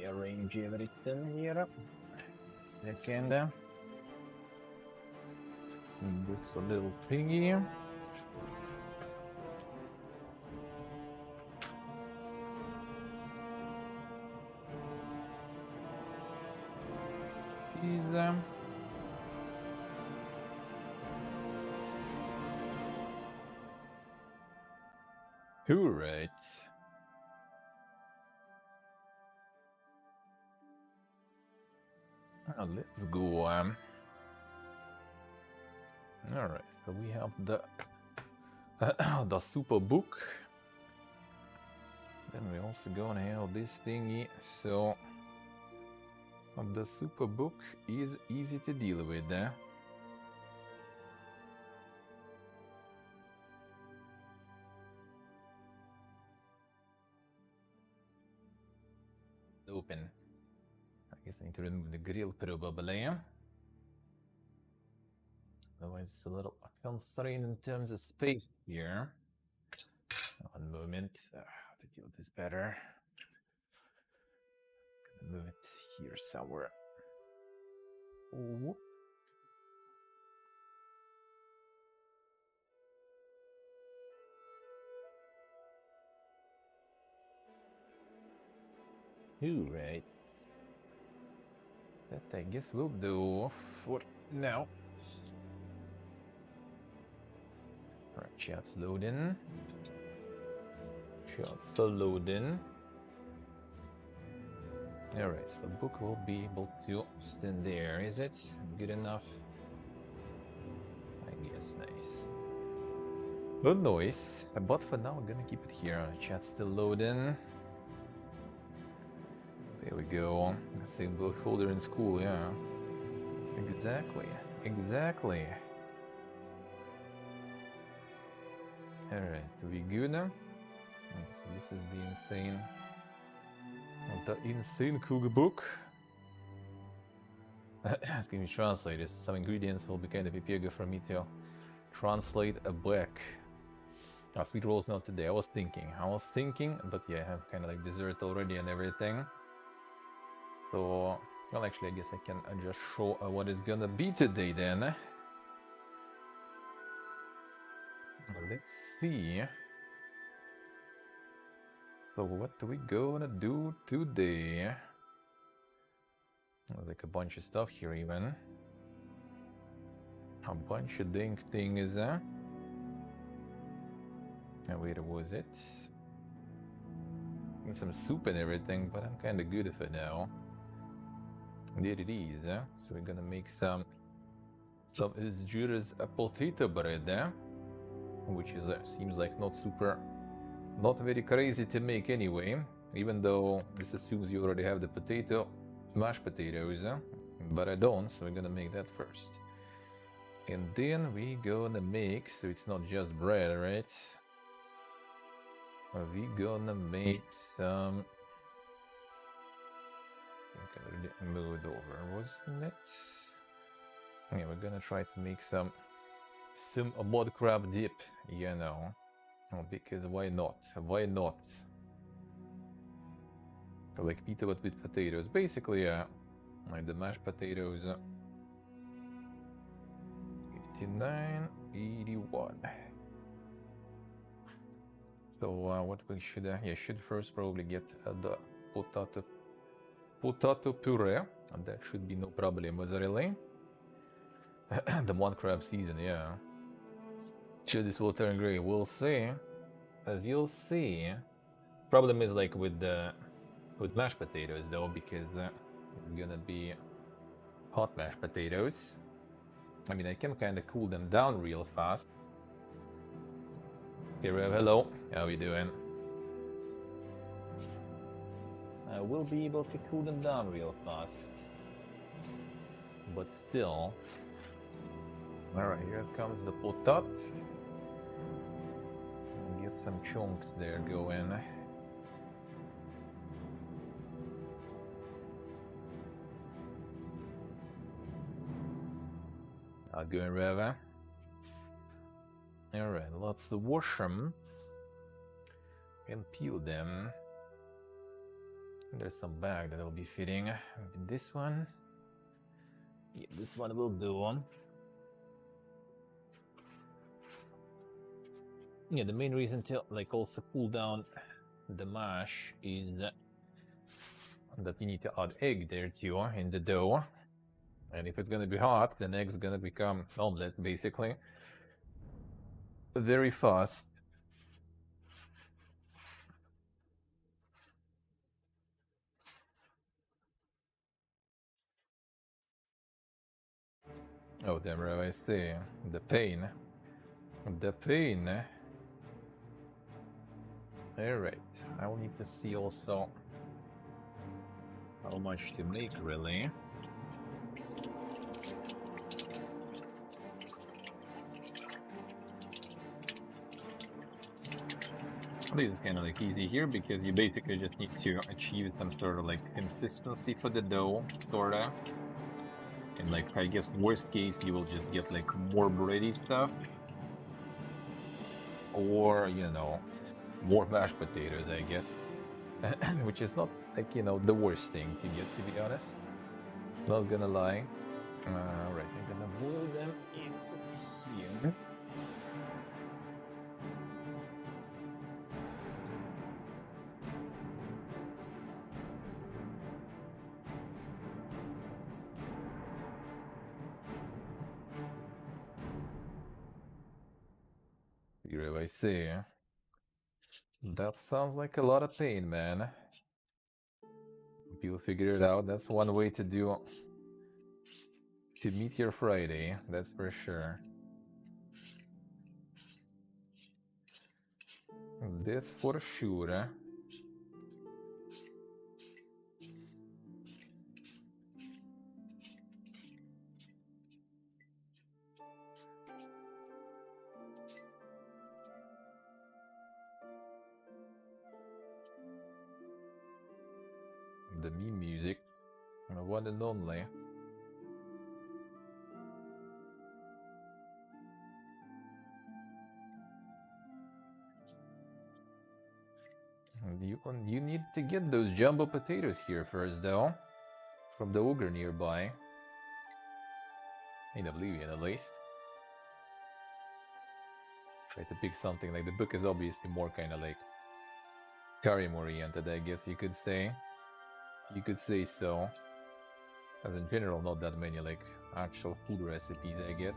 Rearrange everything here. Second. This a little thingy. Is right. Let's go. All right, so we have the the super book. Then we also gonna have this thingy. So the super book is easy to deal with. Open. I guess I need to remove the grill probably. Otherwise it's a little constrained in terms of space here. One moment. How to deal with this better. Move it here somewhere. Whoop. Right. That I guess will do for now. Alright, chat's loading. Chat's loading. Alright, so the book will be able to stand there, is it? Good enough? I guess, nice. No noise, but for now I'm gonna keep it here. Chat's still loading. There we go. Same book holder in school, yeah. Exactly. Exactly. Alright, we good now? So this is the insane cookbook. It's going to be translated. Some ingredients will be kind of eager for me to translate a book. Sweet rolls not today. I was thinking, but yeah, I have kind of like dessert already and everything. So, well, actually, I guess I can just show what it's gonna be today then. Let's see. So, what are we gonna do today? Like a bunch of stuff here, even. A bunch of dang things. Where was it? And some soup and everything, but I'm kind of good for now. There it is. So we're gonna make some as good as a potato bread, which is seems like not very crazy to make anyway. Even though this assumes you already have the mashed potatoes, but I don't. So we're gonna make that first, and then we gonna make. So it's not just bread, right? We gonna make some. I moved over, wasn't it? Yeah, we're gonna try to make some mudcrab dip, you know. Oh, because why not? Why not? So like pita but with potatoes. Basically, like the mashed potatoes. 59.81. So what we should should first probably get the potato puree, and that should be no problem, really. The Mudcrab season, yeah. Should this will turn gray? We'll see. As you'll see. Problem is like with mashed potatoes though, because it's gonna be hot mashed potatoes. I mean, I can kind of cool them down real fast. Okay, Rev, hello. How are you doing? I will be able to cool them down real fast. But still. Alright, here comes the potat. Get some chunks there going. Good, Rev. Alright, let's wash them and peel them. There's some bag that'll be fitting. This one. Yeah, this one will do. Yeah, the main reason to like also cool down the mash is that you need to add egg there too in the dough. And if it's gonna be hot, then egg's gonna become omelet basically. Very fast. Oh, damn right, I see. The pain. The pain. Alright, I will need to see also how much to make really. This is kind of like easy here because you basically just need to achieve some sort of like consistency for the dough, sorta. And like, I guess worst case, you will just get like more bready stuff. Or, you know, more mashed potatoes, I guess. Which is not like, you know, the worst thing to get, to be honest. Not gonna lie. Alright, I'm gonna boil them in here. Here I see. That sounds like a lot of pain, man. You'll figure it out. That's one way to meet your Friday, that's for sure. This for sure. The meme music, one and only. You need to get those jumbo potatoes here first, though, from the ogre nearby. In Oblivion, at least. Try to pick something like the book is obviously more kind of like Karim oriented, I guess you could say. You could say so. As in general, not that many like actual food recipes, I guess.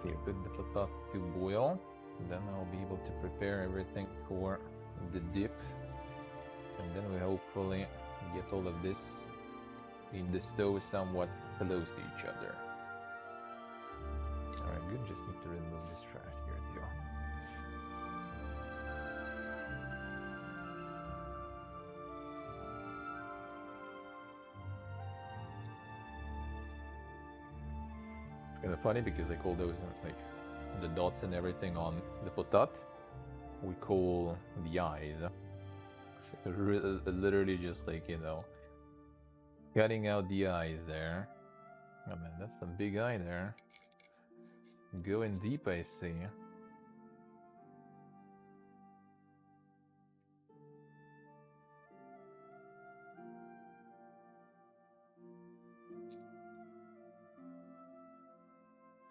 See, put the potato to boil, and then I'll be able to prepare everything for the dip, and then we hopefully get all of this in the stove somewhat close to each other. Alright, good, just need to remove this trash here too. It's kind of funny because like all those like the dots and everything on the potat we call the eyes. It's literally just like, you know, cutting out the eyes there. Oh man, that's some big eye there. Going deep, I see.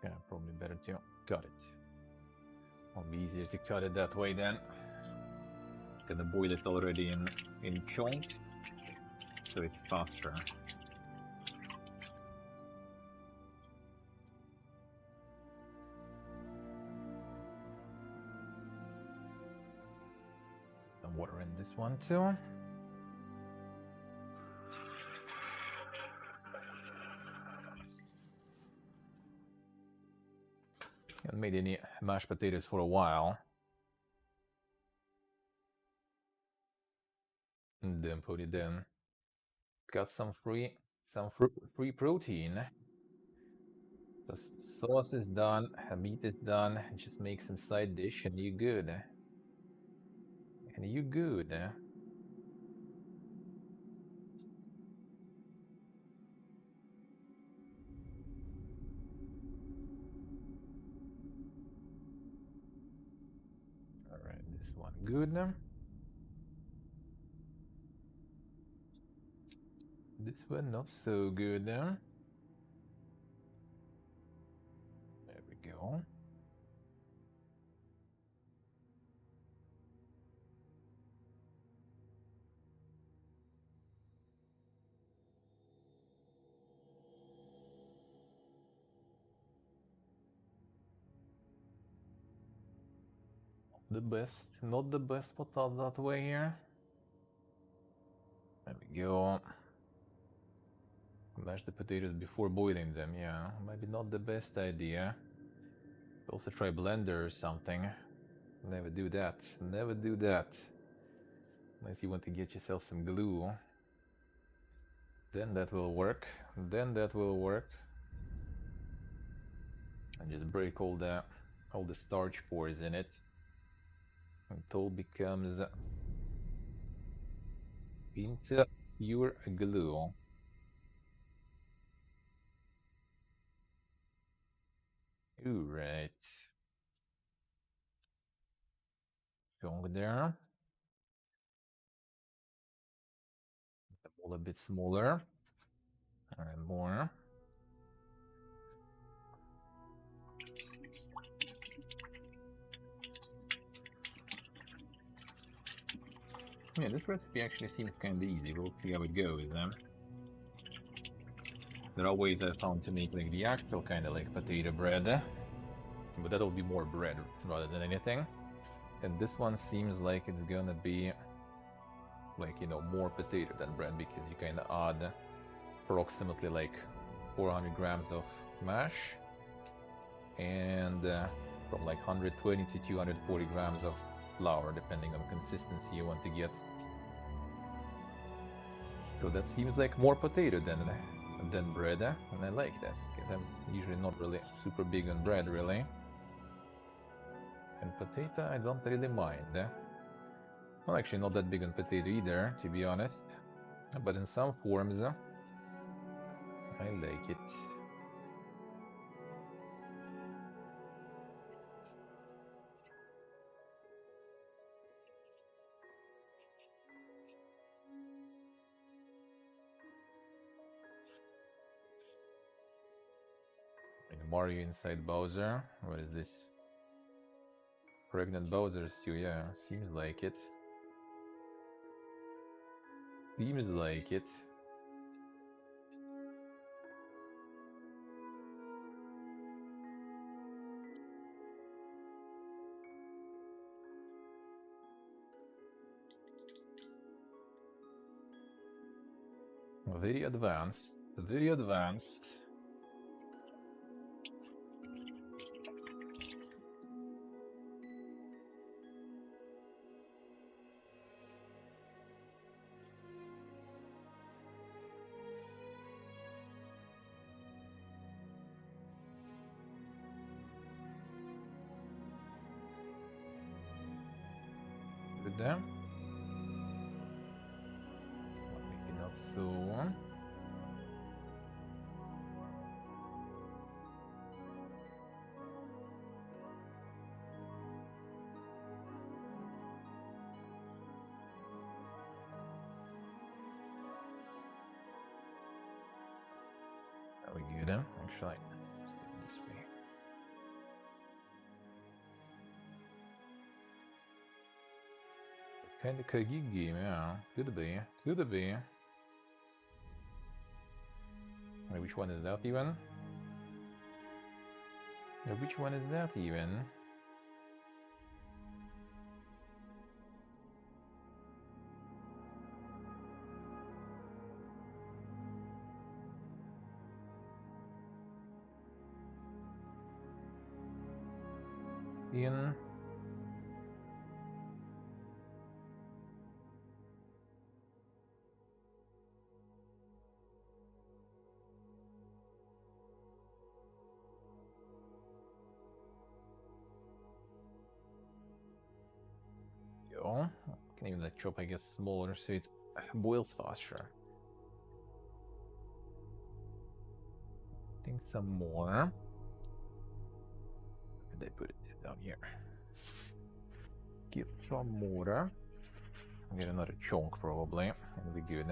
Yeah, probably better to cut it. It'll be easier to cut it that way then. Gonna boil it already in chunks, so it's faster. Some water in this one too. Haven't made any mashed potatoes for a while. And then put it in. Got some free protein. The sauce is done, meat is done. Just make some side dish and you good. And you good. Alright, this This one good. This one not so good. There we go. The best, not the best put out that way here. There we go. Mash the potatoes before boiling them, yeah. Maybe not the best idea. Also try blender or something. Never do that. Never do that. Unless you want to get yourself some glue. Then that will work. Then that will work. And just break all the starch pores in it. Until it becomes into pure glue. Alright. Go there. A bit smaller. And more. Yeah, this recipe actually seems kind of easy. We'll see how it goes. There are ways I found to make like the actual kind of like potato bread, but that'll be more bread rather than anything. And this one seems like it's gonna be like, you know, more potato than bread because you kind of add approximately like 400 grams of mash and from like 120 to 240 grams of flour, depending on consistency you want to get. So that seems like more potato than bread, and I like that because I'm usually not really super big on bread, really. And potato, I don't really mind. I'm actually not that big on potato either, to be honest. But in some forms, I like it. Mario inside Bowser. What is this? Pregnant Bowser stew, yeah, seems like it. Seems like it. Very advanced. Very advanced. Good there. Maybe not so. Are we good then? Actually, let's do it this way. Kinda cookie game, yeah. Could be. Could be. Which one is that even? Which one is that even? In go. Can even the chop, I guess, smaller so it boils faster. I think some more. Did I put it down here? Get some more. Get another chunk probably, and be good.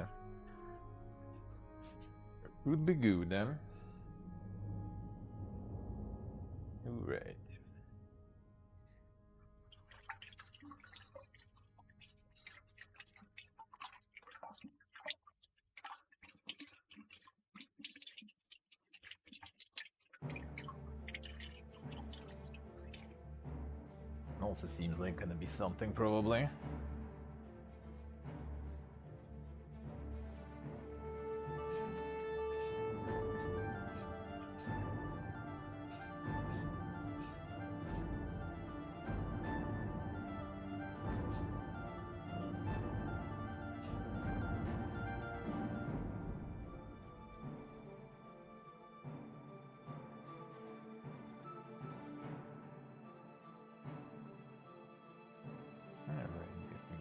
Would be good. Alright. Also seems like gonna be something probably.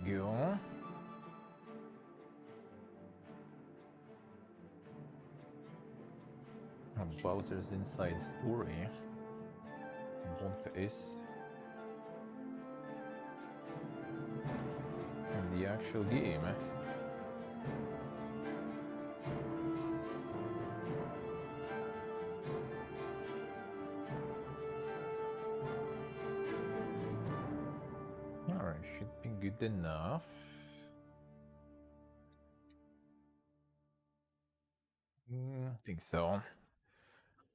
Go. Bowser's Inside Story. What is the actual game? Alright, should be good enough. I think so.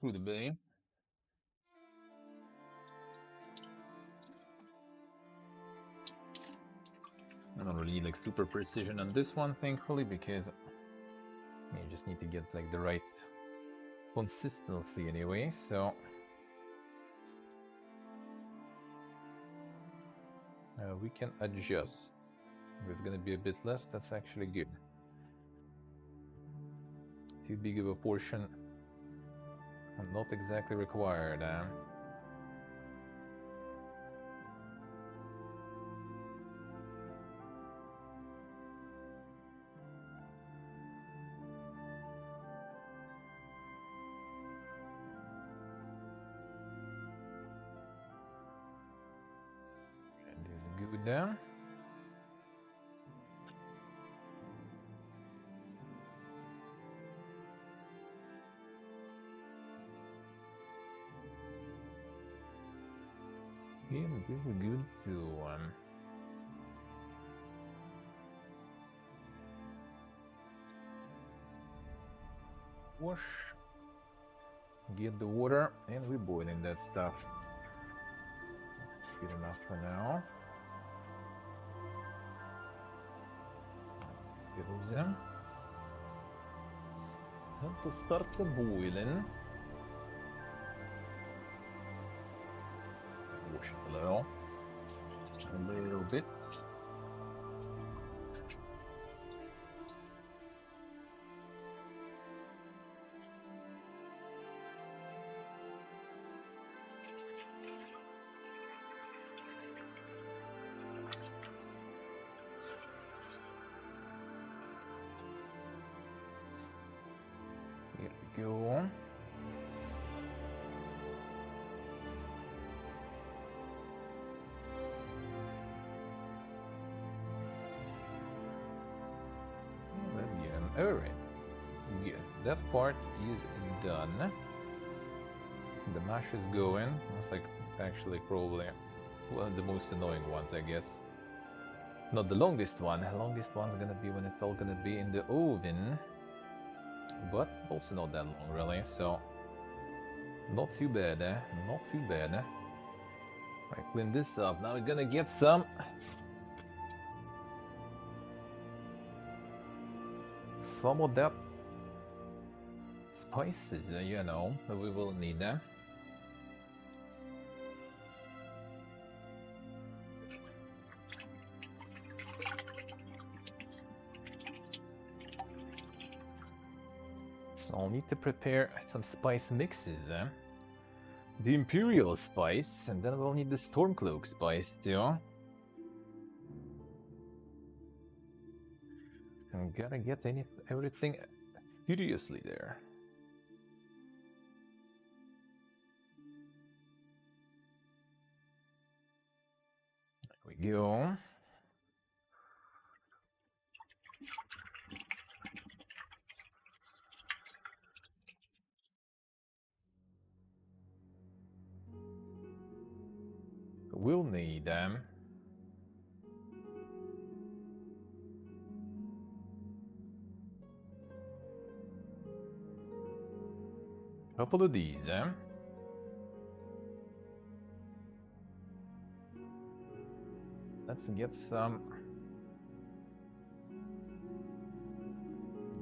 Could be. I don't really need like super precision on this one, thankfully, because you just need to get like the right consistency anyway, so we can adjust. If it's gonna be a bit less, that's actually good. Too big of a portion, not exactly required. Good there. Yeah, this is good too. Wash. Get the water, and we're boiling that stuff. That's good enough for now. Let's get them. Time to start the boiling. Wash it a little bit. Here we go. Let's get him. Alright. Good. That part is done. The mash is going. It's like actually probably one of the most annoying ones, I guess. Not the longest one. The longest one's gonna be when it's all gonna be in the oven. But also not that long, really, so not too bad, not too bad. Right, clean this up. Now we're gonna get some of that spices, you know, that we will need. There So I'll need to prepare some spice mixes. The Imperial spice, and then we'll need the Stormcloak spice too. And gotta get everything seriously there. There we go. We'll need them. Couple of these, Let's get some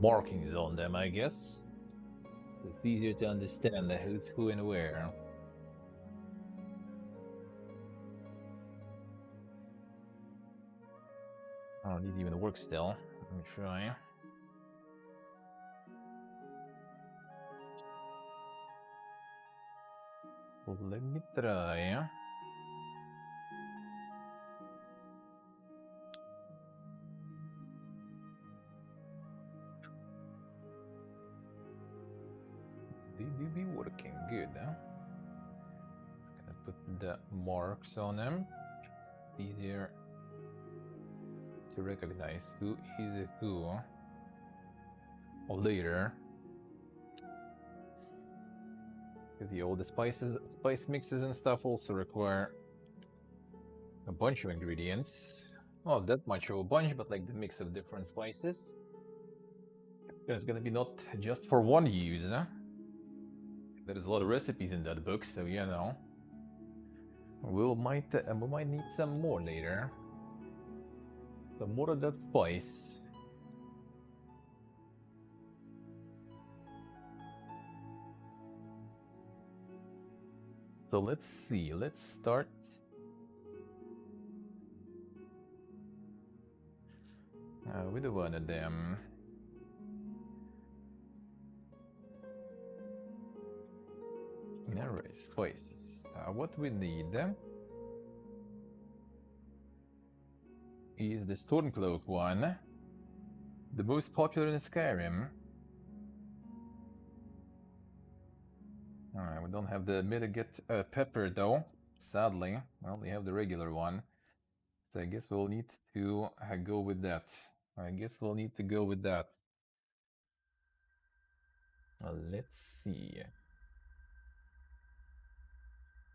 markings on them, I guess. It's easier to understand who's who and where. Oh, these even work still. Let me try. Well, let me try. They do be working good, huh? Just gonna put the marks on them. Easier to recognize who is who later. Because all the spice mixes and stuff also require a bunch of ingredients. Not that much of a bunch, but like the mix of different spices. It's gonna be not just for one use. There's a lot of recipes in that book, so you know. We might need some more later. Some more of that spice. So let's see. Let's start. With one of them. Alright, spices. What we need is the Stormcloak one, the most popular in Skyrim. Alright, we don't have the mitigate pepper though, sadly. We only have the regular one. So I guess we'll need to go with that. Let's see.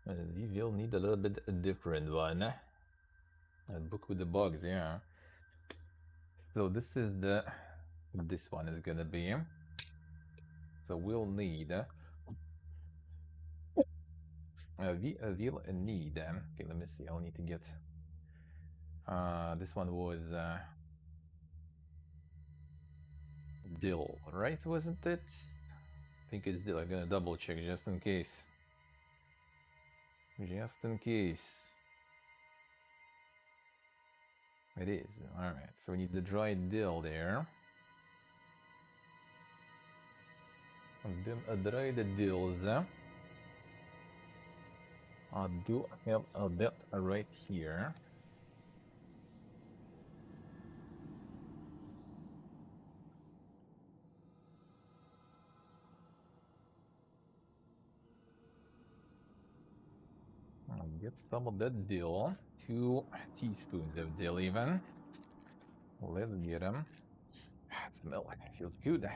We will need a little bit different one. A book with the bugs, yeah. So this one is gonna be. So we'll need. We will need. Okay, let me see. I'll need to get. This one was dill, right? Wasn't it? I think it's dill. I'm gonna double check just in case. Just in case. It is. Alright, so we need the dried dill there. And then dried dills. I'll do have a bit right here. I'll get some of that dill. 2 teaspoons of dill even. Let's get them. Smell like it feels good.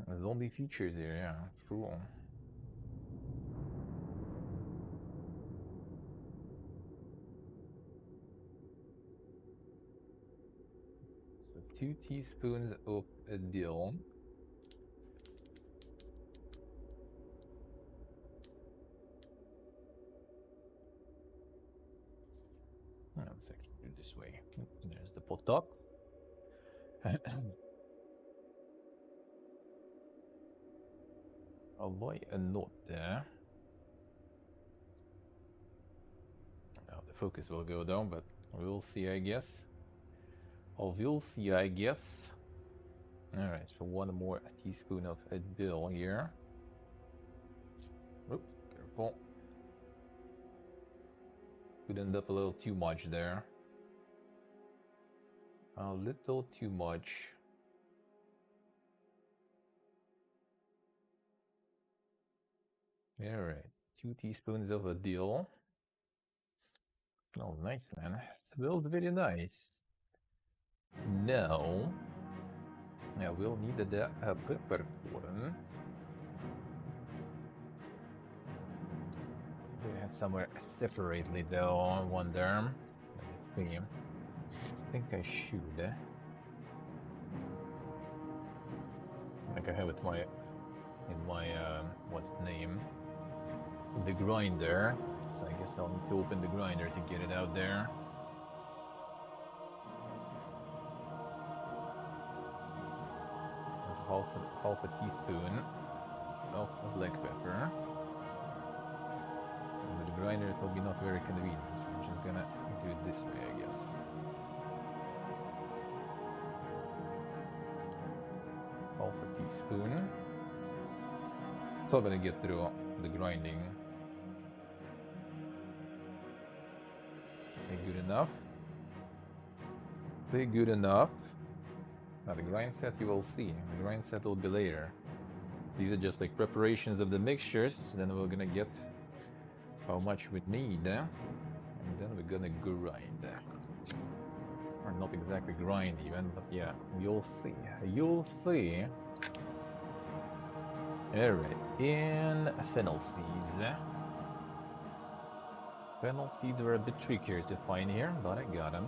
There's only features here, yeah, true. So 2 teaspoons of dill. Let's actually do it this way. There's the pot top. I'll buy a note there. Now the focus will go down, but we'll see, I guess. We'll see, I guess. Alright, so 1 more teaspoon of dill here. Oop, careful. Could end up a little too much there. A little too much. Alright, 2 teaspoons of a dill. Smells nice, man. Smells very nice. Now, yeah, we'll need the peppercorn. Do we have somewhere separately though? I wonder. Let's see. I think I should. Like I have it in my what's the name? The grinder. So I guess I'll need to open the grinder to get it out there. That's half a teaspoon of black pepper. And with the grinder it will be not very convenient, so I'm just gonna do it this way, I guess. Half a teaspoon. It's all gonna get through the grinding. Okay, good enough. Okay, good enough. Now the grind set you will see. The grind set will be later. These are just like preparations of the mixtures. Then we're gonna get how much we need. And then we're gonna grind. Or not exactly grind even, but yeah, you'll see. You'll see. Alright, in fennel seeds. Fennel seeds were a bit trickier to find here, but I got them.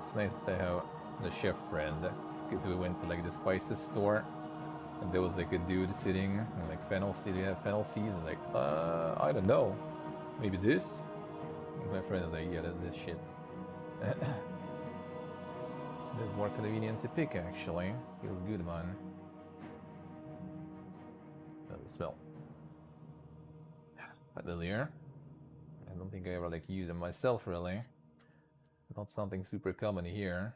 It's nice to have the chef friend. Because we went to like the spices store, and there was like a dude sitting, and like fennel seeds, yeah, fennel seeds, and like, I don't know, maybe this? And my friend is like, yeah, that's this shit. It's more convenient to pick actually. Feels good, man. The smell. Familiar. I don't think I ever like use them myself really. Not something super common here.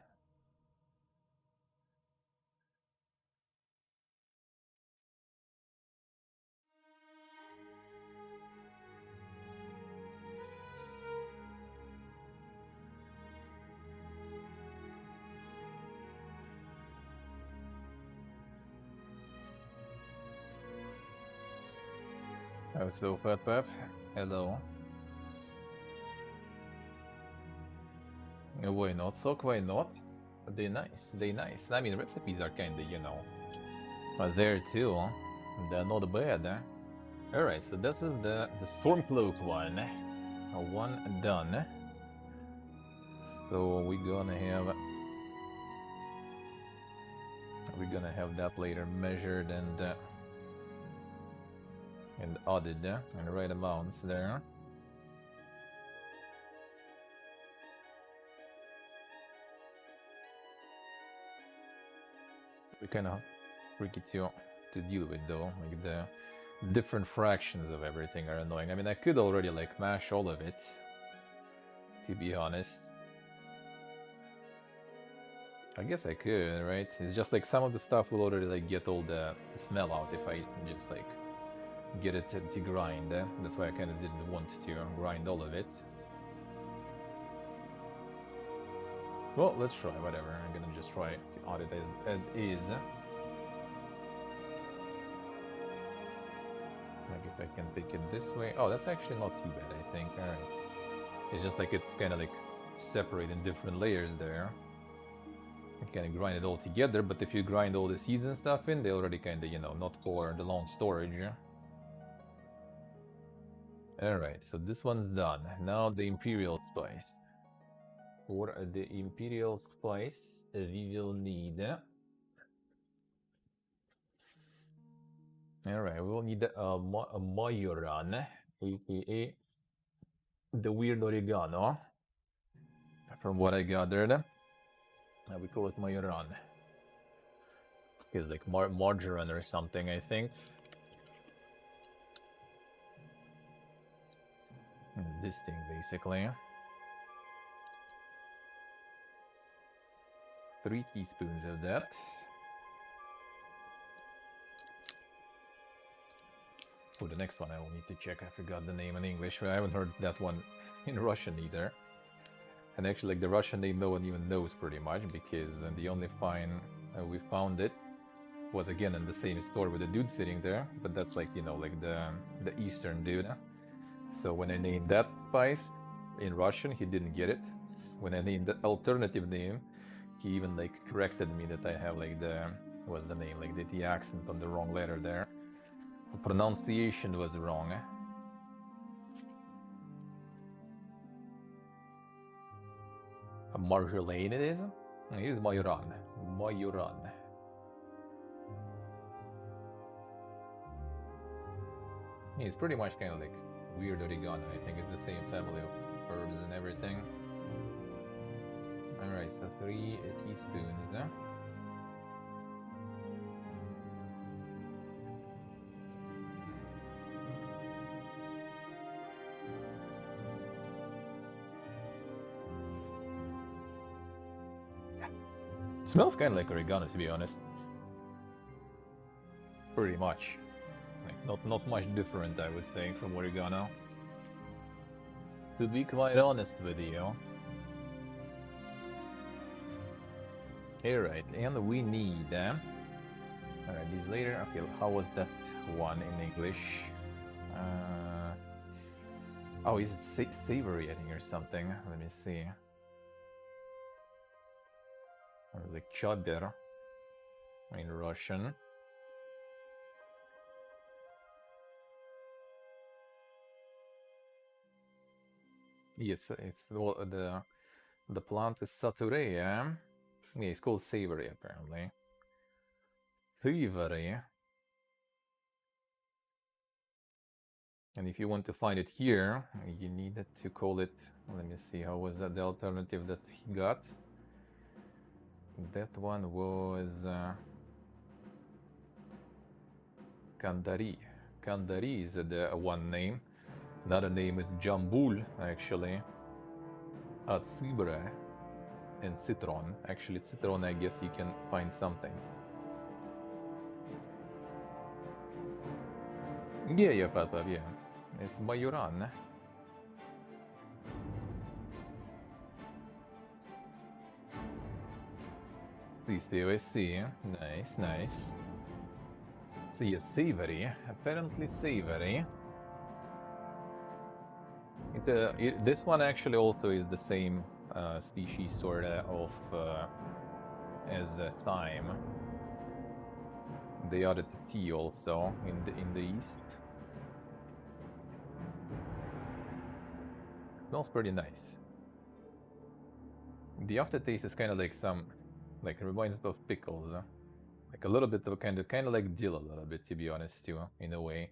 Oh, so Fat Pep, hello. Why not? So why not? They nice, they nice. I mean, recipes are kinda, you know, there too. They're not bad. Alright, so this is the Stormcloak one. One done. So we're gonna have that later measured and added in the right amounts there. We kind of tricky to deal with though, like the different fractions of everything are annoying. I mean, I could already like mash all of it, to be honest. I guess I could, right? It's just like some of the stuff will already like get all the smell out if I just like get it to grind. That's why I kind of didn't want to grind all of it. Well, let's try, whatever. I'm gonna just try to add it as is. Like if I can pick it this way. Oh, that's actually not too bad, I think. Alright. It's just like it kind of like separate in different layers there. You kind of grind it all together, but if you grind all the seeds and stuff in, they already kind of, you know, not for the long storage. Alright, so this one's done. Now the Imperial Spice. For the Imperial Spice, we will need... Alright, we will need a Majoran, aka the weird oregano. From what I gathered, we call it Majoran. It's like margarine or something, I think. This thing, basically. 3 teaspoons of that. For the next one, I will need to check. I forgot the name in English. I haven't heard that one in Russian either. And actually, like the Russian name, no one even knows pretty much, because the only find we found it was again in the same store with the dude sitting there, but that's like, you know, like the Eastern dude. So when I named that spice in Russian, he didn't get it. When I named the alternative name, he even like corrected me that I have like what's the name, like the accent on the wrong letter there. The pronunciation was wrong. Marjolaine it is? It is Majoran. Majoran. It's pretty much kind of like weird oregano. I think it's the same family of herbs and everything. Alright, so 3 teaspoons. Smells kind of like oregano, to be honest. Pretty much. Like, not much different, I would say, from oregano. To be quite honest with you. Alright, and we need... Alright, these later... Okay, how was that one in English? Oh, is it savory, I think, or something? Let me see. Like cheddar in Russian. Yes, it's the plant is saturé, yeah? Yeah, it's called savory apparently. Savory. And if you want to find it here, you need to call it. Let me see, how was that the alternative that he got? That one was Kandari. Kandari is the one name. Another name is Jambul, actually. Atsibre and Citron. Actually, Citron, I guess you can find something. Yeah, Fatbav, yeah. It's Majoran. Please do, I see. Nice, nice. See, a savory. Apparently savory. This one actually also is the same species sort of as thyme. They added tea also in the east. Smells pretty nice. The aftertaste is kind of like it reminds me of pickles, like a little bit of kind of like dill a little bit, to be honest, too, in a way.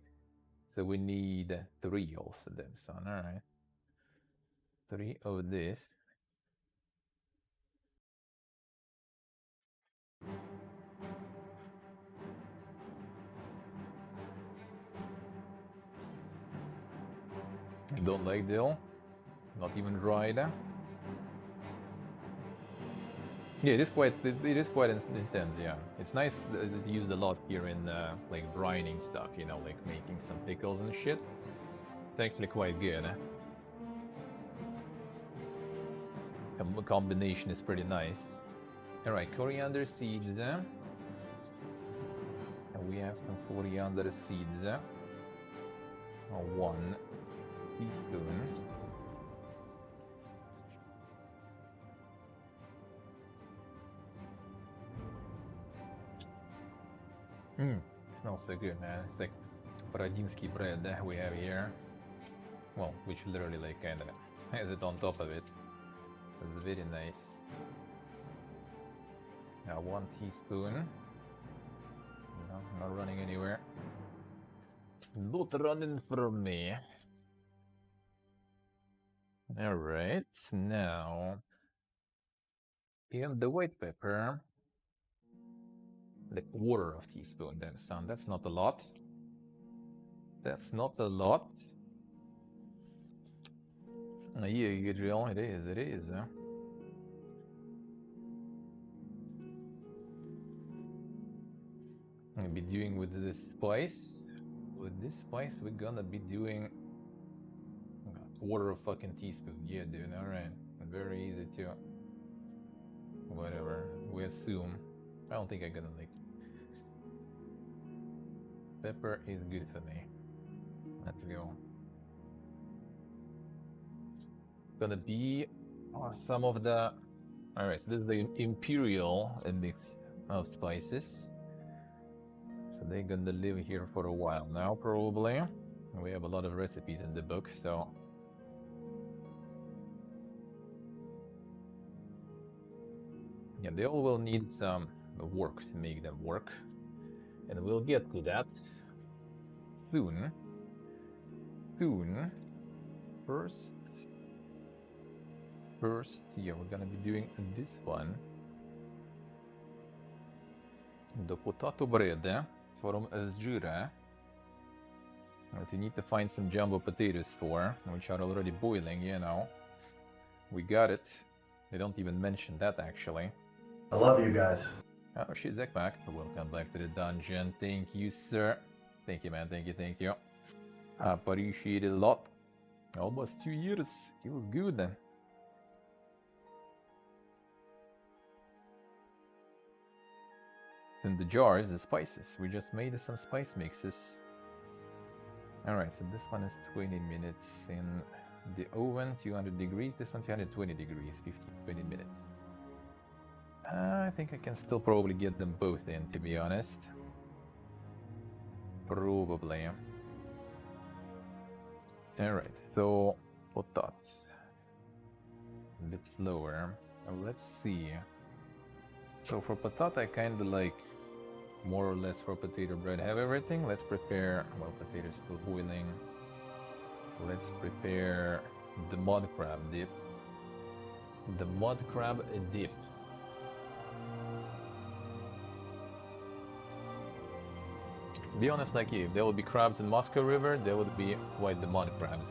So we need 3 also then, son. All right, 3 of this. Don't like dill, not even dried. Yeah, it is quite intense. Yeah, it's nice. It's used a lot here in like brining stuff. You know, like making some pickles and shit. It's actually quite good. The combination is pretty nice. All right, coriander seeds. And we have some coriander seeds. 1 teaspoon. Smells so good, man. It's like Borodinsky bread that we have here. Well, which literally like kind of has it on top of it. It's very nice. Now 1 teaspoon. No, not running anywhere. Not running from me. Alright, now... And the white pepper. Like 1/4 teaspoon then, son. That's not a lot. That's not a lot. Yeah, Gabriel, it is, it is. I'm gonna be doing with this spice. With this spice, we're gonna be doing 1/4 fucking teaspoon. Yeah, dude, alright. Very easy to... Whatever, we assume. I don't think I'm gonna like Pepper is good for me. Let's go. Gonna be some of the... Alright, so this is the Imperial mix of spices. So they're gonna live here for a while now, probably. We have a lot of recipes in the book, so... Yeah, they all will need some work to make them work. And we'll get to that soon. Soon. First, yeah, we're gonna be doing this one. The potato bread from Azjura. That you need to find some jumbo potatoes for, which are already boiling, you know. We got it. They don't even mention that, actually. I love you guys. Oh shit, Zekmak. Welcome back to the dungeon. Thank you, sir. Thank you, man. Thank you. I appreciate it a lot. Almost 2 years. Feels good. It's in the jars, the spices. We just made some spice mixes. Alright, so this one is 20 minutes in the oven, 200 degrees. This one 220 degrees, 20 minutes. I think I can still probably get them both in, to be honest. Probably. Alright, so for that. A bit slower. Let's see. So for patat, I kind of like more or less for potato bread. Have everything. Let's prepare. Well, potatoes still boiling. Let's prepare the mudcrab dip. The mudcrab dip. To be honest, like you, if there would be crabs in Moscow River, there would be quite the mudcrabs.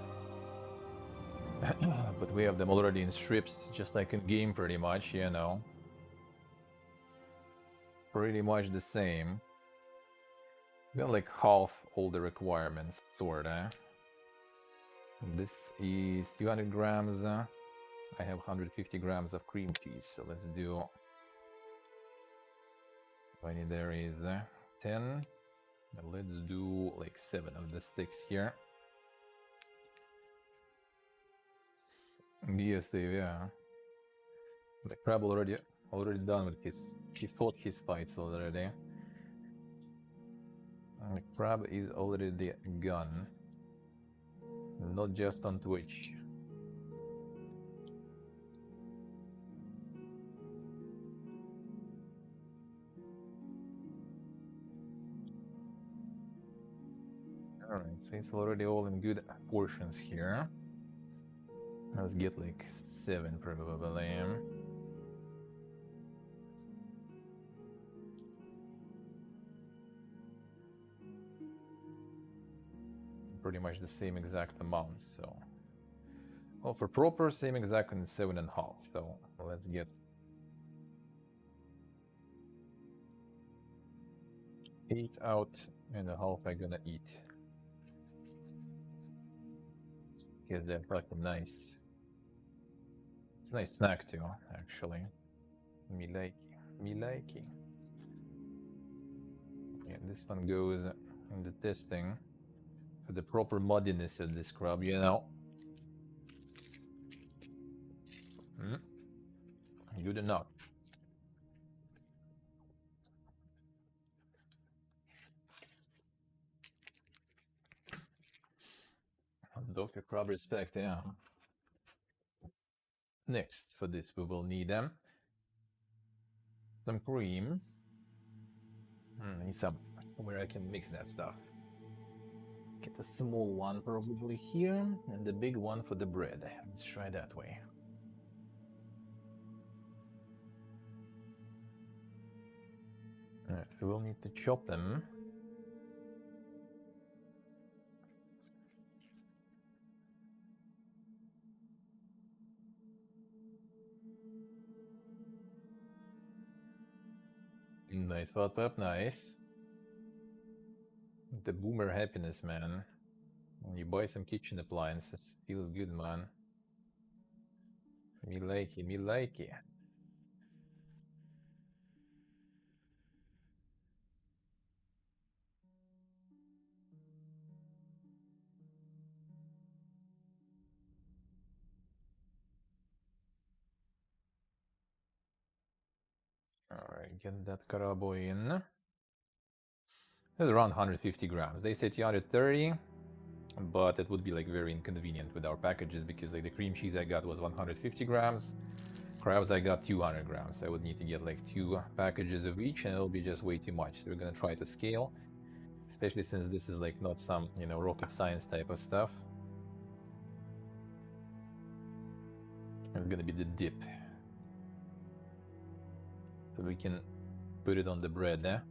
But we have them already in strips, just like in game, pretty much, you know. Pretty much the same. We got like half all the requirements, sorta. This is 200 grams. I have 150 grams of cream cheese, so let's do... there is 10. Let's do like 7 of the sticks here. Yes, Dave, yeah. The crab already done with his... He fought his fights already. The crab is already gone. Not just on Twitch. Alright, so it's already all in good portions here. Let's get like 7 probably. Pretty much the same exact amount, so... Well, for proper, same exact and 7.5, so let's get... 8 out and a half I'm gonna eat. Because they're fucking nice. It's a nice snack too, actually. Me likey. Yeah, this one goes in the testing. For the proper muddiness of this crab, you know. Good enough. Dr. Crab respect, yeah. Next, for this we will need some cream. Need some where I can mix that stuff. Let's get the small one probably here, and the big one for the bread. Let's try that way. Alright, so we'll need to chop them. Nice, Pep, nice. The boomer happiness, man. When you buy some kitchen appliances, feels good, man. Me likey. get that carabo in. It's around 150 grams. They say 230, but it would be like very inconvenient with our packages because like the cream cheese I got was 150 grams. Crabs I got 200 grams. I would need to get like 2 packages of each and it'll be just way too much. So we're gonna try to scale, especially since this is like not some, you know, rocket science type of stuff. It's gonna be the dip. So we can put it on the bread there.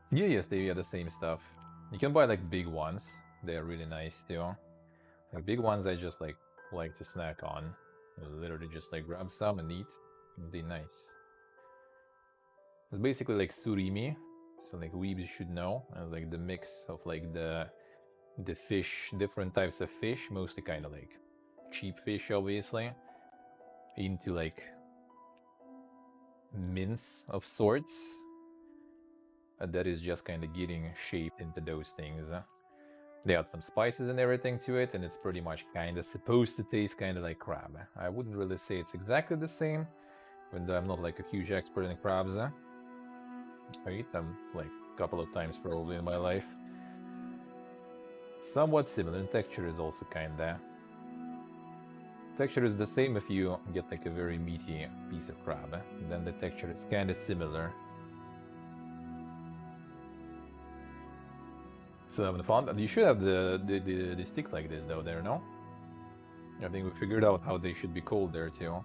Yeah, yes, they are the same stuff. You can buy like big ones. They are really nice too. Like big ones I just like to snack on. Literally just like grab some and eat. They're nice. It's basically like surimi. So like weebs should know. And like the mix of like the fish, different types of fish, mostly kind of like cheap fish obviously, into like mince of sorts. That is just kind of getting shaped into those things. They add some spices and everything to it, and it's pretty much kind of supposed to taste kind of like crab. I wouldn't really say it's exactly the same, even though I'm not like a huge expert in crabs. I eat them like a couple of times probably in my life. Somewhat similar, and texture is also kinda... Texture is the same if you get like a very meaty piece of crab, and then the texture is kinda similar. So having fun. You should have the stick like this though there, no? I think we figured out how they should be cold there too.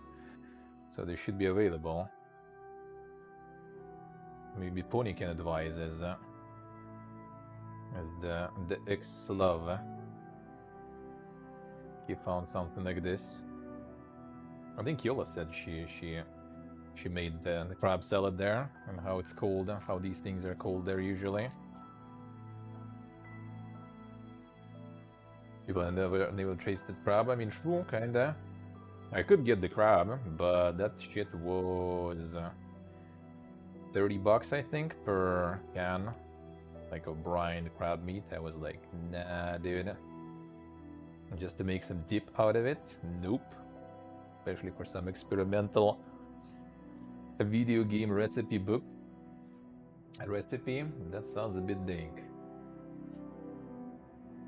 So they should be available. Maybe Pony can advise as the ex-love. He found something like this. I think Yola said she made the crab salad there, and how it's cold, how these things are cold there usually. People never tasted crab. I mean, true, kinda. I could get the crab, but that shit was 30 bucks, I think, per can. Like a brined crab meat. I was like, nah, dude. Just to make some dip out of it? Nope. Especially for some experimental video game recipe book. A recipe? That sounds a bit dank.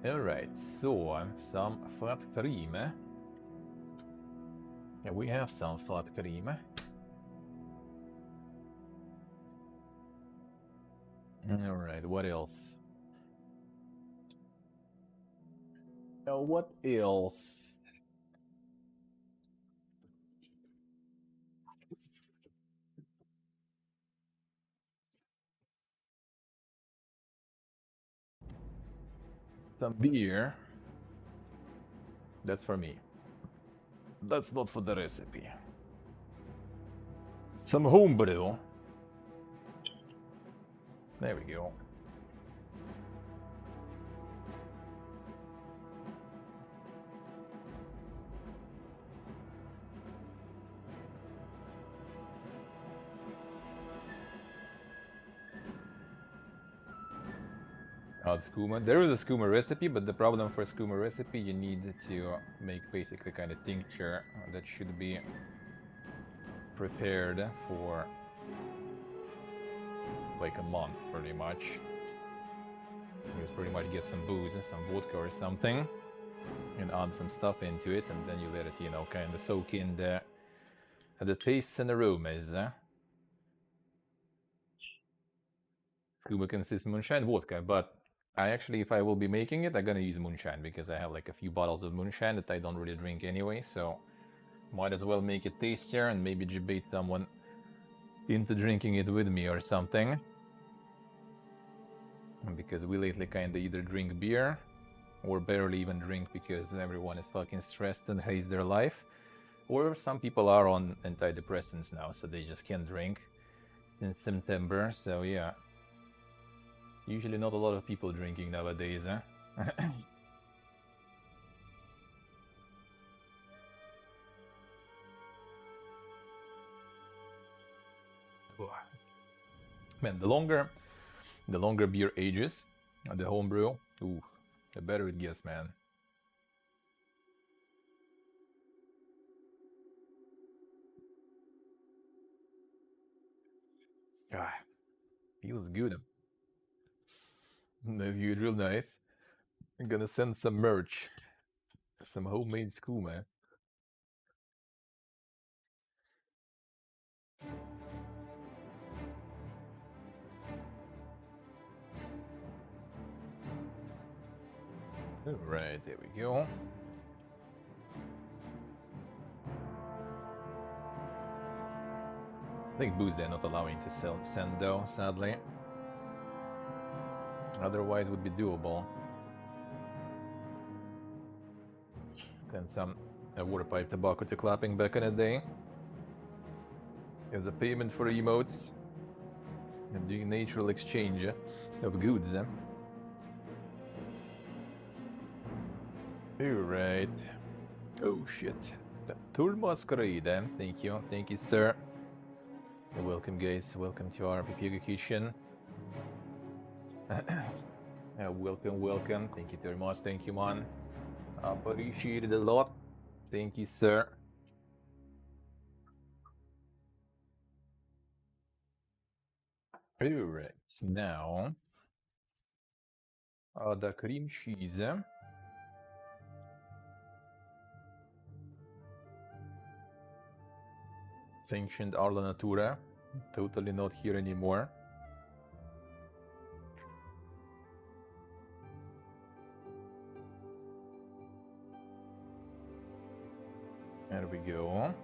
Alright, so some flat cream. Yeah, we have some flat cream. Alright, what else? What else? Some beer. That's for me. That's not for the recipe. Some homebrew. There we go. Add skooma. There is a skooma recipe, but the problem for skooma recipe, you need to make basically kind of tincture that should be prepared for like a month, pretty much. You just pretty much get some booze and some vodka or something, and add some stuff into it, and then you let it, you know, kind of soak in the tastes and aromas. Skooma consists of moonshine, vodka, but I actually, if I will be making it, I'm gonna use moonshine because I have like a few bottles of moonshine that I don't really drink anyway, so might as well make it tastier and maybe debate someone into drinking it with me or something. Because we lately kinda either drink beer or barely even drink because everyone is fucking stressed and hates their life. Or some people are on antidepressants now, so they just can't drink in September, so yeah. Usually not a lot of people drinking nowadays, huh? Man, the longer beer ages, the homebrew, ooh, the better it gets, man. Ah, feels good. That's good, real nice. I'm gonna send some merch. Some homemade skooma. Alright, there we go. I think booze they're not allowing to send though, sadly. Otherwise would be doable. Then some water pipe tobacco to clapping back in the day. As a payment for emotes. And the natural exchange of goods. Alright. Oh shit. The Tour Masquerade. Thank you sir. Welcome guys, welcome to our Pipiga kitchen. Welcome. Thank you very much, thank you man. Appreciate it a lot. Thank you sir. Alright, now the cream cheese. Sanctioned Arla Natura. Totally not here anymore. There we go.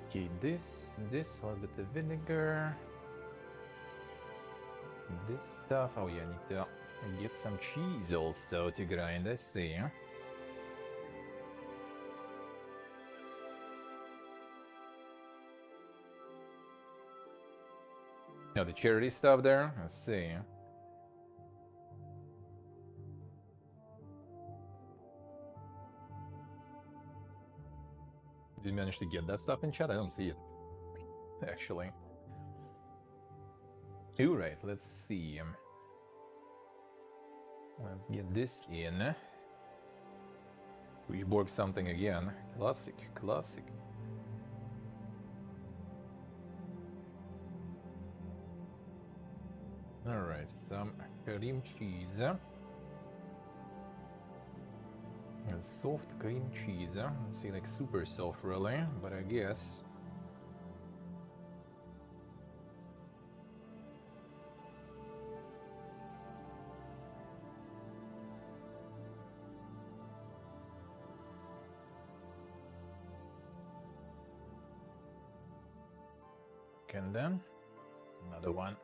Okay, this, a little bit of vinegar. This stuff, oh yeah, I need to get some cheese also to grind, I see. Yeah, the cherry stuff there, I see. Did you manage to get that stuff in chat? I don't see it, actually. Alright, let's see. Let's get this in. Wishborg something again. Classic, classic. Alright, some cream cheese. And soft cream cheese. Let's see, like super soft really, but I guess. And then another one.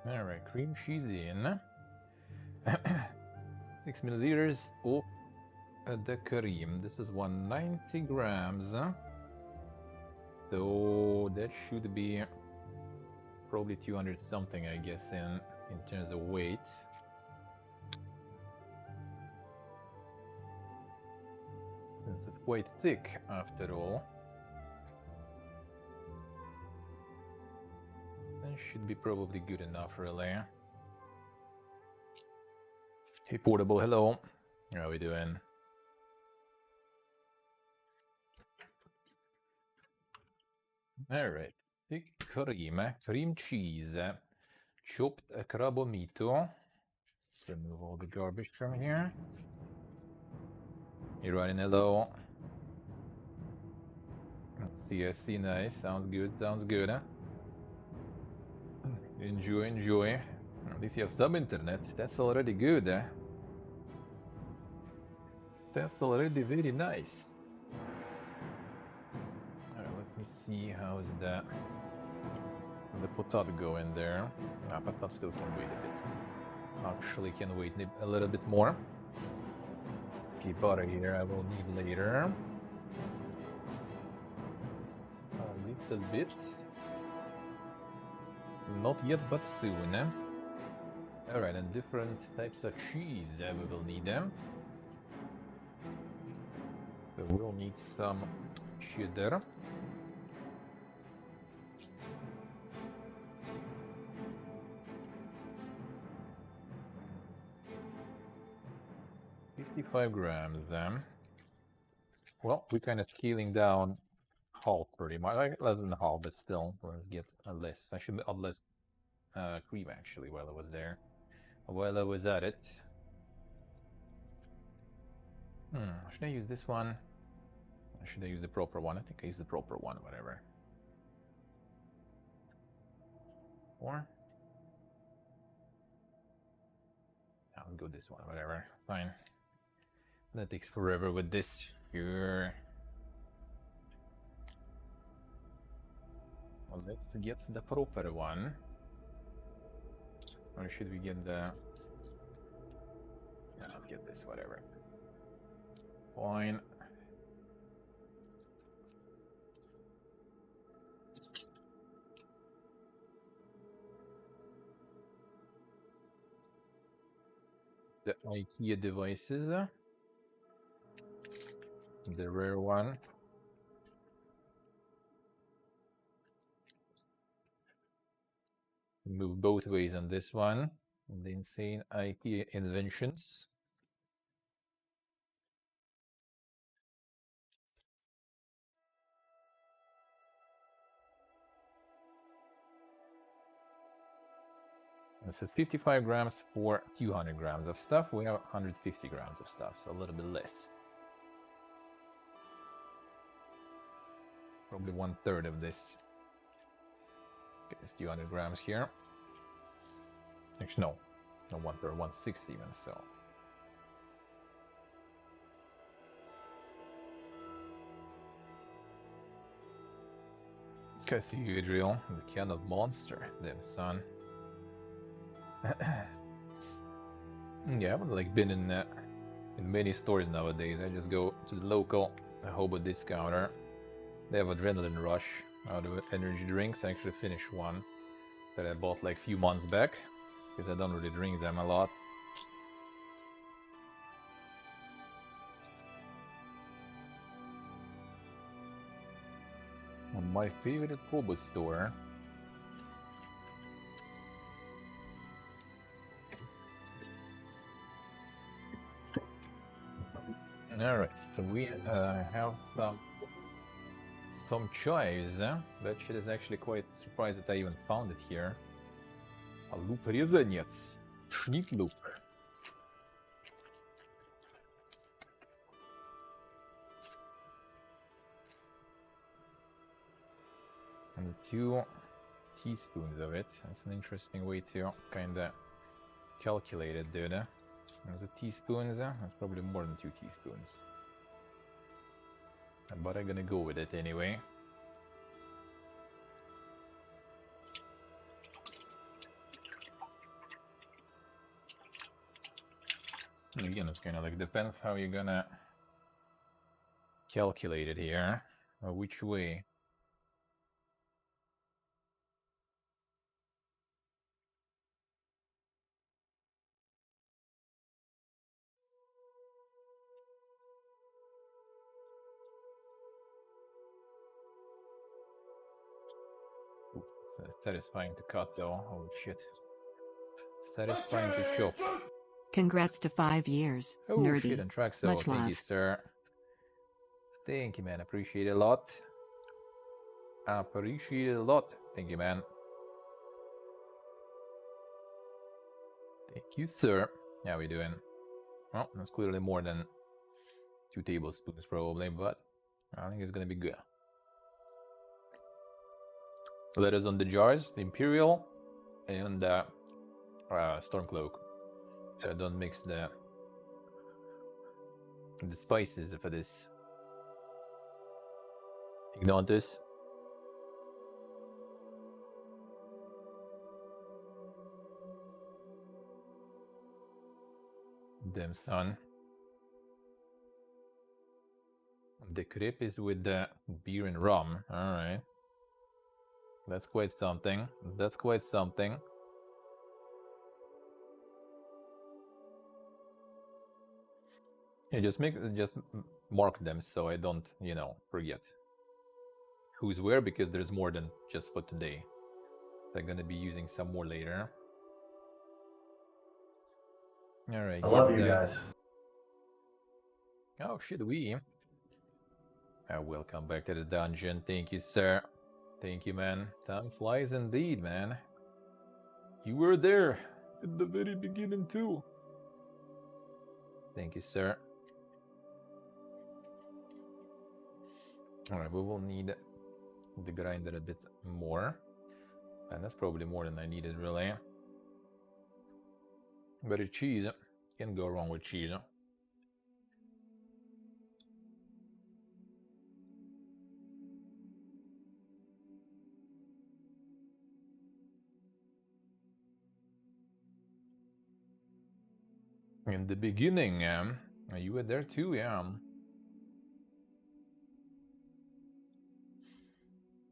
All right, cream cheese in. 6 milliliters of the cream. This is 190 grams. So that should be probably 200 something, I guess, in terms of weight. Since it's quite thick after all. That should be probably good enough, really. Hey, Portable, hello. How are we doing? Alright, thick cream cheese, chopped crabomito. Let's remove all the garbage from here. You're running hello. Let's see, I see, nice. Sounds good, Huh? Enjoy. At least you have some internet. That's already good, eh? That's already very nice. Alright, let me see how's the potato going there. Potato still can wait a bit. Actually can wait a little bit more. Okay, butter here I will need later. A little bit. Not yet, but soon. Alright, and different types of cheese we will need them. So we'll need some cheddar. $55 grams. Well, we're kind of scaling down half pretty much, like less than half, but still, let's get a less. I should add less cream actually while I was there. While I was at it. Should I use this one? Or should I use the proper one? I think I use the proper one, whatever. Or I'll go this one, whatever. Fine. That takes forever with this. Sure. Well, let's get the proper one. Or should we get the... Yeah, let's get this, whatever. Fine. The IKEA devices. The rare one. Move both ways on this one. The insane IKEA inventions. It says 55 grams for 200 grams of stuff. We have 150 grams of stuff, so a little bit less. Probably 1/3 of this. Okay, it's 200 grams here. Actually, no, not 1/3, 1/6 even, so. Cathedral, the kind of monster, then, son. Yeah, I haven't like been in many stores nowadays. I just go to the local Hobo discounter. They have Adrenaline Rush out of energy drinks. I actually finished one that I bought like a few months back because I don't really drink them a lot. My favorite Hobo store. Alright, so we have some choice. That shit is actually quite surprised that I even found it here. A loop резанец. Schnitt loop. And 2 teaspoons of it. That's an interesting way to kinda calculate it, dude. There's a teaspoons. That's probably more than 2 teaspoons. But I'm gonna go with it anyway. And again, it's kind of like depends how you're gonna calculate it here, or which way. So it's satisfying to cut though. Holy shit. Satisfying to chop. Congrats to 5 years, Oh nerdy. shit, and track so Much thank love. you, sir. Thank you, man. Appreciate it a lot. Appreciate it a lot. Thank you, man. Thank you, sir. How we doing? Well, that's clearly more than 2 tablespoons probably, but I think it's gonna be good. Letters on the jars, the Imperial and the Stormcloak. So don't mix the spices for this. Ignorantus. Damn son. The crepe is with the beer and rum. Alright. That's quite something. That's quite something. Yeah, just mark them so I don't, you know, forget who's where, because there's more than just for today. They're gonna be using some more later. All right. I love you guys. Oh, should we? Welcome back to the dungeon. Thank you, sir. Thank you, man. Time flies indeed, man. You were there at the very beginning, too. Thank you, sir. Alright, we will need the grinder a bit more. And that's probably more than I needed, really. But it's cheese. Can't go wrong with cheese. In the beginning, you were there too, yeah.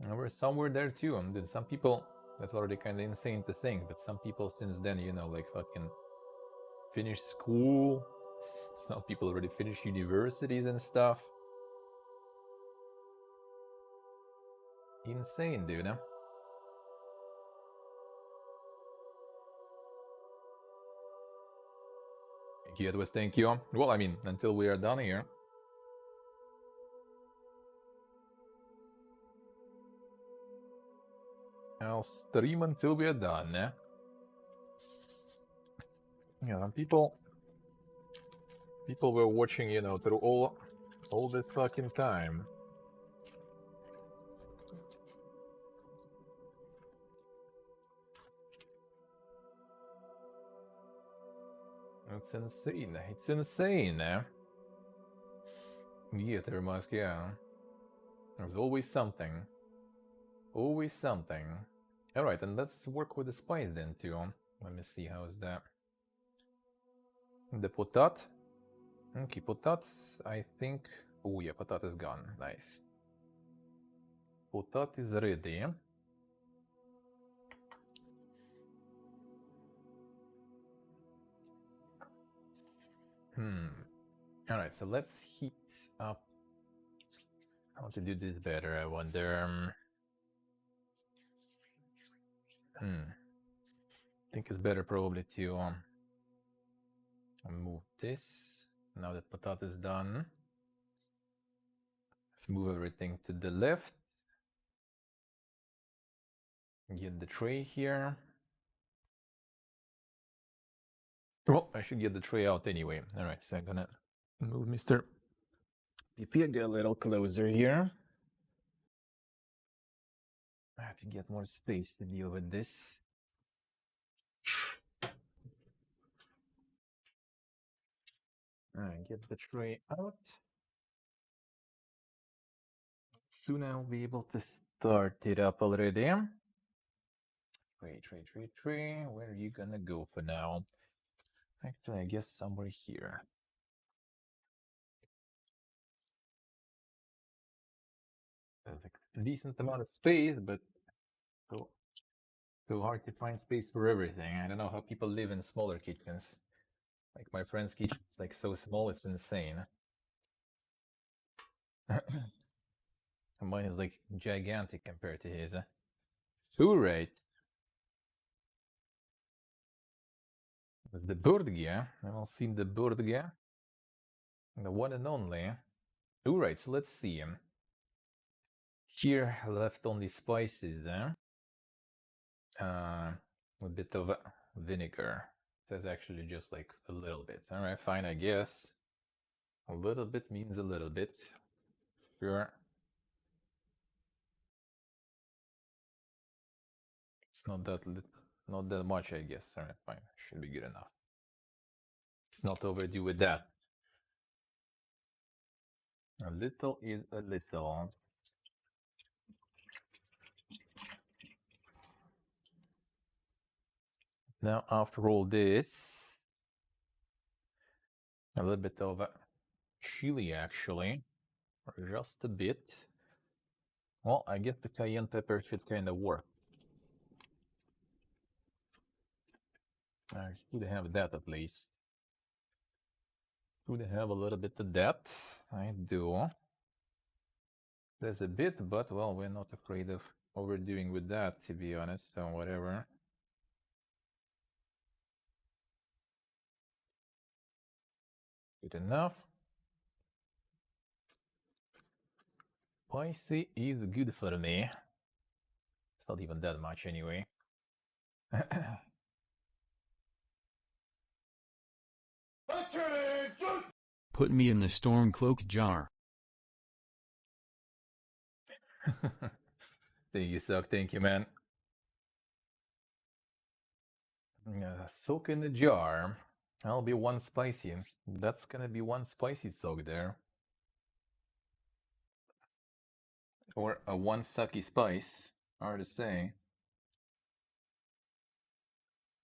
There were somewhere there too. Some people, that's already kind of insane to think, but some people since then, you know, like fucking finished school. Some people already finished universities and stuff. Insane, dude. Huh? Thank you, Edward. Thank you. Well, I mean, until we are done here. I'll stream until we are done. Eh? Yeah, people were watching, you know, through all this fucking time. It's insane. It's insane. Eh? Yeah, there must, yeah. There's always something. Always something. Alright, and let's work with the spice then too. Let me see, how's that? The potat. Okay, potat, I think... Oh yeah, potat is gone. Nice. Potat is ready. Alright, so let's heat up. How to do this better, I wonder. I think it's better probably to move this. Now that potat is done. Let's move everything to the left. Get the tray here. Well, I should get the tray out anyway. Alright, so I'm gonna move Mr. PP a little closer here. I have to get more space to deal with this. Alright, get the tray out. Soon I'll be able to start it up already. Tray. Where are you gonna go for now? Actually, I guess somewhere here. There's a decent amount of space, but so hard to find space for everything. I don't know how people live in smaller kitchens. Like my friend's kitchen is like so small, it's insane. Mine is like gigantic compared to his. Alright. The burger. I've all seen the burger. The one and only. Alright, so let's see. Here left only spices. A bit of vinegar. That's actually just like a little bit. Alright, fine, I guess. A little bit means a little bit. Sure. It's not that much, I guess. Alright, fine. Should be good enough. It's not overdue with that. A little is a little. Now, after all this, a little bit of chili, actually, or just a bit. Well, I guess the cayenne pepper should kind of work. I should have that at least. Would have a little bit of depth. I do. There's a bit, but well, we're not afraid of overdoing with that, to be honest, so whatever. Good enough. Spicy is good for me. It's not even that much anyway. Put me in the storm cloak jar. Thank you, Suck. Thank you, man. Soak in the jar. I'll be one spicy. That's gonna be one spicy soak there. Or a one sucky spice, hard to say.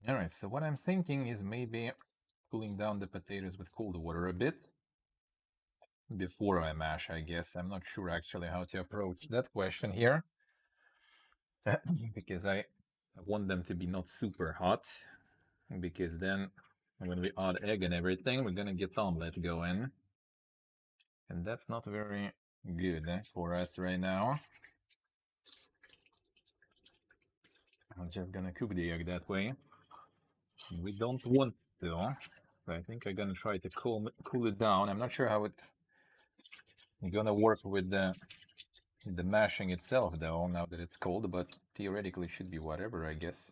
Alright, so what I'm thinking is maybe cooling down the potatoes with cold water a bit before I mash, I guess. I'm not sure actually how to approach that question here. Because I want them to be not super hot, because then when we add egg and everything, we're gonna get omelet going. And that's not very good for us right now. I'm just gonna cook the egg that way. We don't want to, but I think I'm gonna try to cool it down. I'm not sure how it's gonna work with the mashing itself though, now that it's cold, but theoretically it should be whatever, I guess.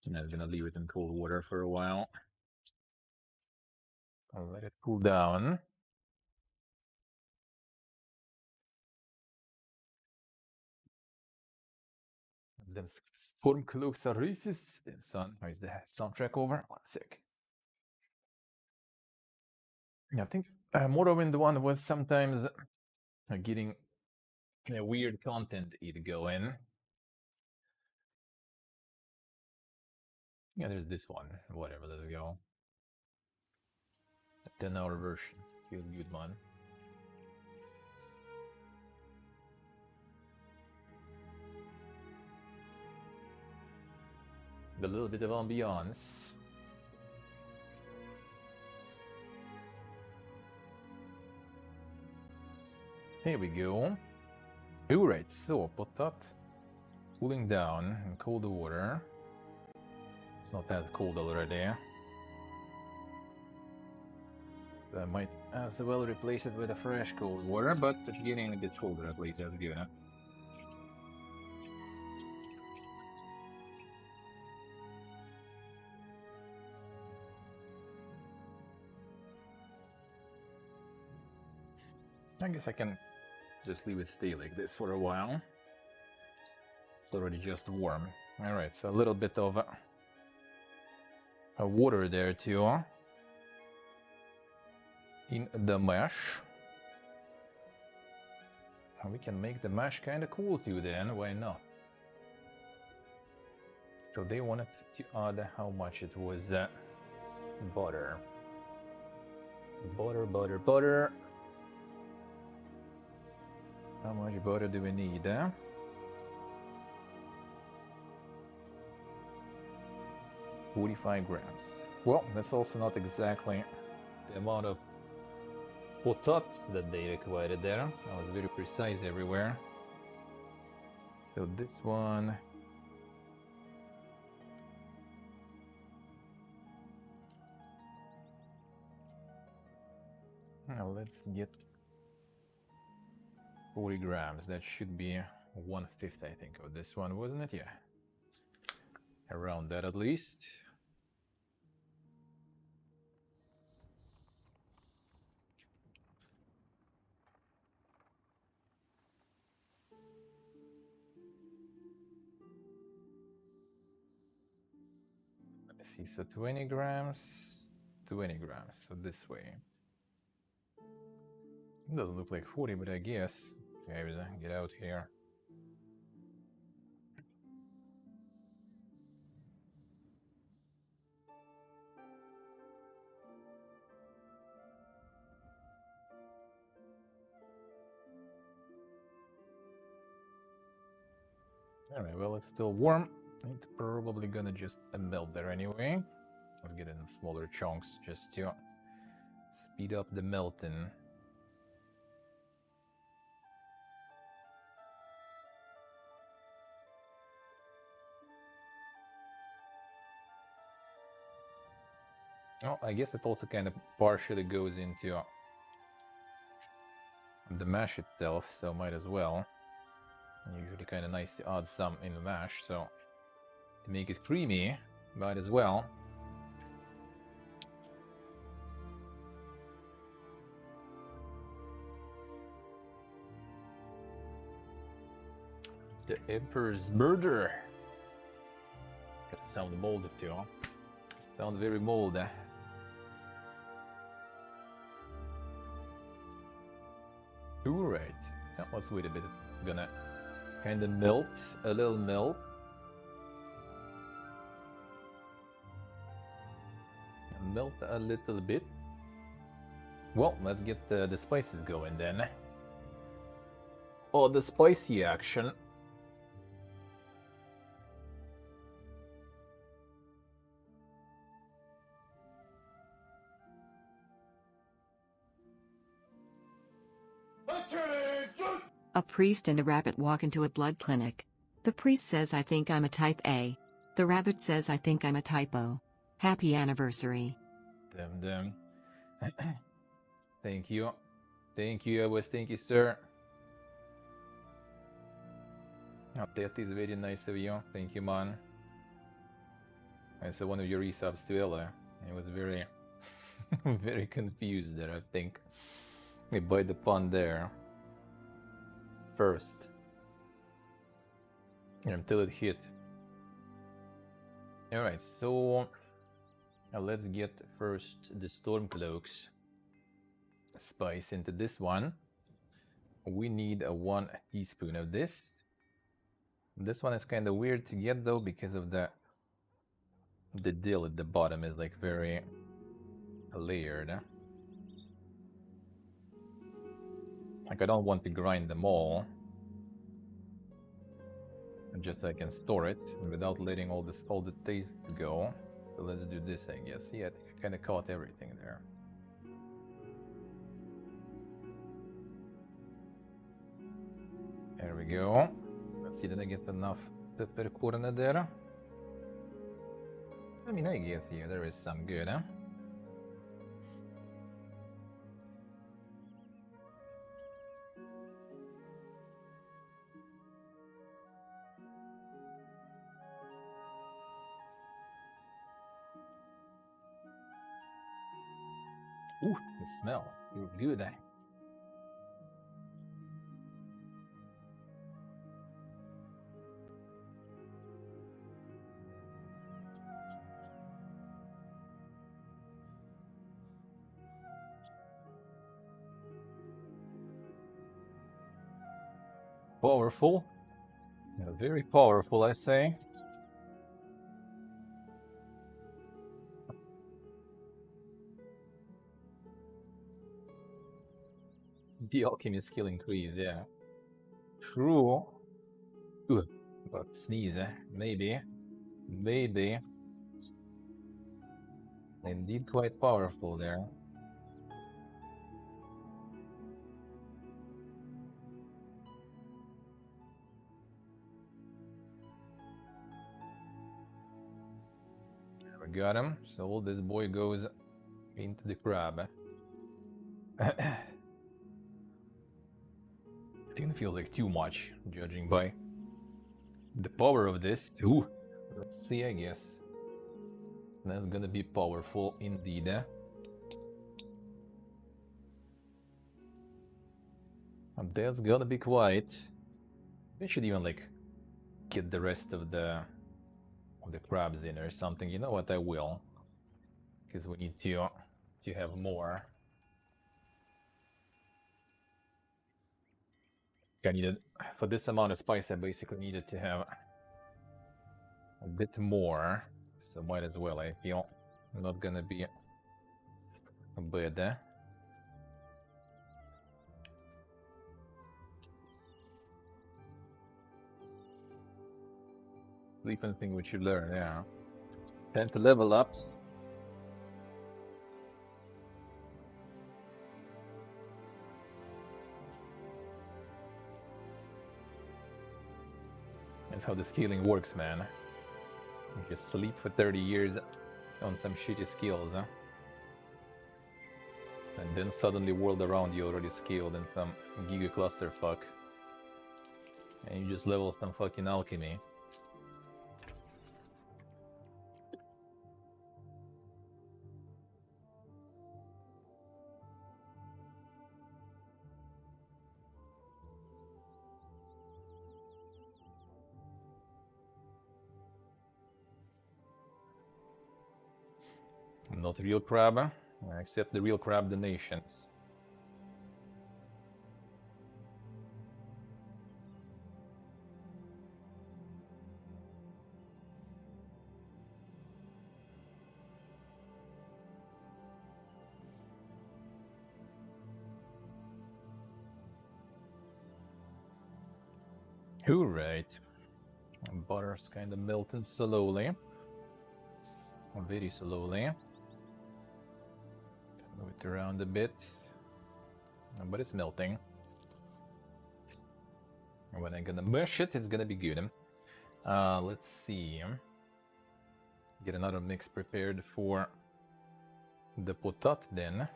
And I'm gonna leave it in cold water for a while. I'll let it cool down. Them Stormcloaks are racist. Son, where's the soundtrack over? 1 sec. Yeah, I think Morrowind one was sometimes getting weird content going. Yeah, there's this one. Whatever, let's go. A 10-hour version. Feels good, man. A little bit of ambiance. Here we go. Alright, so potat cooling down in cold water. It's not that cold already. I might as well replace it with a fresh cold water, but it's getting a bit colder at least, that's good. I guess I can just leave it stay like this for a while. It's already just warm. Alright, so a little bit of water there too. In the mash. And we can make the mash kind of cool too then, why not? So they wanted to add how much it was butter. Butter. How much butter do we need? 45 grams. Well, that's also not exactly the amount of potat that they required there. I was very precise everywhere. So this one. Now let's get 40 grams. That should be 1/5, I think, of this one, wasn't it? Yeah. Around that at least. Let's see, so 20 grams, 20 grams, so this way. It doesn't look like 40, but I guess. Get out here. Alright, well, it's still warm. It's probably gonna just melt there anyway. Let's get it in smaller chunks just to speed up the melting. Oh, I guess it also kind of partially goes into the mash itself, so might as well. Usually kind of nice to add some in the mash, so to make it creamy, might as well. The Emperor's Murder. That sound moldy too. Sound very moldy. Alright. Now let's wait a bit. Gonna kind of melt, a little melt. Melt a little bit. Well, let's get the spices going then. Oh, the spicy action. A priest and a rabbit walk into a blood clinic. The priest says, "I think I'm a type A." The rabbit says, "I think I'm a type O. Happy anniversary." Damn. Thank you. Thank you, thank you, sir. Oh, that is very nice of you. Thank you, man. I saw one of your resubs to Ella. I was very, very confused there, I think. By the pun there. First. Until it hit. Alright, so let's get first the Stormcloak's spice into this one. We need a 1 teaspoon of this. This one is kind of weird to get though because of the dill at the bottom is like very layered. Like I don't want to grind them all. And just so I can store it without letting all the taste go. So let's do this, I guess. Yeah, I kind of caught everything there. There we go. Let's see, did I get enough peppercorn there? I mean, I guess, yeah, there is some good, huh? Ooh, the smell. You're good, eh? Powerful. Yeah, very powerful, I say. The alchemy skill increase, yeah. True. Ooh, but sneeze, eh? Maybe. Maybe. Indeed quite powerful there. There we got him. So this boy goes into the crab. I think it feels like too much, judging by the power of this. Ooh, let's see, I guess. That's gonna be powerful indeed. And that's gonna be quite. We should even like get the rest of the crabs in or something. You know what? I will, because we need to have more. I needed, for this amount of spice, I basically needed to have a bit more, so might as well. I feel not gonna be bad. Sleeping thing which you learn, yeah. Time to level up. That's how the scaling works, man. You just sleep for 30 years on some shitty skills, huh? And then suddenly world around you already scaled in some giga clusterfuck. And you just level some fucking alchemy. Not real crab, except the real crab donations. Alright. Butter's kind of melting slowly. Very slowly. Move it around a bit. But it's melting. And when I'm gonna mush it, it's gonna be good. Let's see. Get another mix prepared for the potat then.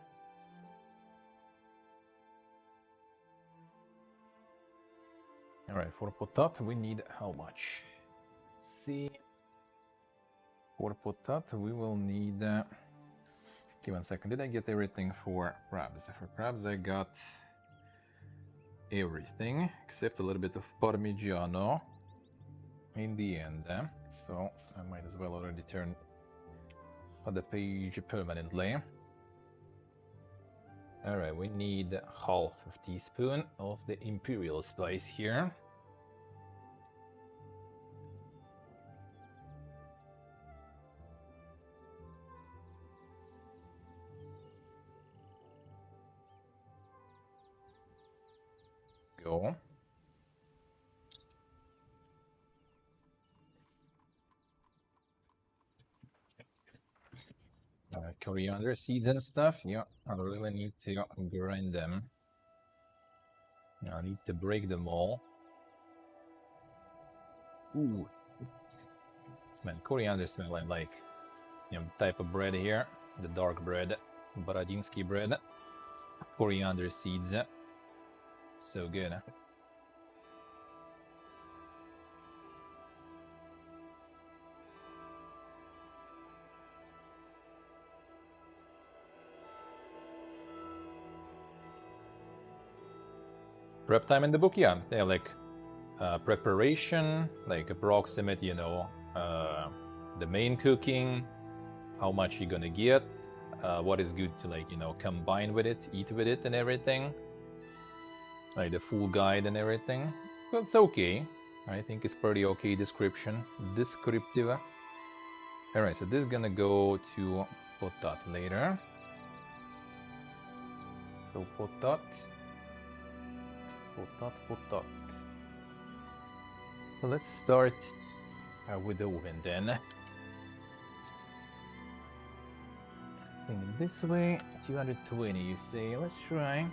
Alright, for potat we need how much? See. For potat we will need... give 1 second, did I get everything for crabs? For crabs I got everything, except a little bit of Parmigiano in the end. So I might as well already turn on the page permanently. Alright, we need half of teaspoon of the imperial spice here. Go. Coriander seeds and stuff. Yeah, I really need to grind them. I need to break them all. Ooh. Man, coriander smelling like, you know, type of bread here. The dark bread. Borodinsky bread. Coriander seeds. So good. Prep time in the book, yeah. They have like preparation, like approximate, you know, the main cooking, how much you're gonna get, what is good to, like, you know, combine with it, eat with it and everything. Like the full guide and everything. But it's okay. I think it's pretty okay description. Descriptive. Alright, so this is gonna go to potat later. So potat. Potat. So let's start with the oven then. This way, 220 you say. Let's try.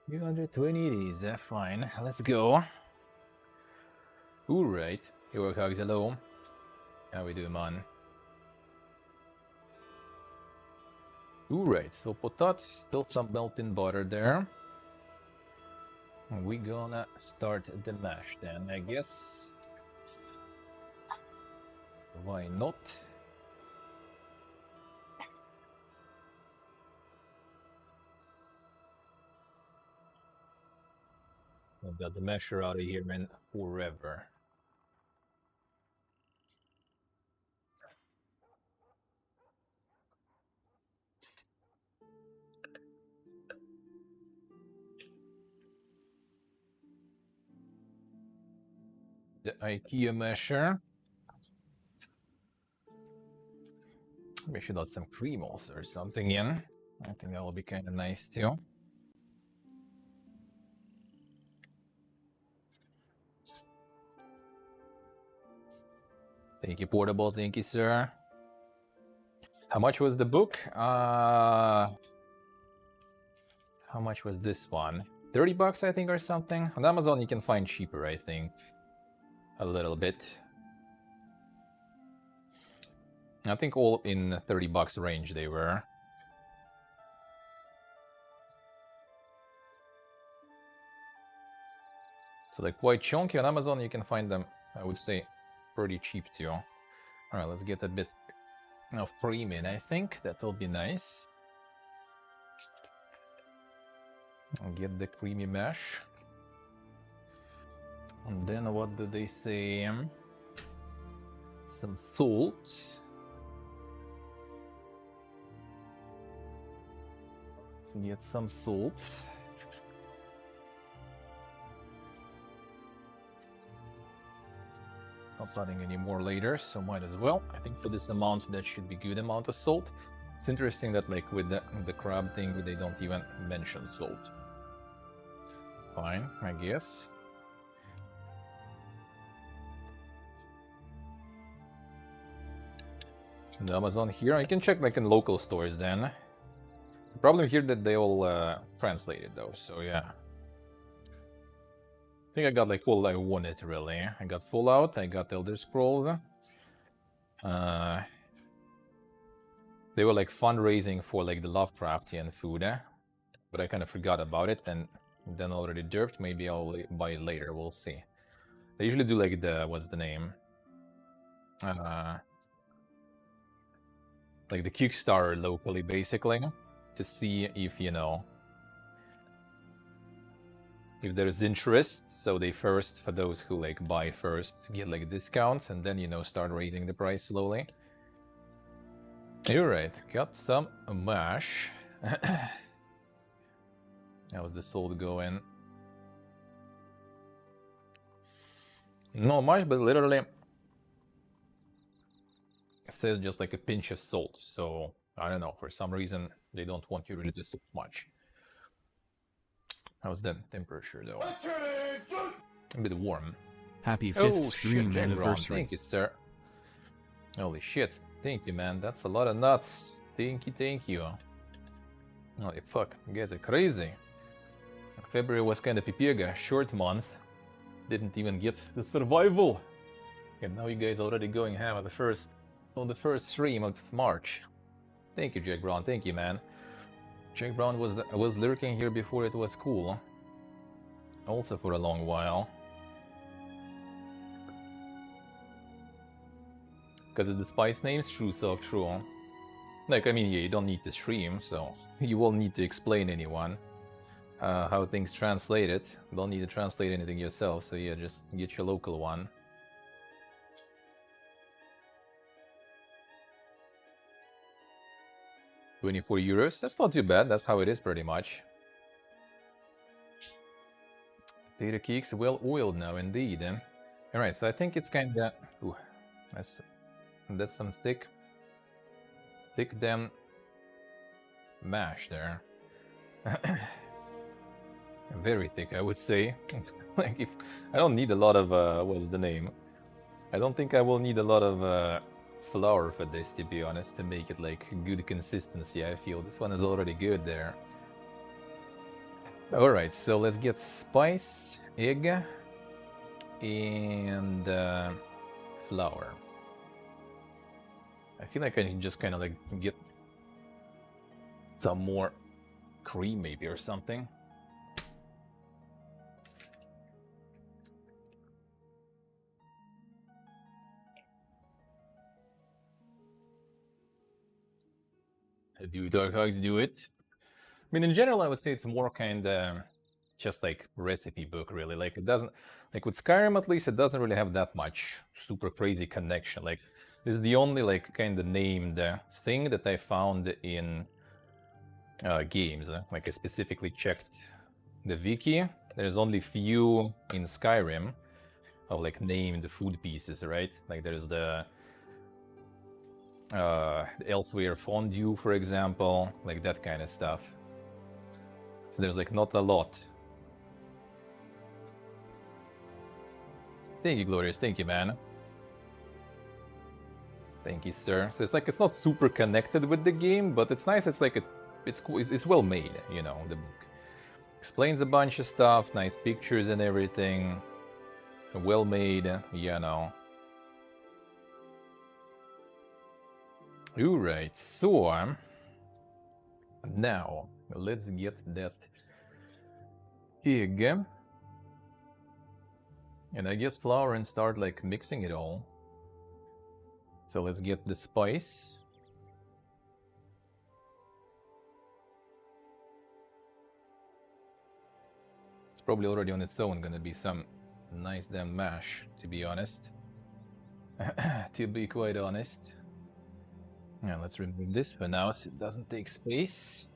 $220 it is, fine. Let's go. Alright, your cogs hello. How we do, man? Alright, so potat, still some melting butter there. We gonna start the mash then, I guess. Why not? I've got the masher out of here, man, forever. The IKEA masher. We should add some cream also or something in. I think that will be kind of nice too. Thank you, Portable. Thank you, sir. How much was the book? How much was this one? 30 bucks, I think, or something. On Amazon, you can find cheaper, I think. A little bit. I think all in 30 bucks range they were. So like quite chunky. On Amazon, you can find them, I would say, pretty cheap too. All right, let's get a bit of premium. I think that'll be nice. I'll get the creamy mash. And then what do they say? Some salt. Let's get some salt. Not adding any more later, so might as well. I think for this amount, that should be good amount of salt. It's interesting that like with the crab thing, they don't even mention salt. Fine, I guess. The Amazon here, you can check like in local stores then. The problem here that they all translated though, so yeah. I think I got like all I wanted really. I got Fallout, I got Elder Scrolls. They were like fundraising for like the Lovecraftian food, but I kind of forgot about it and then already derped. Maybe I'll buy it later, we'll see. They usually do like the, what's the name? Like the Kickstarter locally, basically, to see if, you know, if there's interest. So they first, for those who like buy first, get like discounts and then, you know, start raising the price slowly. Alright, got some mash. How's the salt going? Not much, but literally it says just like a pinch of salt. So I don't know, for some reason they don't want you really to salt much. How's the temperature though? A bit warm. Happy 5th stream shit, anniversary. Thank you, sir. Holy shit. Thank you, man. That's a lot of nuts. Thank you. Holy fuck. You guys are crazy. February was kind of pipiega, short month. Didn't even get the survival. And now you guys already going ham on the first stream of March. Thank you, Jack Brown. Thank you, man. Jack Brown was lurking here before it was cool. Also for a long while. Because of the spice names? True, so true. Like, I mean, yeah, you don't need to stream, so you won't need to explain anyone how things translate it. Don't need to translate anything yourself, so yeah, just get your local one. €24. That's not too bad. That's how it is pretty much. Data cakes well oiled now, indeed. All right, so I think it's kind of that's some thick damn mash there. Very thick, I would say. Like if I don't need a lot of what's the name? I don't think I will need a lot of flour for this, to be honest, to make it like good consistency. I feel this one is already good there. All right, so let's get spice, egg, and flour. I feel like I can just kind of like get some more cream maybe or something. Do Dark Hogs do it? I mean, in general, I would say it's more kind of just like recipe book, really. Like it doesn't, like with Skyrim at least, it doesn't really have that much super crazy connection. Like this is the only like kind of named thing that I found in games. Like I specifically checked the wiki. There's only few in Skyrim of like named food pieces, right? Like there's the elsewhere fondue, for example, like that kind of stuff. So there's like not a lot. Thank you, Glorious. Thank you, man. Thank you, sir. So it's like it's not super connected with the game, but it's nice. It's like it's well made, you know. The book explains a bunch of stuff, nice pictures and everything. Well made, you know. Alright, so now let's get that egg. And I guess flour and start like mixing it all. So let's get the spice. It's probably already on its own gonna be some nice damn mash, to be honest. To be quite honest. Now let's remove this for now so it doesn't take space.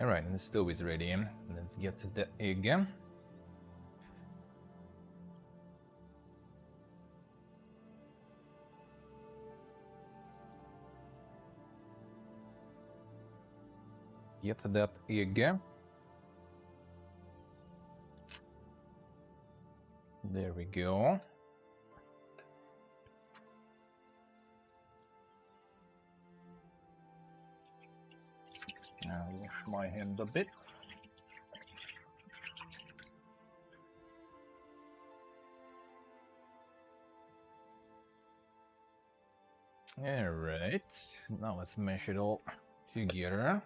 Alright, and the stove is ready. Let's get to the egg. Get that egg. There we go. I'll wash my hand a bit. Alright, now let's mash it all together.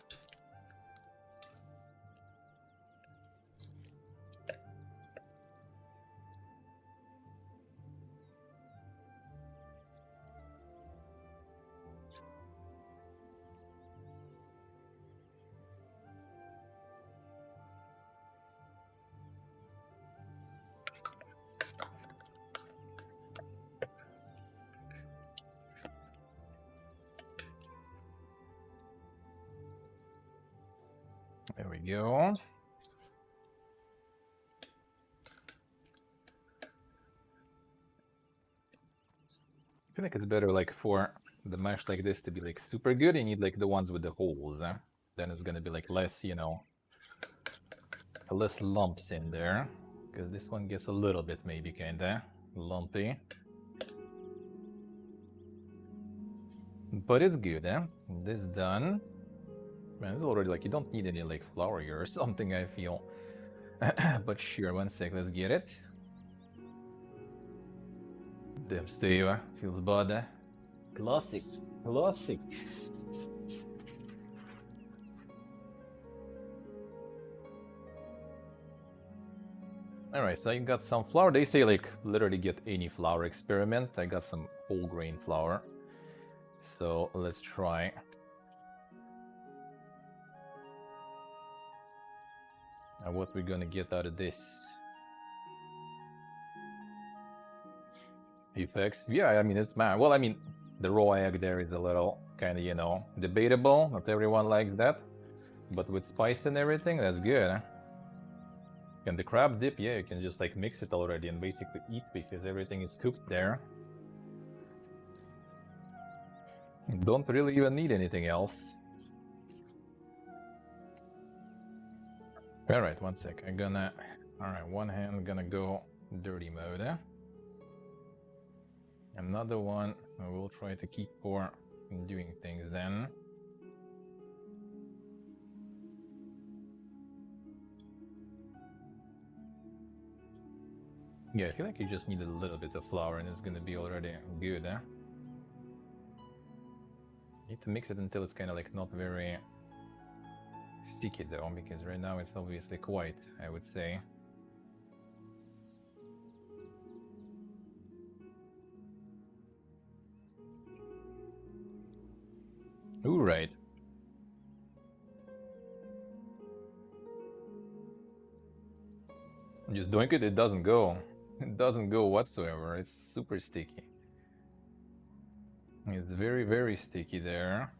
There we go. I feel like it's better like for the mash like this to be like super good. You need like the ones with the holes. Then it's gonna be like less, you know, less lumps in there. Because this one gets a little bit maybe kinda lumpy. But it's good, eh? This done. Man, it's already like you don't need any like flour here or something, I feel. But sure, one sec, let's get it. Damn, Steve, feels bad. Classic, classic. Alright, so you got some flour. They say like literally get any flour experiment. I got some whole grain flour. So let's try. Now what we're gonna get out of this? Effects. Yeah, I mean, it's man. Well, I mean, the raw egg there is a little kind of, you know, debatable. Not everyone likes that. But with spice and everything, that's good. And the crab dip, yeah, you can just like mix it already and basically eat because everything is cooked there. You don't really even need anything else. Alright, one sec. I'm gonna... Alright, one hand gonna go dirty mode. Another one, I will try to keep for doing things then. Yeah, I feel like you just need a little bit of flour and it's gonna be already good, eh? Need to mix it until it's kind of like not very sticky though, because right now it's obviously quite, I would say. Ooh, right. Just doing it, it doesn't go. It doesn't go whatsoever. It's super sticky. It's very, very sticky there.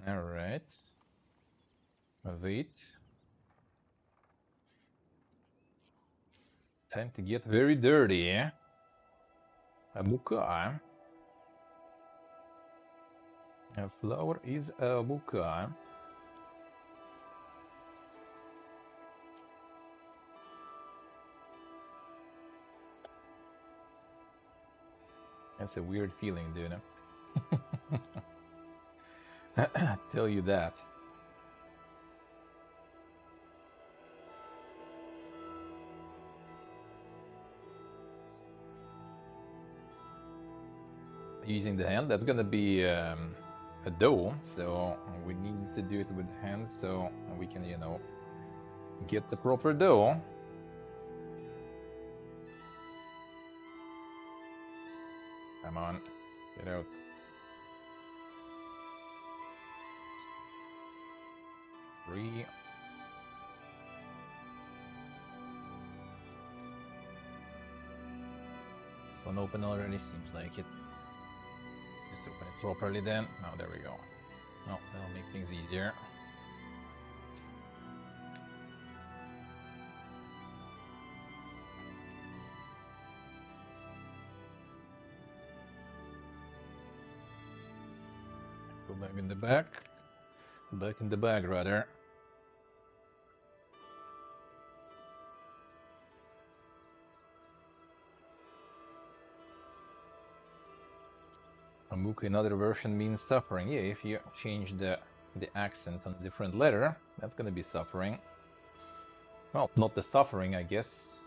Alright. Wait. Time to get very dirty. A buka. A flour is a buka. That's a weird feeling, dude. Tell you that. Using the hand, that's gonna be a dough, so we need to do it with the hand so we can, you know, get the proper dough. Come on, get out. Three. This one open already, seems like it. Just open it properly then. Oh, there we go. Oh, that'll make things easier. Go back in the back. Back in the bag, rather. Amuku, another version, means suffering. Yeah, if you change the accent on a different letter, that's gonna be suffering. Well, not the suffering, I guess.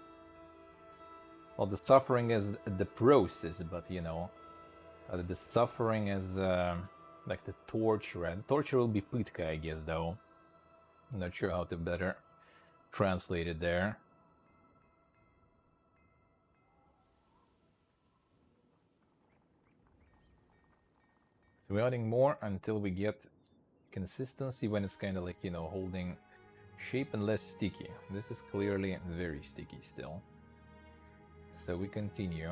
Well, the suffering is the process, but you know, the suffering is like the torture. And torture will be pitka, I guess, though. I'm not sure how to better translate it there. So we're adding more until we get consistency when it's kind of like, you know, holding shape and less sticky. This is clearly very sticky still. So we continue.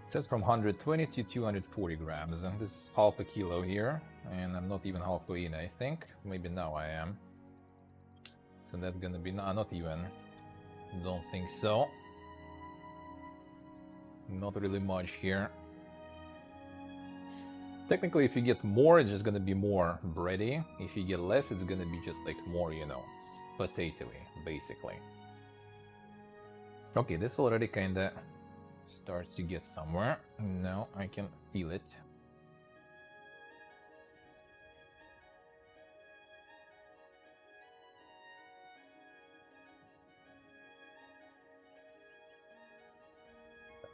It says from 120 to 240 grams. And this is half a kilo here. And I'm not even halfway in, I think. Maybe now I am. So that's gonna be, nah, not even. Don't think so. Not really much here. Technically, if you get more, it's just gonna be more bready. If you get less, it's gonna be just like more, you know, potato-y, basically. Okay, this already kinda starts to get somewhere. Now I can feel it.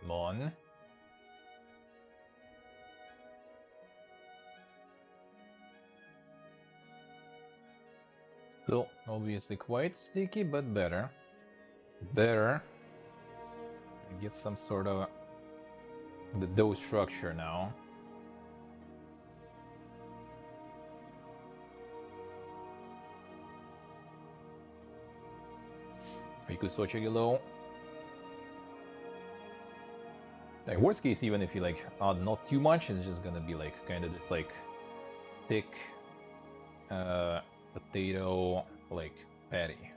Come on. Still obviously quite sticky, but better. Better. Get some sort of the dough structure now. І кусочок low. Like worst case, even if you like add not too much, it's just gonna be like kind of this like thick potato like patty.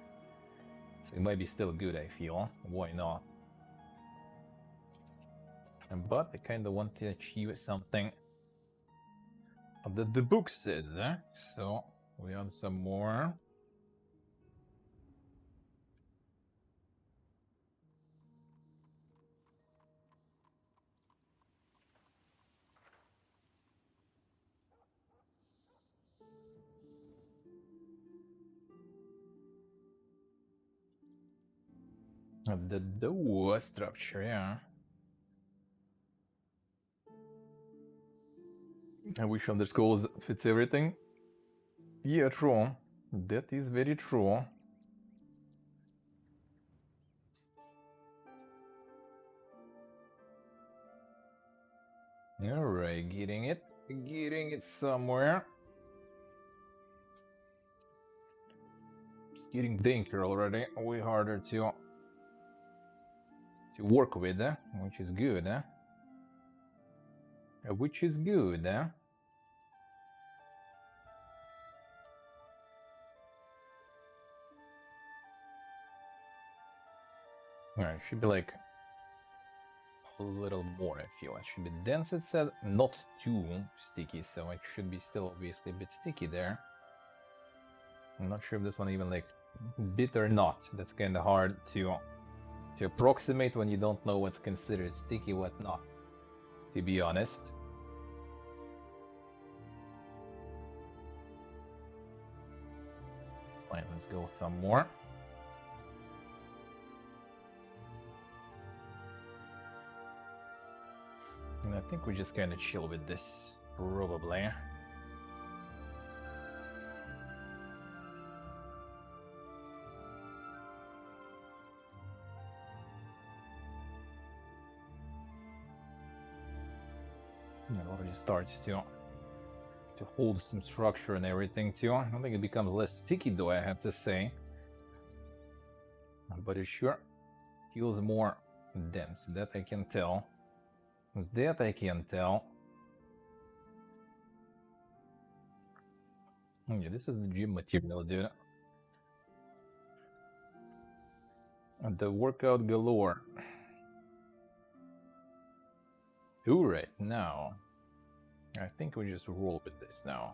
So it might be still good, I feel. Why not? But I kind of want to achieve something that the book says, eh? So we add some more. The dough structure, yeah. I wish underscores fits everything. Yeah, true. That is very true. Alright, getting it somewhere. It's getting dinker already, way harder to work with, which is good, which is good, Alright, should be like a little more, I feel. It should be dense, it said, not too sticky, so it should be still obviously a bit sticky there. I'm not sure if this one even like bit or not. That's kind of hard to approximate when you don't know what's considered sticky, what not, to be honest. Fine, let's go with some more. And I think we just kind of chill with this, probably. It already starts to hold some structure and everything too. I don't think it becomes less sticky though, I have to say. But it sure feels more dense, that I can tell. That I can tell. Yeah, this is the gym material, dude. And the workout galore. Alright, now I think we just roll with this now.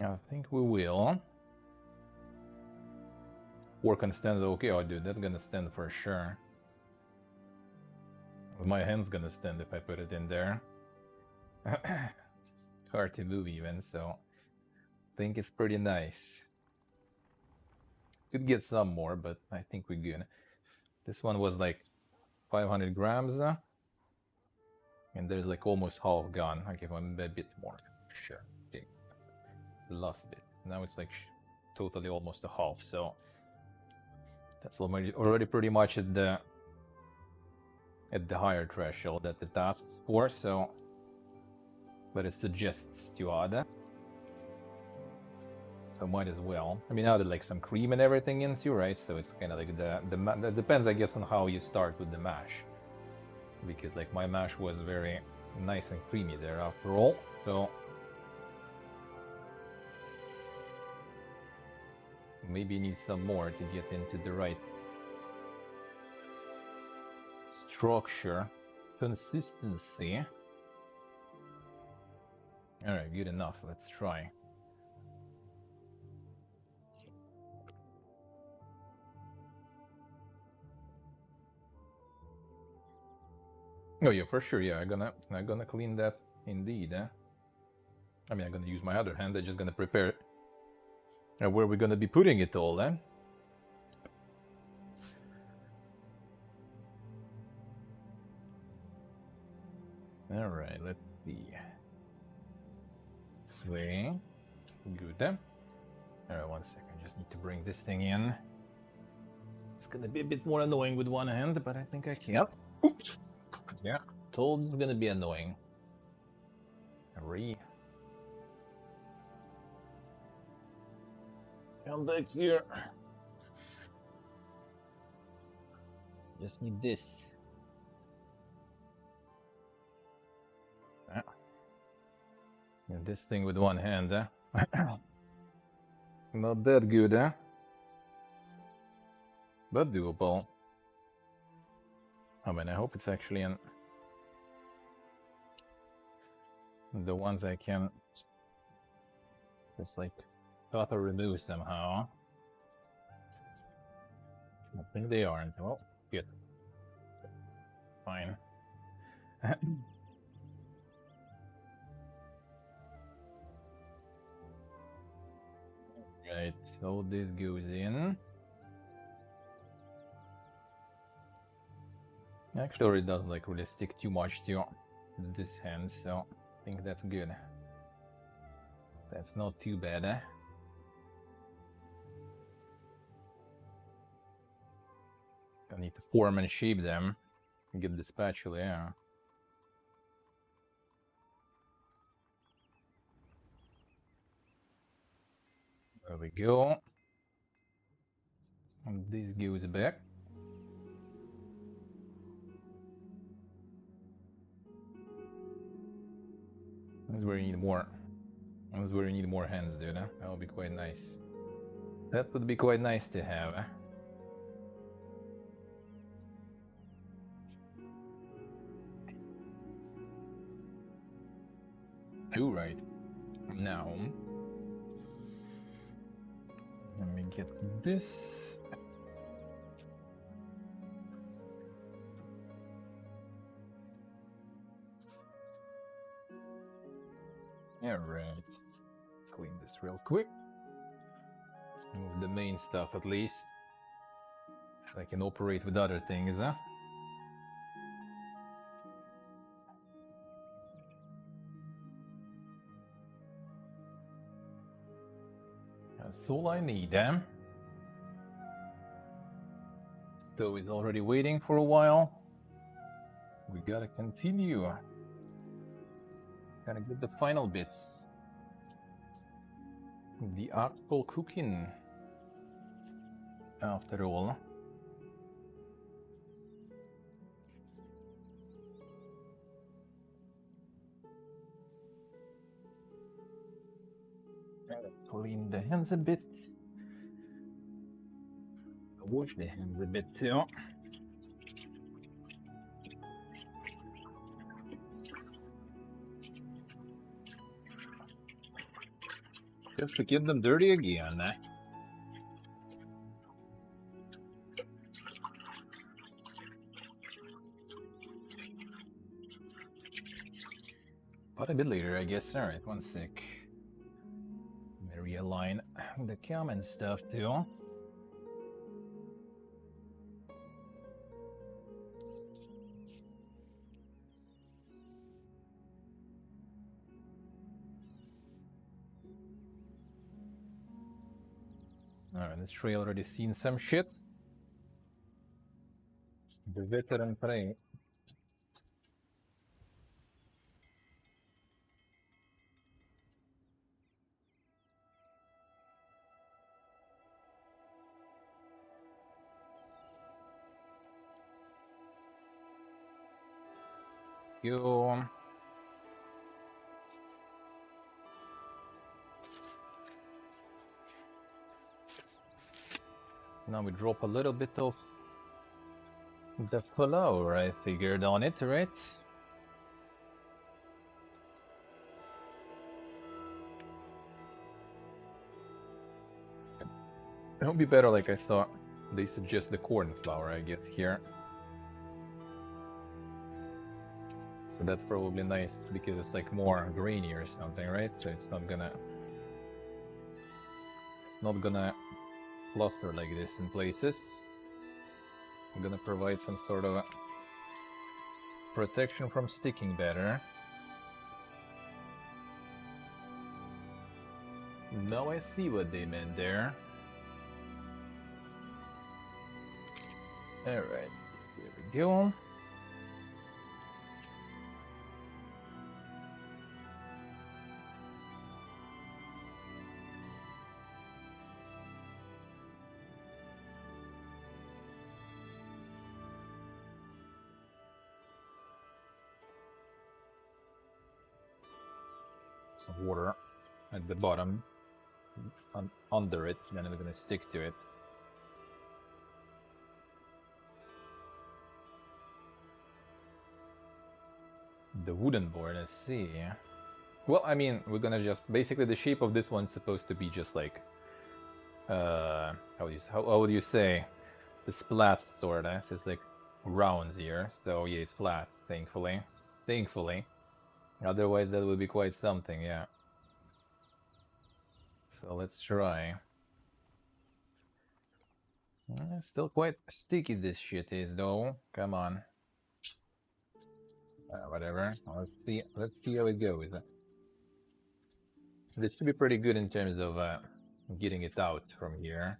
I think we will. Work on stand, okay, oh dude, that's gonna stand for sure. My hand's gonna stand if I put it in there. Hard to move even, so I think it's pretty nice. Could get some more, but I think we're good. This one was like 500 grams. And there's like almost half gone. I give him a bit more. Sure. Okay. Last bit. Now it's like totally almost a half, so that's already pretty much at the higher threshold that it asks for, so but it suggests to add. So might as well. I mean, I added like some cream and everything into, right? So it's kind of like that depends, I guess, on how you start with the mash. Because like my mash was very nice and creamy there after all. So maybe you need some more to get into the right structure, consistency. All right, good enough. Let's try. Oh yeah, for sure. Yeah, I'm gonna clean that indeed. I mean, I'm gonna use my other hand. I'm just gonna prepare where we're gonna be putting it all. All right, let's see. Swing. Good. All right, 1 second. Just need to bring this thing in. It's gonna be a bit more annoying with one hand, but I think I can. Oops. Yeah, told it's gonna be annoying. Come back here. Just need this. And this thing with one hand, Not that good, but doable. I mean, I hope it's actually in the ones I can just like cut or remove somehow. I think they aren't. Well, good. Fine. Right, so this goes in. Actually, it doesn't like really stick too much to this hand, so I think that's good. That's not too bad, I need to form and shape them. Get the spatula, yeah. There we go. And this goes back. This is where you need more. This is where you need more hands, dude. That would be quite nice. That would be quite nice to have. Oh, right. Now, let me get this. Alright. Clean this real quick. Move the main stuff at least. So I can operate with other things, huh? That's all I need, eh? Stove is already waiting for a while. We gotta continue. Gotta get the final bits. The actual cooking. After all. Gotta clean the hands a bit. Wash the hands a bit too. Just to get them dirty again. But a bit later, I guess. Alright, one sec. Let me realign the cam and stuff too. Alright, this tree already seen some shit. The veteran prey. You. Now we drop a little bit of the flour, I figured, on it, right? It would be better, like I saw. They suggest the corn flour, I guess, here. So that's probably nice because it's like more grainy or something, right? So it's not gonna cluster like this in places. I'm gonna provide some sort of protection from sticking better. Now I see what they meant there. Alright, here we go. Some water at the bottom, under it, and then we're gonna stick to it. The wooden board, let's see. Well, I mean, we're gonna just basically the shape of this one's supposed to be just like how would you say the splat sort of. So it's like rounds here. So yeah, it's flat, thankfully. Otherwise that would be quite something, yeah. So let's try. Still quite sticky this shit is though. Come on. Whatever. Let's see how it goes. This should be pretty good in terms of getting it out from here.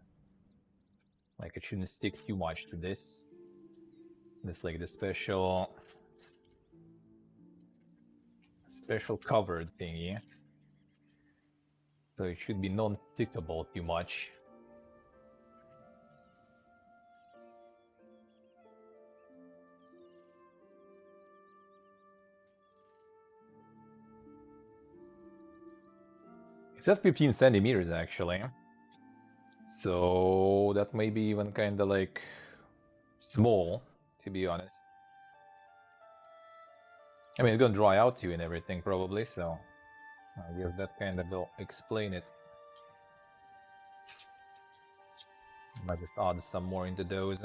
Like it shouldn't stick too much to this. This like the special covered thingy. So it should be non-stickable too much. It says 15 centimeters actually. So that may be even kind of like small, to be honest. I mean, it's gonna dry out too and everything probably, so I guess that kind of will explain it. Might just add some more into those.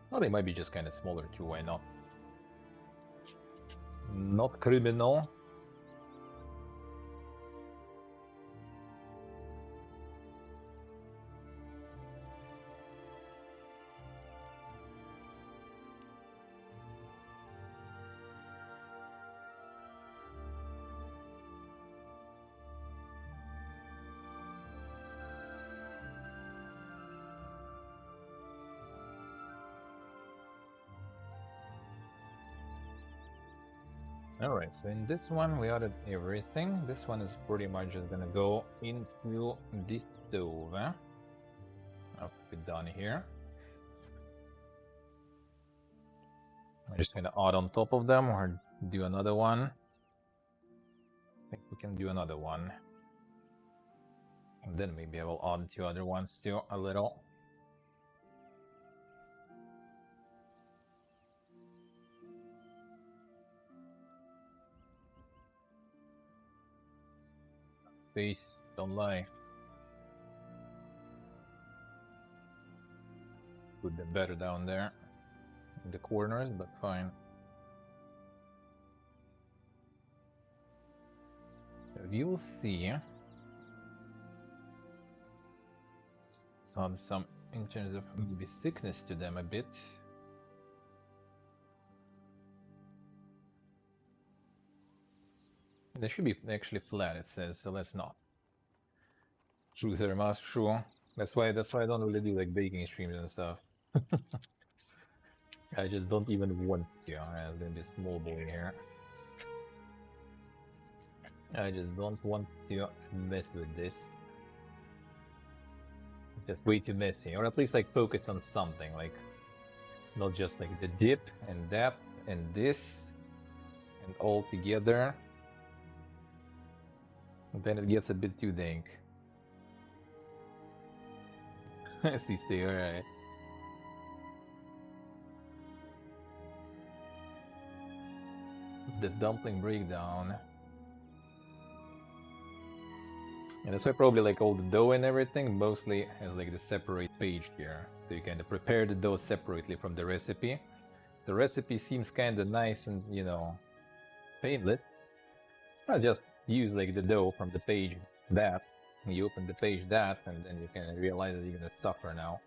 Well, they might be just kind of smaller too, why not? Not criminal. Alright, so in this one we added everything. This one is pretty much just gonna go into this stove. I'll put it down here. I'm just gonna add on top of them or do another one. I think we can do another one. And then maybe I will add 2 other ones too, a little. Face, don't lie. Put them better down there in the corners, but fine. So you will see some in terms of maybe thickness to them a bit. They should be actually flat, it says, so let's not. Truth or must, sure. That's why I don't really do like baking streams and stuff. I just don't even want to. I'm gonna be small boy here. I just don't want to mess with this. Just way too messy, or at least like focus on something, like not just like the dip and that and this and all together. And then it gets a bit too dank. See, stay alright. The dumpling breakdown. And that's why probably like all the dough and everything mostly has like the separate page here. So you kind of prepare the dough separately from the recipe. The recipe seems kind of nice and, you know, painless. I just use like the dough from the page that, and you open the page that, and then you can realize that you're gonna suffer now.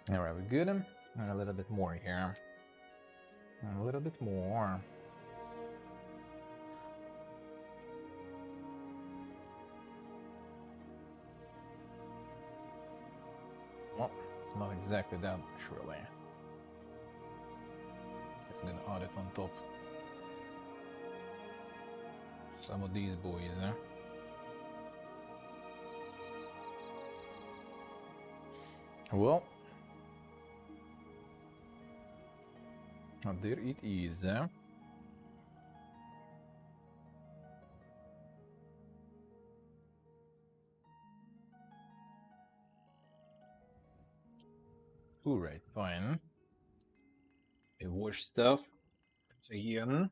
Alright, we're good. And a little bit more here. A little bit more. Well, not exactly that, surely. It's gonna add it on top. Some of these boys, eh? Well, there it is. Alright, fine. I wash stuff again.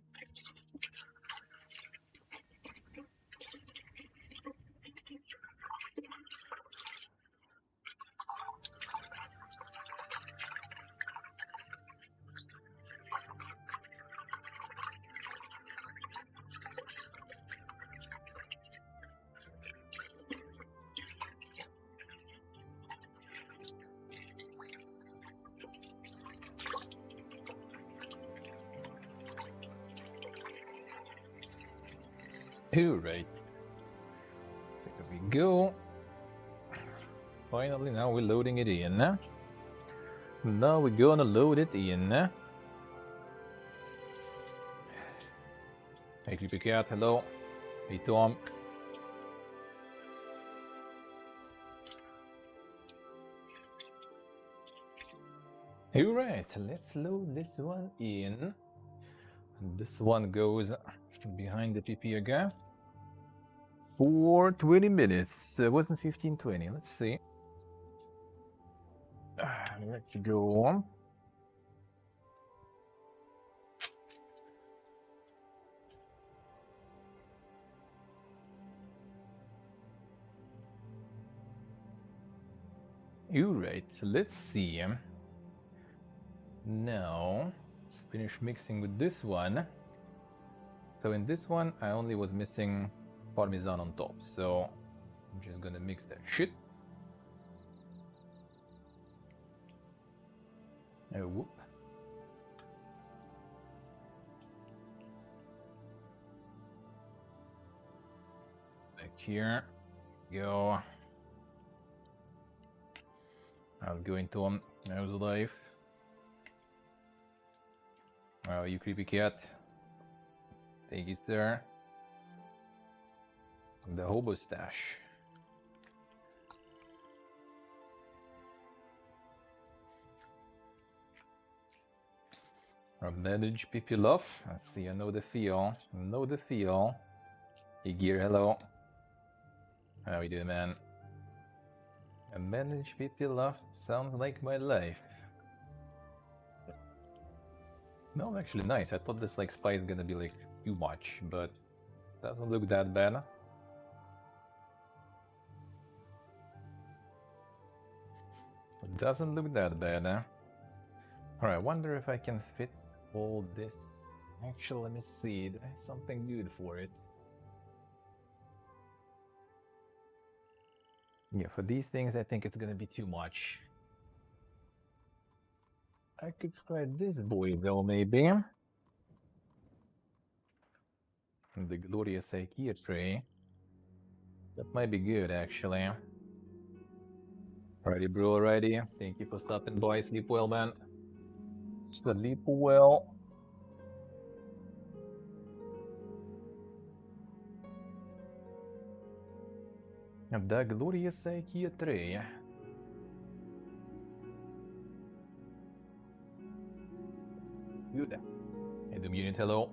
Alright, there we go. Finally, now we're loading it in. Now we're gonna load it in. Hey, Creepy Cat, hello. Hey, Tom. Alright, let's load this one in. This one goes behind the PP again. For 20 minutes. It wasn't 15-20. Let's see. Let's go on. Alright, let's see. Now, let's finish mixing with this one. So in this one, I only was missing Parmesan on top. So I'm just gonna mix that shit. Oh, whoop. Back here. Go. I'll go into nose life. Oh, you creepy cat. Take it there. The hobo stash. Manage PP love. Let's see, I know the feel. Know the feel. Hey gear, hello. How you doing, man? A manage PP love sounds like my life. No, actually nice. I thought this like spice gonna be like too much, but doesn't look that bad. It doesn't look that bad, huh? Alright, I wonder if I can fit all this. Actually, let me see. Do I have something good for it? Yeah, for these things, I think it's gonna be too much. I could try this boy though, maybe. The glorious IKEA tray. That might be good, actually. Alrighty, bro, alrighty. Thank you for stopping by. Sleep well, man. Sleep well. The glorious IKEA tray. It's good. Hey, the mutant, hello.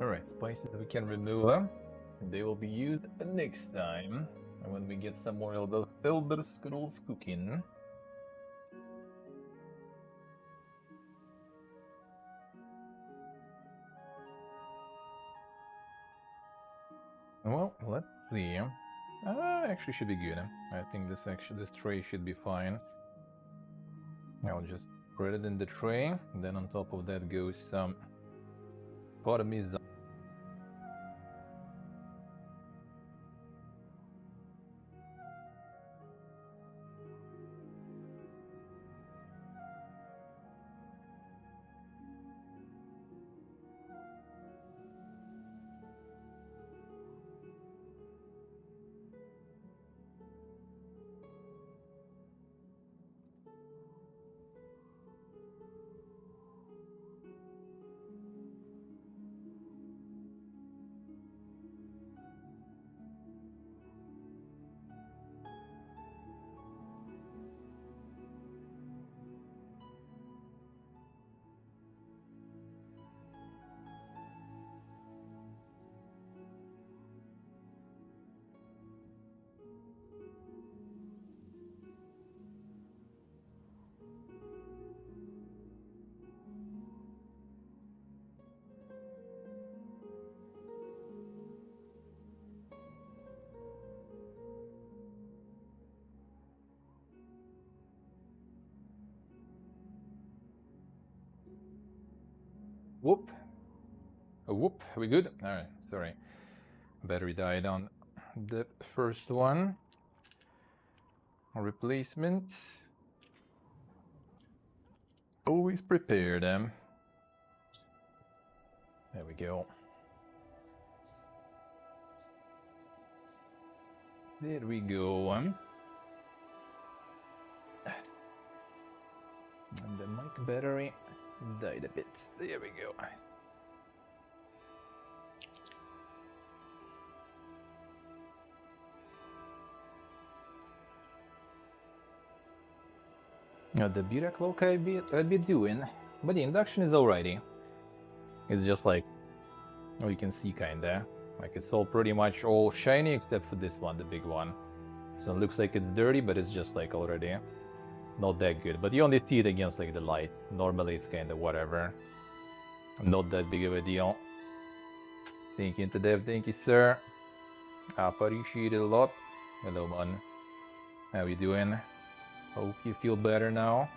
Alright, spices we can remove them. They will be used next time when we get some more Elder Scrolls cooking. Well, let's see. Actually should be good. I think this tray should be fine. I'll just spread it in the tray. Then on top of that goes some Parmesan. Whoop. Whoop. Are we good? Alright, sorry. Battery died on the first one. Replacement. Always prepared. There we go. There we go. And the mic battery died a bit. There we go. Now the Bira cloak I'd be doing, but the induction is alrighty. It's just like Oh, you can see kinda. Like it's all pretty much all shiny except for this one, the big one. So it looks like it's dirty, but it's just like already not that good. But you only see it against like the light. Normally it's kinda whatever. Not that big of a deal. Thank you, Dev. Thank you, sir. Appreciate it a lot. Hello, man. How you doing? Hope you feel better now.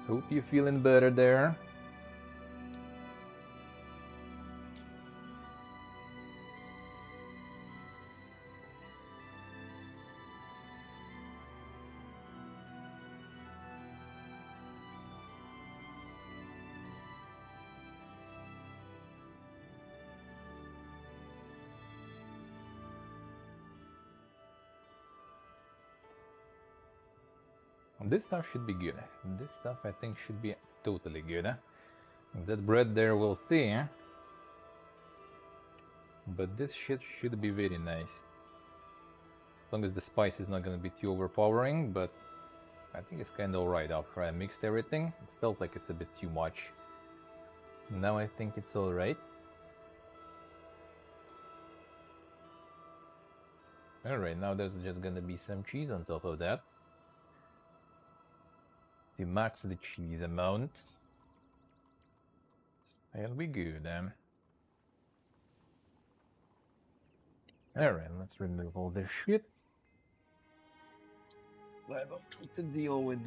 Hope you're feeling better there. This stuff should be good. This stuff I think should be totally good. That bread there we'll see. But this shit should be very nice. As long as the spice is not gonna be too overpowering, but I think it's kinda alright after I mixed everything. It felt like it's a bit too much. Now I think it's alright. Alright, now there's just gonna be some cheese on top of that. To max the cheese amount. It'll be good. Alright, let's remove all this shit. I don't need to deal with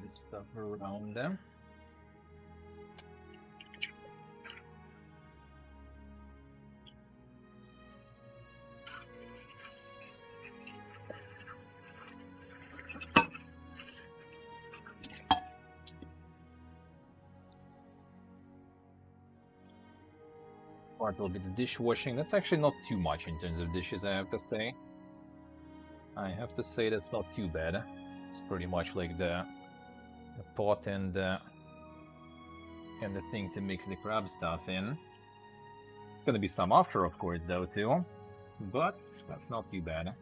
this stuff around them. Part will be the dishwashing. That's actually not too much in terms of dishes, I have to say. I have to say that's not too bad. It's pretty much like the pot and the thing to mix the crab stuff in. Gonna be some after, of course, though, too. But that's not too bad.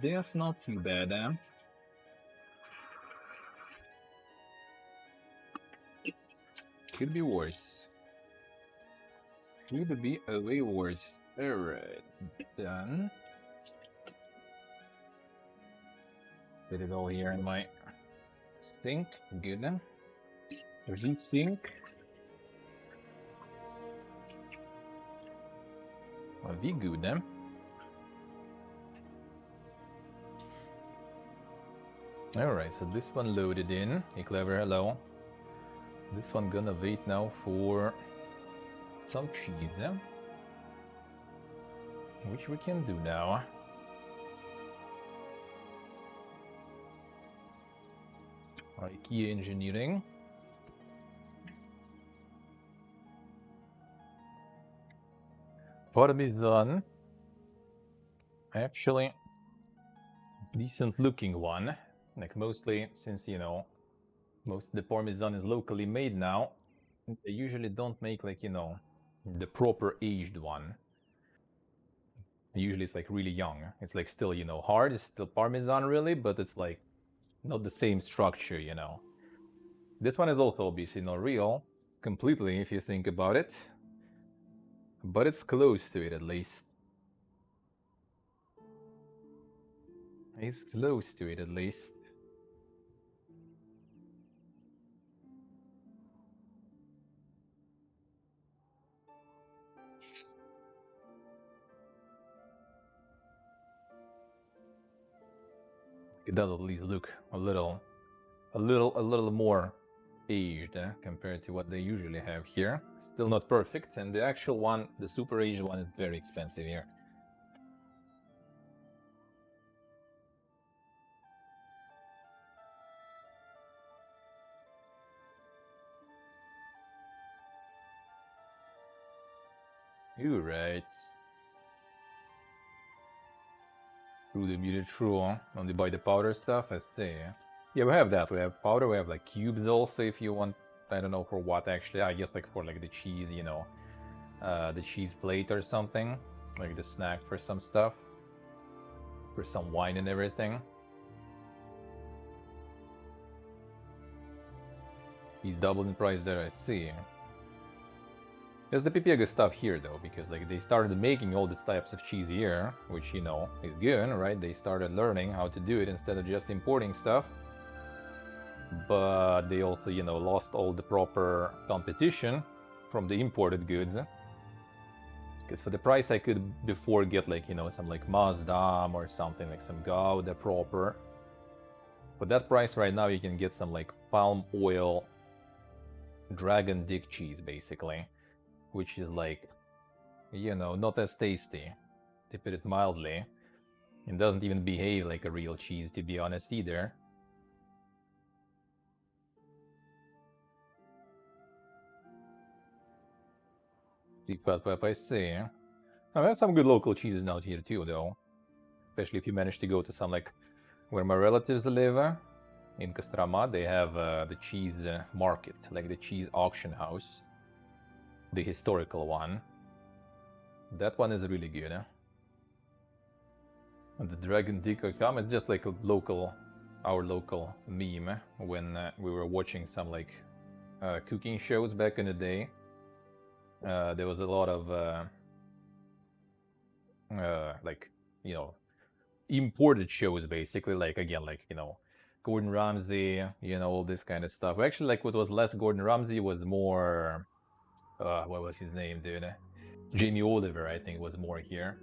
That's not too bad. Could be worse. Could be a way worse. Alright, done. Put it all here in my sink. Good. There's the sink. Well, be good then. Alright, so this one loaded in. Hey, clever, hello. This one gonna wait now for some cheese, which we can do now. IKEA engineering. Parmesan. Actually, decent looking one. Like mostly, since you know, most of the Parmesan is locally made now, they usually don't make like, you know, the proper aged one. Usually it's like really young. It's like still, you know, hard. It's still Parmesan really, but it's like not the same structure, you know. This one is also obviously not real completely if you think about it, but it's close to it at least. It's close to it at least. It does at least look a little more aged compared to what they usually have here. Still not perfect, and the actual one, the super aged one, is very expensive here. You're right. True, the muted true, huh? Only buy the powder stuff, I see. Yeah, we have that. We have powder, we have like cubes also if you want. I don't know for what actually. I guess like for like the cheese, you know. The cheese plate or something. Like the snack for some stuff. For some wine and everything. He's doubled in price there, I see. There's the Pipiega stuff here though, because like they started making all these types of cheese here, which, you know, is good, right? They started learning how to do it instead of just importing stuff. But they also, you know, lost all the proper competition from the imported goods. Because for the price I could before get like, you know, some like Mazdam or something, like some Gouda proper. For that price right now you can get some like palm oil dragon dick cheese basically. Which is like, you know, not as tasty, to put it mildly. It doesn't even behave like a real cheese, to be honest, either. Deep fat pep, I see. Now, we have some good local cheeses out here too, though. Especially if you manage to go to some, like, where my relatives live. In Kostroma, they have the cheese market, like the cheese auction house. The historical one. That one is really good. And the Dragon Dick Okam is just like a local, our local meme when we were watching some like cooking shows back in the day. There was a lot of like, you know, imported shows basically, like again, like, you know, Gordon Ramsay, you know, all this kind of stuff. Actually, like what was less Gordon Ramsay was more what was his name, dude? Jamie Oliver, I think, was more here.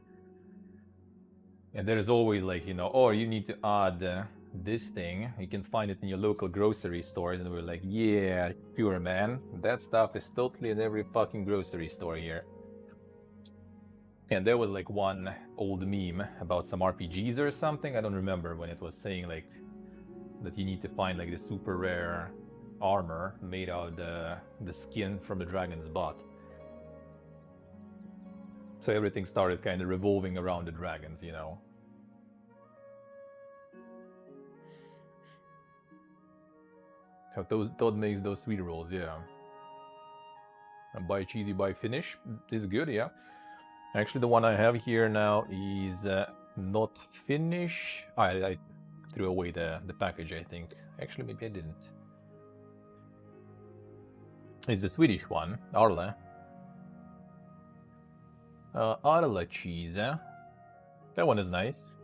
And there's always like, you know, oh, you need to add this thing. You can find it in your local grocery stores. And we're like, yeah, sure, man. That stuff is totally in every fucking grocery store here. And there was like one old meme about some RPGs or something. I don't remember when it was saying like that you need to find like the super rare armor made out of the skin from the dragon's butt. So everything started kind of revolving around the dragons, you know. How Todd makes those sweet rolls, yeah. And buy cheesy, buy finish is good, yeah. Actually, the one I have here now is not Finnish. I threw away the package, I think. Actually, maybe I didn't. It's the Swedish one, Arla. Arla cheese, eh? That one is nice.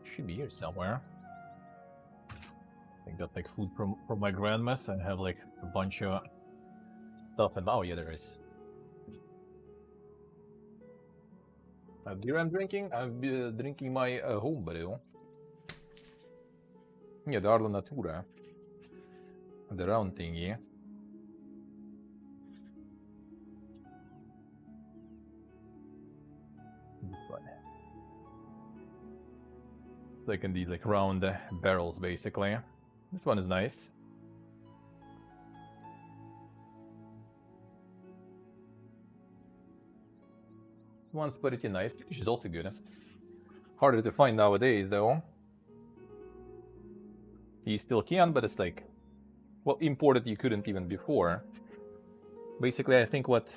Should be here somewhere. I got like food from my grandma's. I have like a bunch of stuff, and oh yeah, there is. Beer I'm drinking? I'm drinking my home brew. Yeah, the Arla Natura. The round thingy. Like in these like round barrels basically. This one is nice. This one's pretty nice, which is also good. Harder to find nowadays though. You still can, but it's like, well, imported you couldn't even before. Basically, I think what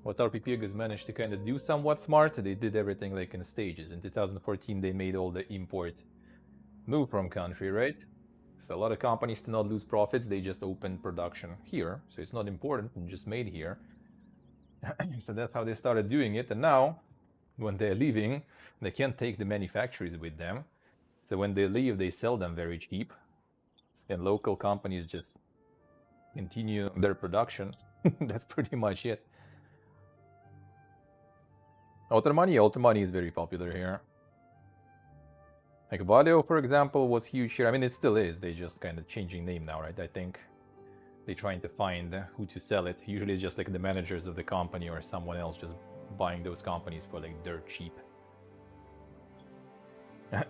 RPPegas managed to kind of do somewhat smart, they did everything like in stages. In 2014, they made all the import move from country, right? So a lot of companies, to not lose profits, they just opened production here. So it's not important and just made here. So that's how they started doing it. And now, when they're leaving, they can't take the manufacturers with them. So when they leave, they sell them very cheap. And local companies just continue their production. That's pretty much it. Automani is very popular here. Like Valio, for example, was huge here. I mean, it still is. They just kind of changing name now, right? I think they're trying to find who to sell it. Usually it's just like the managers of the company or someone else just buying those companies for like dirt cheap.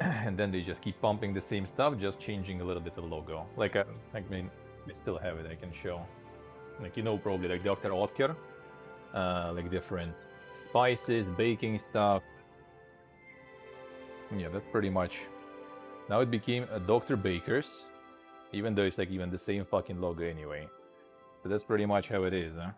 And then they just keep pumping the same stuff, just changing a little bit of the logo. Like, I mean, we still have it, I can show. Like, you know, probably like Dr. Oetker, like different spices, baking stuff. Yeah, that's pretty much. Now it became a Dr. Baker's, even though it's like even the same fucking logo anyway. So that's pretty much how it is, huh?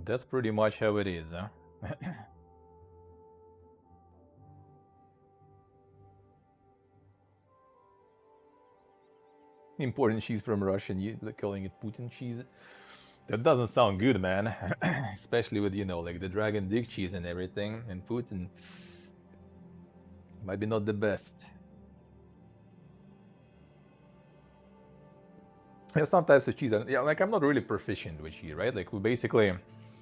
That's pretty much how it is, huh? Importing cheese from Russia and you calling it Putin cheese. That doesn't sound good, man. Especially with, you know, like the dragon dick cheese and everything, and Putin. Might be not the best. Yeah, some types of cheese. Yeah, like I'm not really proficient with cheese, right? Like we basically,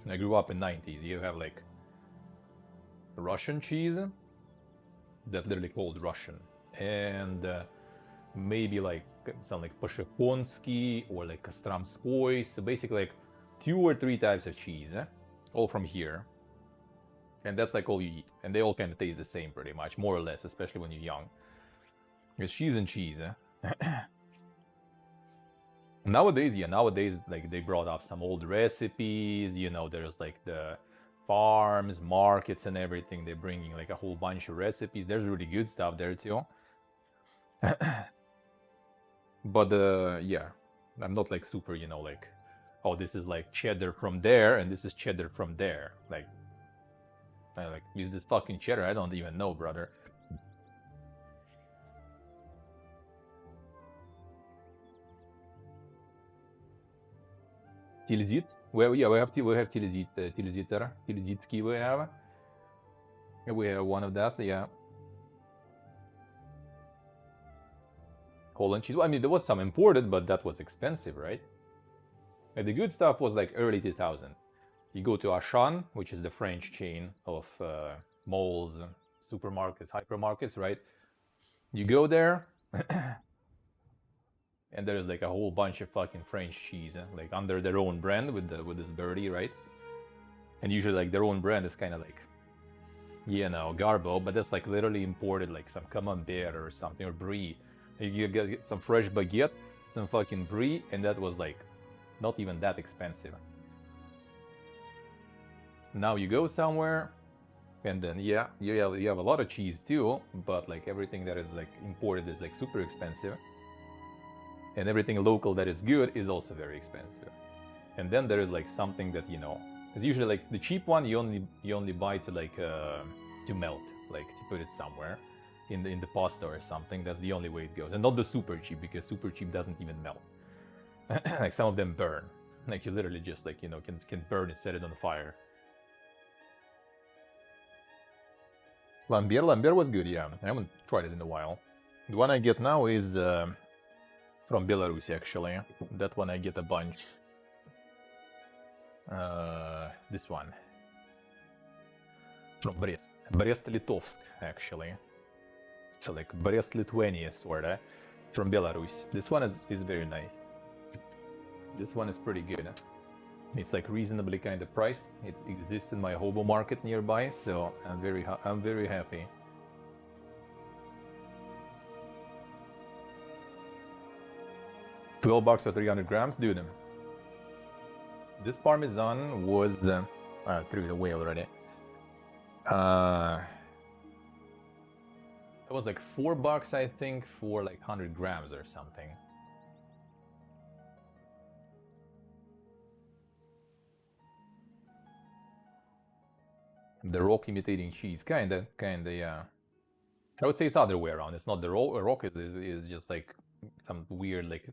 I grew up in 90s. You have like Russian cheese, that literally called Russian, and maybe like some like Pashekonsky or like Kostramskoy. So basically like 2 or 3 types of cheese, all from here. And that's like all you eat. And they all kind of taste the same pretty much, more or less, especially when you're young. It's cheese and cheese, Nowadays, yeah, nowadays like they brought up some old recipes, you know, there's like the farms, markets and everything. They're bringing like a whole bunch of recipes. There's really good stuff there too. But yeah, I'm not like super, you know, like, oh, this is like cheddar from there and this is cheddar from there. Like, I like use this fucking cheddar. I don't even know, brother. Tilsit? Well, yeah, we have Tilsit, Tilsitki we have. We have one of those, yeah. Holland cheese. Well, I mean, there was some imported, but that was expensive, right? And the good stuff was like early 2000. You go to Auchan, which is the French chain of malls, supermarkets, hypermarkets, right? You go there, and there's like a whole bunch of fucking French cheese, like under their own brand with this birdie, right? And usually like their own brand is kind of like, you know, garbo, but that's like literally imported, like some camembert or something, or brie. You get some fresh baguette, some fucking brie, and that was like not even that expensive. Now you go somewhere, and then yeah, you have a lot of cheese too, but like everything that is like imported is like super expensive. And everything local that is good is also very expensive. And then there is like something that, you know, it's usually like the cheap one you only buy to like to melt, like to put it somewhere in the pasta or something. That's the only way it goes. And not the super cheap, because super cheap doesn't even melt. Like some of them burn. Like you literally just like, you know, can burn and set it on fire. Lambier was good, yeah. I haven't tried it in a while. The one I get now is from Belarus, actually. That one I get a bunch. This one. From Brest. Brest-Litovsk, actually. So like Brest-Lithuania, sorta. From Belarus. This one is very nice. This one is pretty good. It's like reasonably kind of priced. It exists in my hobo market nearby, so I'm very happy. $12 for 300 grams, dude. This Parmesan was I threw it away already. It was like $4, I think, for like 100 grams or something. The rock imitating cheese, kinda, yeah. I would say it's other way around. It's not the rock is just like some weird like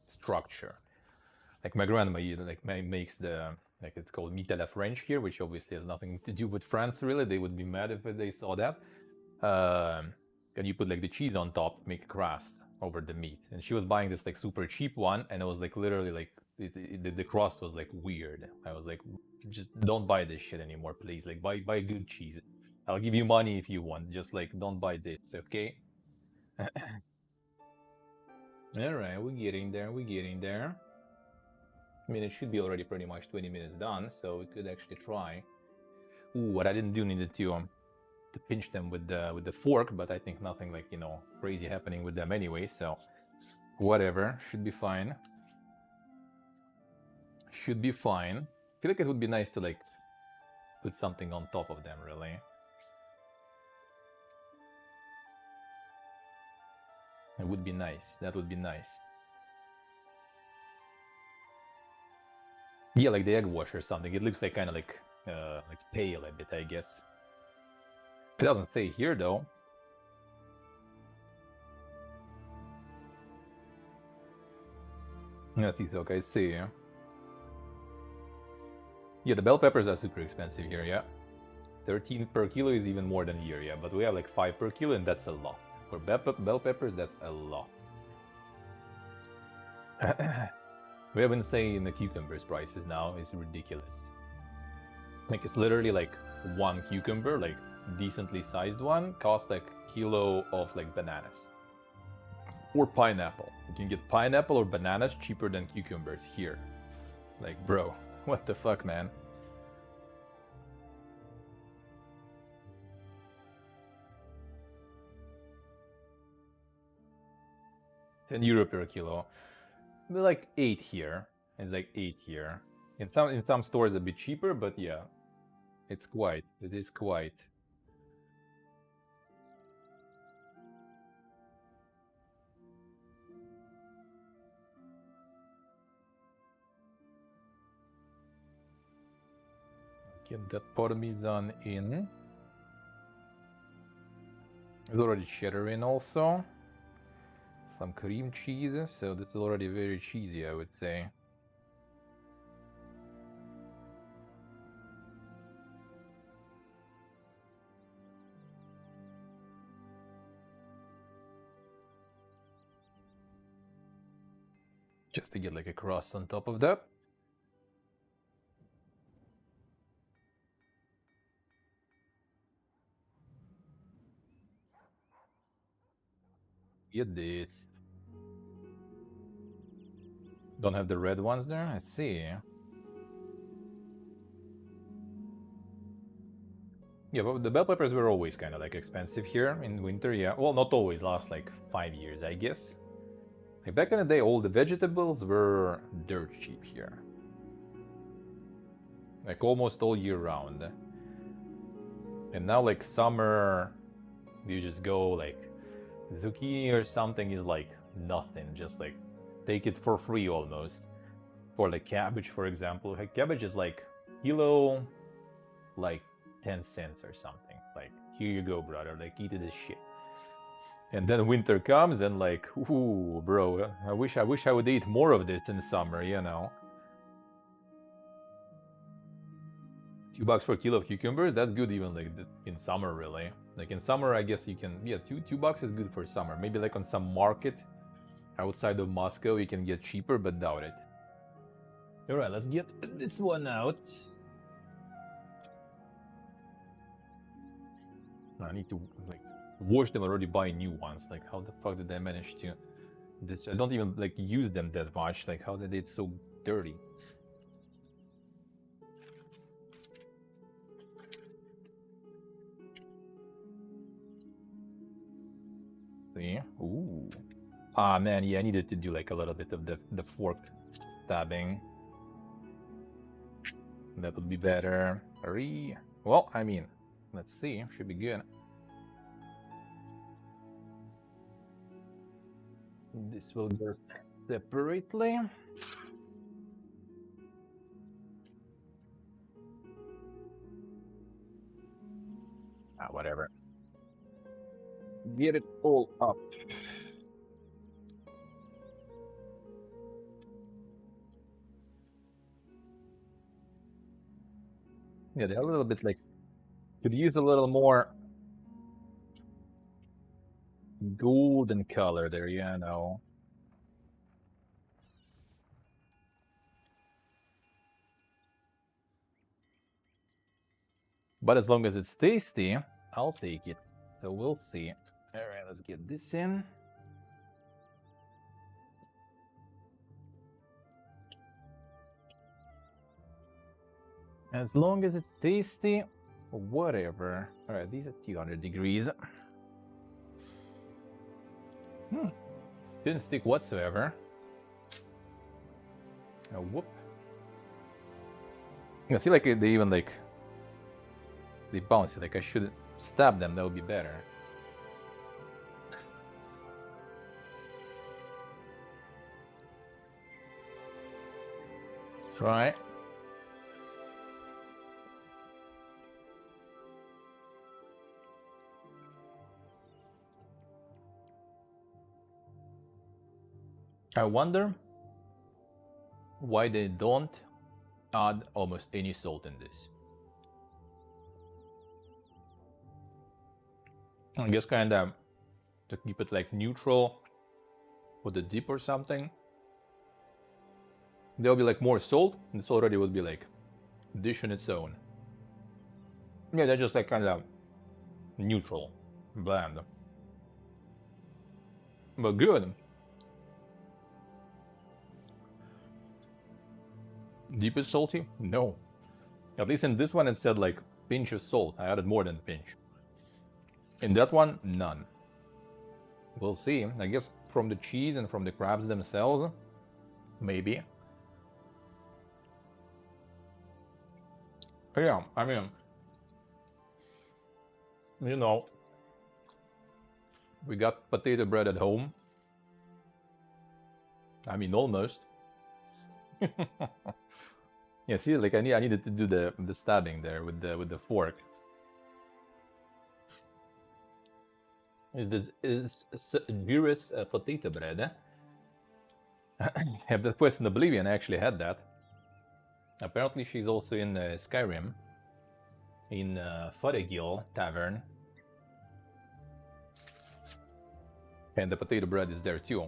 structure. Like my grandma like makes the, like it's called meat à la French here, which obviously has nothing to do with France really. They would be mad if they saw that. And you put like the cheese on top, make a crust over the meat. And she was buying this like super cheap one, and it was like literally like the crust was like weird. I was like, just don't buy this shit anymore, please. Like buy good cheese. I'll give you money if you want. Just like don't buy this, okay? All right, we're getting there. We're getting there. I mean, it should be already pretty much 20 minutes done, so we could actually try. Ooh, what I didn't do needed to pinch them with the fork, but I think nothing like, you know, crazy happening with them anyway, so whatever, should be fine. Should be fine. I feel like it would be nice to like put something on top of them, really. It would be nice. That would be nice. Yeah, like the egg wash or something. It looks like kind of like pale a bit, I guess. It doesn't say here though. That's okay, I see. Yeah, the bell peppers are super expensive here, yeah. 13 per kilo is even more than here, yeah. But we have like 5 per kilo, and that's a lot. For bell peppers, that's a lot. We have insane the cucumbers prices now. It's ridiculous. Like, it's literally like one cucumber, like decently sized one, costs like a kilo of like bananas. Or pineapple. You can get pineapple or bananas cheaper than cucumbers here. Like, bro, what the fuck, man? €10 per kilo. But like 8 here. It's like 8 here. In some stores a bit cheaper, but yeah. It is quite. Get that parmesan in. There's already cheddar in also. Some cream cheese, so this is already very cheesy, I would say. Just to get like a crust on top of that. Get this. Don't have the red ones there? Let's see. Yeah, but the bell peppers were always kind of like expensive here in winter, yeah. Well, not always, last like 5 years, I guess. Like back in the day, all the vegetables were dirt cheap here. Like almost all year round. And now like summer, you just go like zucchini or something is like nothing, just like take it for free almost. For like cabbage, for example, like cabbage is like kilo like 10 cents or something. Like, here you go, brother, like eat this shit. And then winter comes and like, ooh, bro, I wish I would eat more of this in summer, you know. $2 for a kilo of cucumbers, that's good even like in summer, really. Like in summer, I guess you can, yeah, $2 is good for summer. Maybe like on some market outside of Moscow, you can get cheaper, but doubt it. All right, let's get this one out. I need to like wash them already, buy new ones. Like, how the fuck did I manage to this? I don't even like use them that much. Like, how did it so dirty? See? Ooh. Ah, man, yeah, I needed to do like a little bit of the fork stabbing. That would be better. Well, I mean, let's see. Should be good. This will go separately. Ah, whatever. Get it all up. Yeah, they're a little bit like, could use a little more golden color there, yeah, no. But as long as it's tasty, I'll take it. So we'll see. All right, let's get this in. As long as it's tasty, whatever. All right, these are 200 degrees. Didn't stick whatsoever. Oh, whoop. I feel like they even like they bounce. Like I should stab them. That would be better. Try. I wonder why they don't add almost any salt in this. I guess kind of to keep it like neutral for the dip or something. There'll be like more salt. This already would be like dish on its own. Yeah, they're just like kind of neutral, bland, but good. Deep is salty? No. At least in this one it said like pinch of salt. I added more than pinch. In that one, none. We'll see. I guess from the cheese and from the crabs themselves, maybe. But yeah, I mean, you know, we got potato bread at home. I mean, almost. Yeah, see, like I needed to do the stabbing there with the fork. Is Juris potato bread? Have the quest in Oblivion. I actually had that. Apparently, she's also in Skyrim, in Fodegil Tavern, and the potato bread is there too.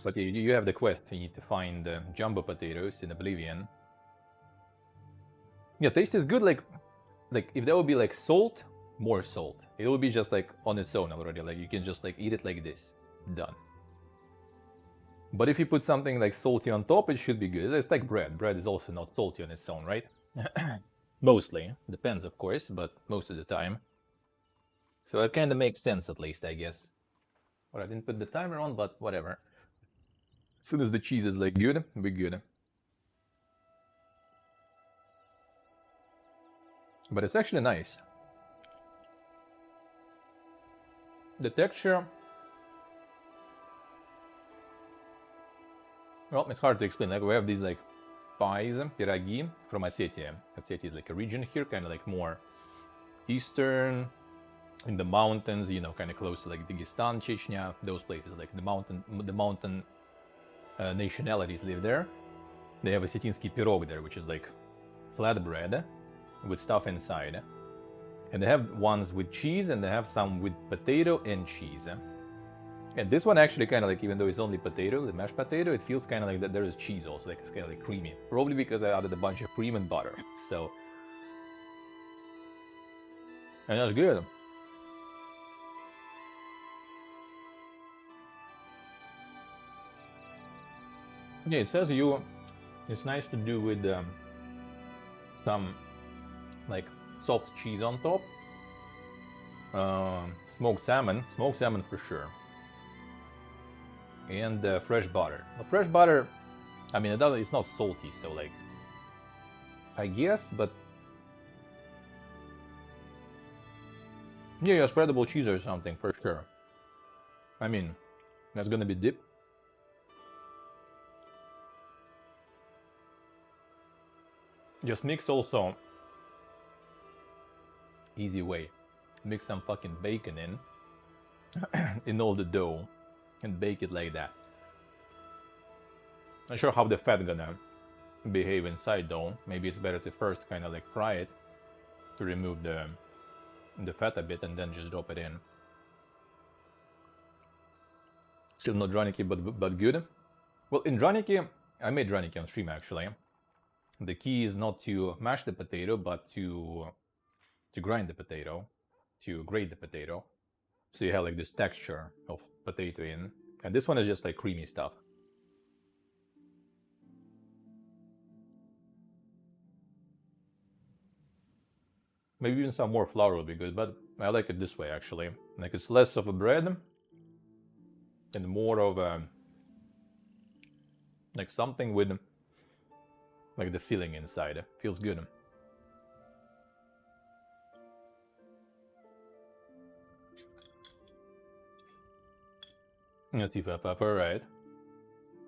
But you have the quest. You need to find jumbo potatoes in Oblivion. Yeah, taste is good. Like if there would be like salt, more salt. It would be just like on its own already. Like you can just like eat it like this. Done. But if you put something like salty on top, it should be good. It's like bread. Bread is also not salty on its own, right? Mostly. Depends, of course, but most of the time. So it kind of makes sense at least, I guess. Well, I didn't put the timer on, but whatever. As soon as the cheese is like good, we're good. But it's actually nice. The texture... Well, it's hard to explain. Like we have these like pies, piragi from Ossetia. Ossetia is like a region here, kind of like more eastern, in the mountains, you know, kind of close to like Dagestan, Chechnya, those places. Like the mountain nationalities live there. They have a Ossetinsky pirog there, which is like flat bread with stuff inside. And they have ones with cheese, and they have some with potato and cheese. And this one actually kind of like, even though it's only potato, the mashed potato, it feels kind of like that there is cheese also, like it's kind of like creamy. Probably because I added a bunch of cream and butter. So, and that's good. Yeah, it says it's nice to do with some like soft cheese on top. Smoked salmon for sure. And fresh butter. The fresh butter, I mean, it's not salty, so like, I guess, but yeah, spreadable cheese or something for sure. I mean, that's gonna be dip. Just mix also, easy way, mix some fucking bacon in all the dough. And bake it like that. Not sure how the fat gonna behave inside though. Maybe it's better to first kind of like fry it to remove the fat a bit and then just drop it in. Still not draniki, but good. Well, in draniki, I made draniki on stream actually. The key is not to mash the potato, but to grind the potato, to grate the potato. So you have like this texture of potato in, and this one is just like creamy stuff. Maybe even some more flour would be good, but I like it this way actually. Like it's less of a bread and more of a like something with like the filling inside. Feels good. Tifa pepper, right?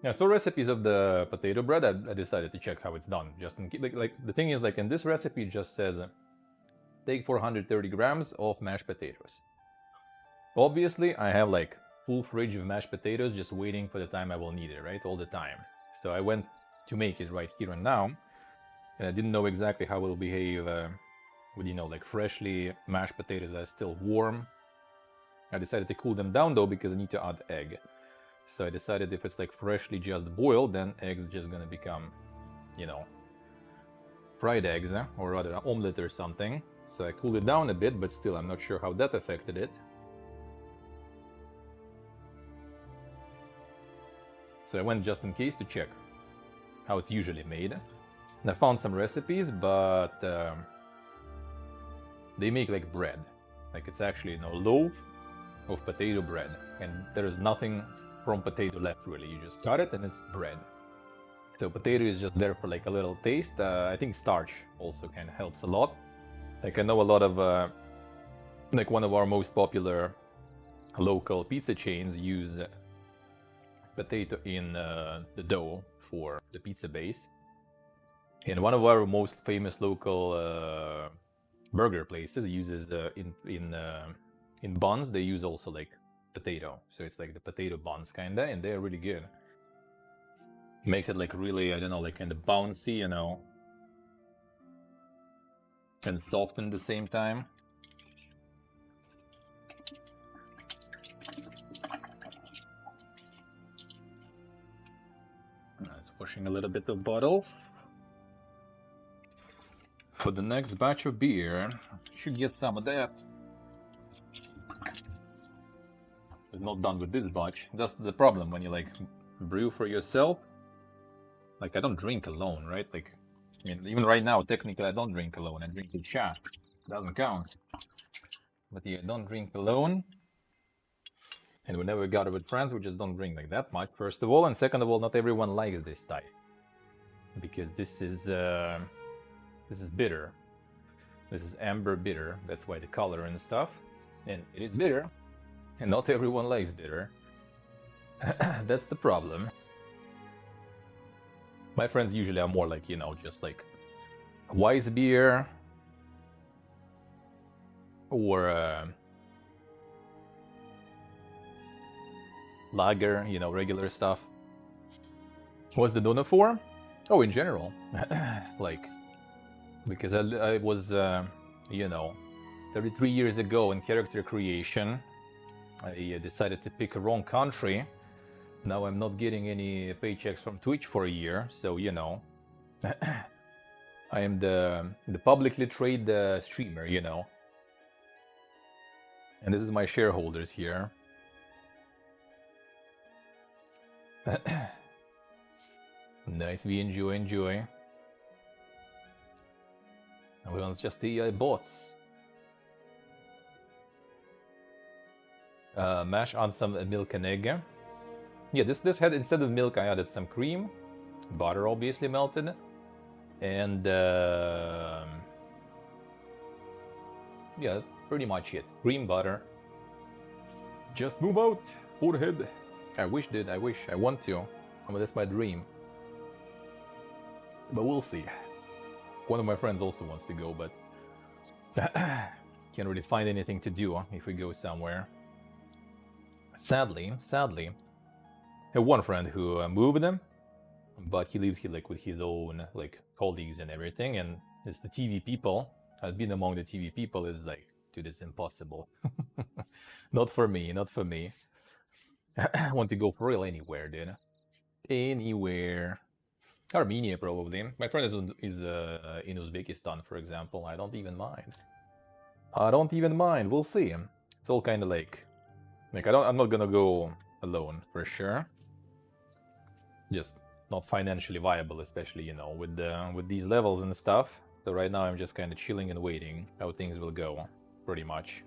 Yeah, so recipes of the potato bread, I decided to check how it's done. Just in, like the thing is, like in this recipe, it just says take 430 grams of mashed potatoes. Obviously, I have like full fridge of mashed potatoes just waiting for the time I will need it, right? All the time. So I went to make it right here and now. And I didn't know exactly how it will behave with, you know, like freshly mashed potatoes that are still warm. I decided to cool them down though because I need to add egg. So I decided if it's like freshly just boiled, then eggs just gonna become, you know, fried eggs, or rather an omelet or something. So I cooled it down a bit, but still I'm not sure how that affected it. So I went just in case to check how it's usually made. And I found some recipes, but they make like bread. Like it's actually, you know, loaf of potato bread. And there's nothing from potato left really. You just cut it and it's bread. So potato is just there for like a little taste. I think starch also kind of helps a lot. Like I know a lot of, like one of our most popular local pizza chains use potato in the dough for the pizza base. And one of our most famous local burger places uses in buns, they use also like potato. So it's like the potato buns kinda, and they're really good. Makes it like really, I don't know, like kind of bouncy, you know, and soft at the same time. That's washing a little bit of bottles. For the next batch of beer, should get some of that. We're not done with this batch. That's the problem when you like brew for yourself. Like I don't drink alone, right? Like, I mean, even right now, technically I don't drink alone. I drink in chat. Doesn't count. But yeah, I don't drink alone. And whenever we gather with friends, we just don't drink like that much, first of all. And second of all, not everyone likes this type. Because this is bitter. This is amber bitter. That's why the color and stuff. And it is bitter. And not everyone likes bitter. That's the problem. My friends usually are more like, you know, just like Weiss beer or lager, you know, regular stuff. What's the donut for? Oh, in general. Like, because I was, you know, 33 years ago in character creation, I decided to pick a wrong country. Now I'm not getting any paychecks from Twitch for a year, so you know, I am the publicly traded streamer, you know. And this is my shareholders here. Nice, we enjoy. Everyone's just the bots. Mash on some milk and egg. Yeah, this had, instead of milk, I added some cream, butter obviously melted, and yeah, pretty much it. Cream, butter. Just move out, forehead. I wish, I want to. I mean, that's my dream. But we'll see. One of my friends also wants to go, but can't really find anything to do if we go somewhere. Sadly. I have one friend who moved him, but he lives here like with his own like colleagues and everything, and it's the TV people. I've been among the TV people is like, dude, it's impossible. Not for me. I want to go for real anywhere, dude. Anywhere. Armenia, probably. My friend is in Uzbekistan, for example. I don't even mind. We'll see. It's all kind of like I'm not gonna go alone for sure. Just not financially viable, especially, you know, with these levels and stuff. So right now I'm just kind of chilling and waiting how things will go. Pretty much.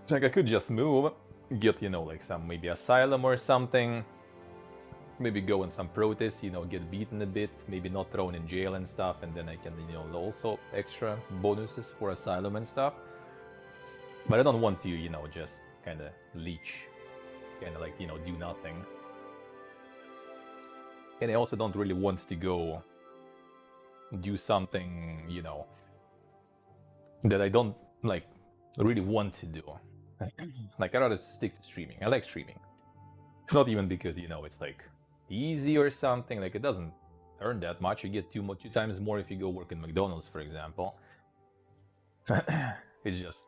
It's like I could just move, get, you know, like some maybe asylum or something. Maybe go on some protests, you know, get beaten a bit, maybe not thrown in jail and stuff, and then I can, you know, also extra bonuses for asylum and stuff. But I don't want to, you know, just kind of leech, kind of like, you know, do nothing. And I also don't really want to go do something, you know, that I don't, like, really want to do. Like, I'd rather stick to streaming. I like streaming. It's not even because, you know, it's like easy or something. Like, it doesn't earn that much. You get two times more if you go work in McDonald's, for example. It's just,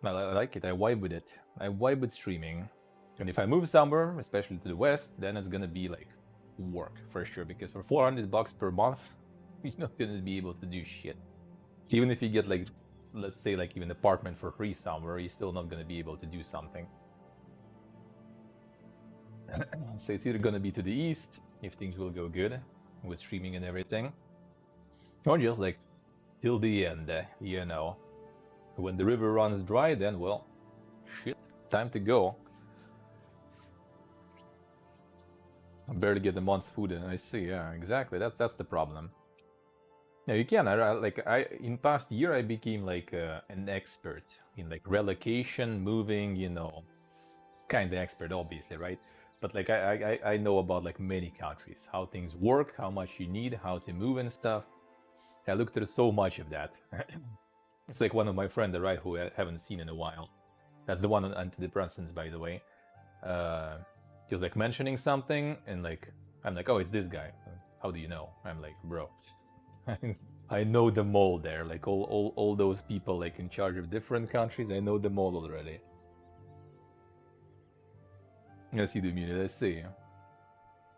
I like it. I vibe with it. I vibe with streaming. And if I move somewhere, especially to the west, then it's gonna be like work for sure. Because for 400 bucks per month, you're not gonna be able to do shit. Even if you get like, let's say like even an apartment for free somewhere, you're still not gonna be able to do something. So it's either gonna be to the east, if things will go good with streaming and everything, or just like till the end, you know. When the river runs dry, then, well, shit, time to go. I barely get a month's food, and I see, yeah, exactly, that's the problem. Yeah, you can, in past year, I became like an expert in like relocation, moving, you know, kind of expert, obviously, right? But like I know about like many countries, how things work, how much you need, how to move and stuff. I looked at so much of that. It's like one of my friends, right, who I haven't seen in a while. That's the one on antidepressants, by the way. He was like mentioning something, and like I'm like, oh, it's this guy. How do you know? I'm like, bro, I know them all there. Like all those people like in charge of different countries. I know them all already. I see the immunity. Let's see.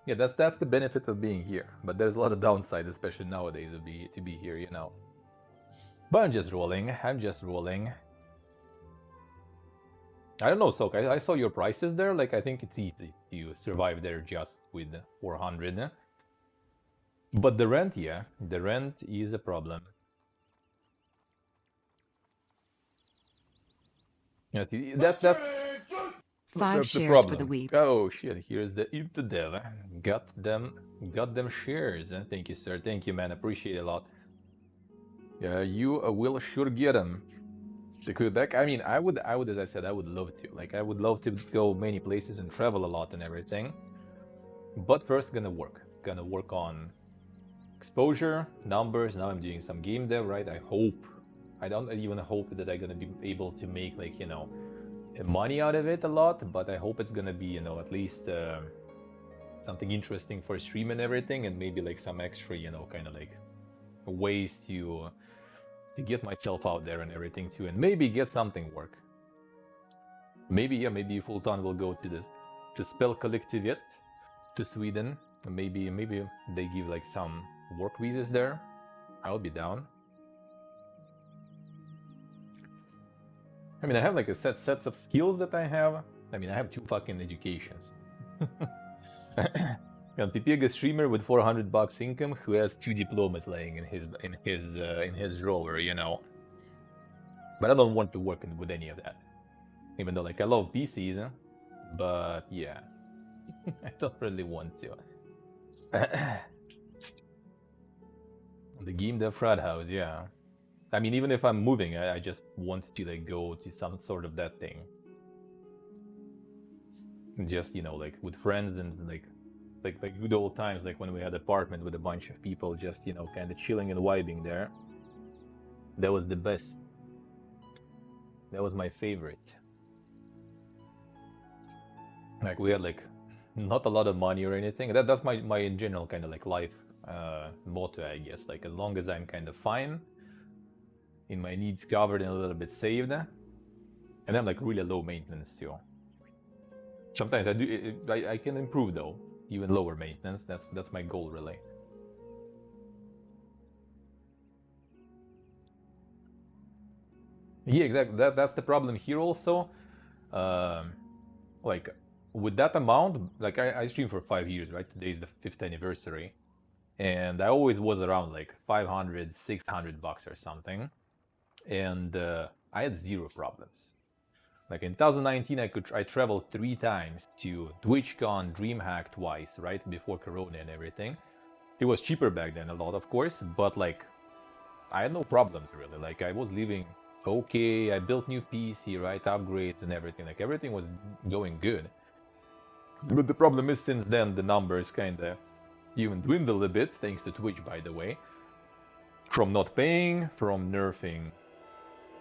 Yeah, that's the benefit of being here. But there's a lot of downside, especially nowadays, to be here, you know. But I'm just rolling. I'm just rolling. I don't know, Sok. I saw your prices there. Like, I think it's easy to survive there just with 400. But the rent, yeah, the rent is a problem. Yeah, that's 5 shares for the weeps. Oh shit! Here's the Dev. Got them shares. Thank you, sir. Thank you, man. Appreciate it a lot. You will sure get them. To Quebec. I mean, I would, as I said, I would love to. Like, I would love to go many places and travel a lot and everything. But first, gonna work on exposure, numbers. Now I'm doing some game dev, right? I don't even hope that I'm gonna be able to make, like, you know, money out of it a lot, but I hope it's gonna be, you know, at least something interesting for stream and everything, and maybe like some extra, you know, kind of like ways to get myself out there and everything too, and maybe get something work. Maybe, yeah, maybe Fulton will go to Spell Collective yet, to Sweden. Maybe they give like some work visas there. I'll be down. I mean, I have like a sets of skills that I have. I mean, I have 2 fucking educations. I'm the biggest streamer with 400 bucks income who has 2 diplomas laying in his drawer, you know. But I don't want to work with any of that. Even though, like, I love PCs, but yeah, I don't really want to. The game dev frat house, yeah. I mean, even if I'm moving, I just want to like go to some sort of that thing. Just, you know, like with friends and like good old times, like when we had an apartment with a bunch of people, just, you know, kind of chilling and vibing there. That was the best. That was my favorite. Like, we had like not a lot of money or anything. That's my in general kind of like life motto, I guess. Like, as long as I'm kind of fine, in my needs covered and a little bit saved, and I'm like really low maintenance too. Sometimes I can improve though. Even lower maintenance. That's my goal, really. Yeah, exactly. That's the problem here also. Like, with that amount, like I streamed for 5 years, right? Today is the 5th anniversary, and I always was around like 500, 600 bucks or something, and I had 0 problems. Like in 2019, I traveled 3 times to TwitchCon, DreamHack twice, right? Before Corona and everything. It was cheaper back then, a lot, of course, but like, I had no problems really. Like, I was living okay, I built new PC, right? Upgrades and everything. Like, everything was going good. But the problem is, since then, the numbers kinda even dwindled a bit, thanks to Twitch, by the way. From not paying, from nerfing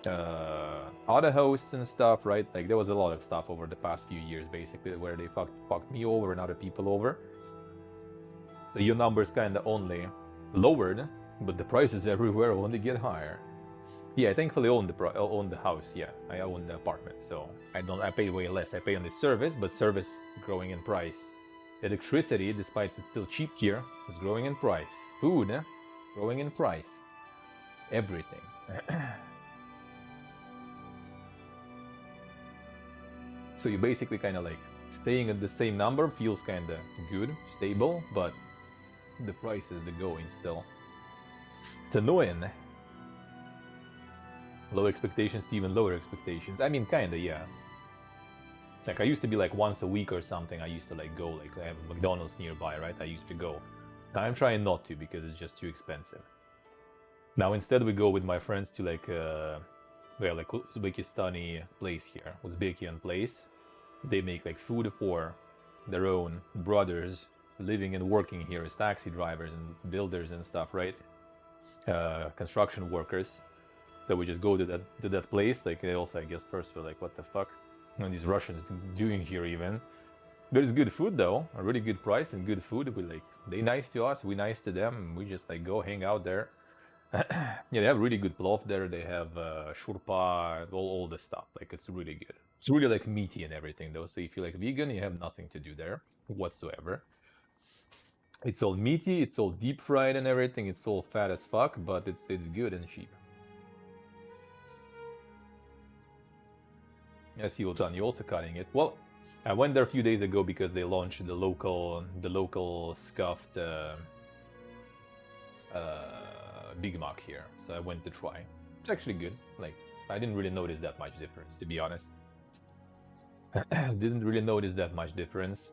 other hosts and stuff, right? Like there was a lot of stuff over the past few years, basically, where they fucked me over and other people over. So your numbers kind of only lowered, but the prices everywhere only get higher. Yeah, I thankfully own the house. Yeah, I own the apartment, so I pay way less. I pay on the service, but service growing in price. Electricity, despite it's still cheap here, is growing in price. Food, growing in price. Everything. So you basically kind of like staying at the same number feels kind of good, stable, but the price is the going still. It's annoying. Low expectations to even lower expectations. I mean, kinda, yeah. Like, I used to be like once a week or something, I used to like go, like, I have a McDonald's nearby, right? I used to go. Now I'm trying not to because it's just too expensive. Now instead we go with my friends to like, we have like Uzbekistani place here, Uzbekian place. They make like food for their own brothers living and working here as taxi drivers and builders and stuff, right? Construction workers. So we just go to that place. Like they also, I guess, first were like, what the fuck? What are these Russians doing here even? There's good food though, a really good price and good food. We like, they nice to us, we nice to them. We just like go hang out there. Yeah, they have really good plov there. They have shurpa, all the stuff. Like it's really good. It's really like meaty and everything though. So if you're like vegan, you have nothing to do there whatsoever. It's all meaty, it's all deep fried and everything. It's all fat as fuck, but it's good and cheap. I see what's on. You're also cutting it. Well, I went there a few days ago because they launched the local scuffed Big Mac here, so I went to try. It's actually good. Like, I didn't really notice that much difference, to be honest. Didn't really notice that much difference.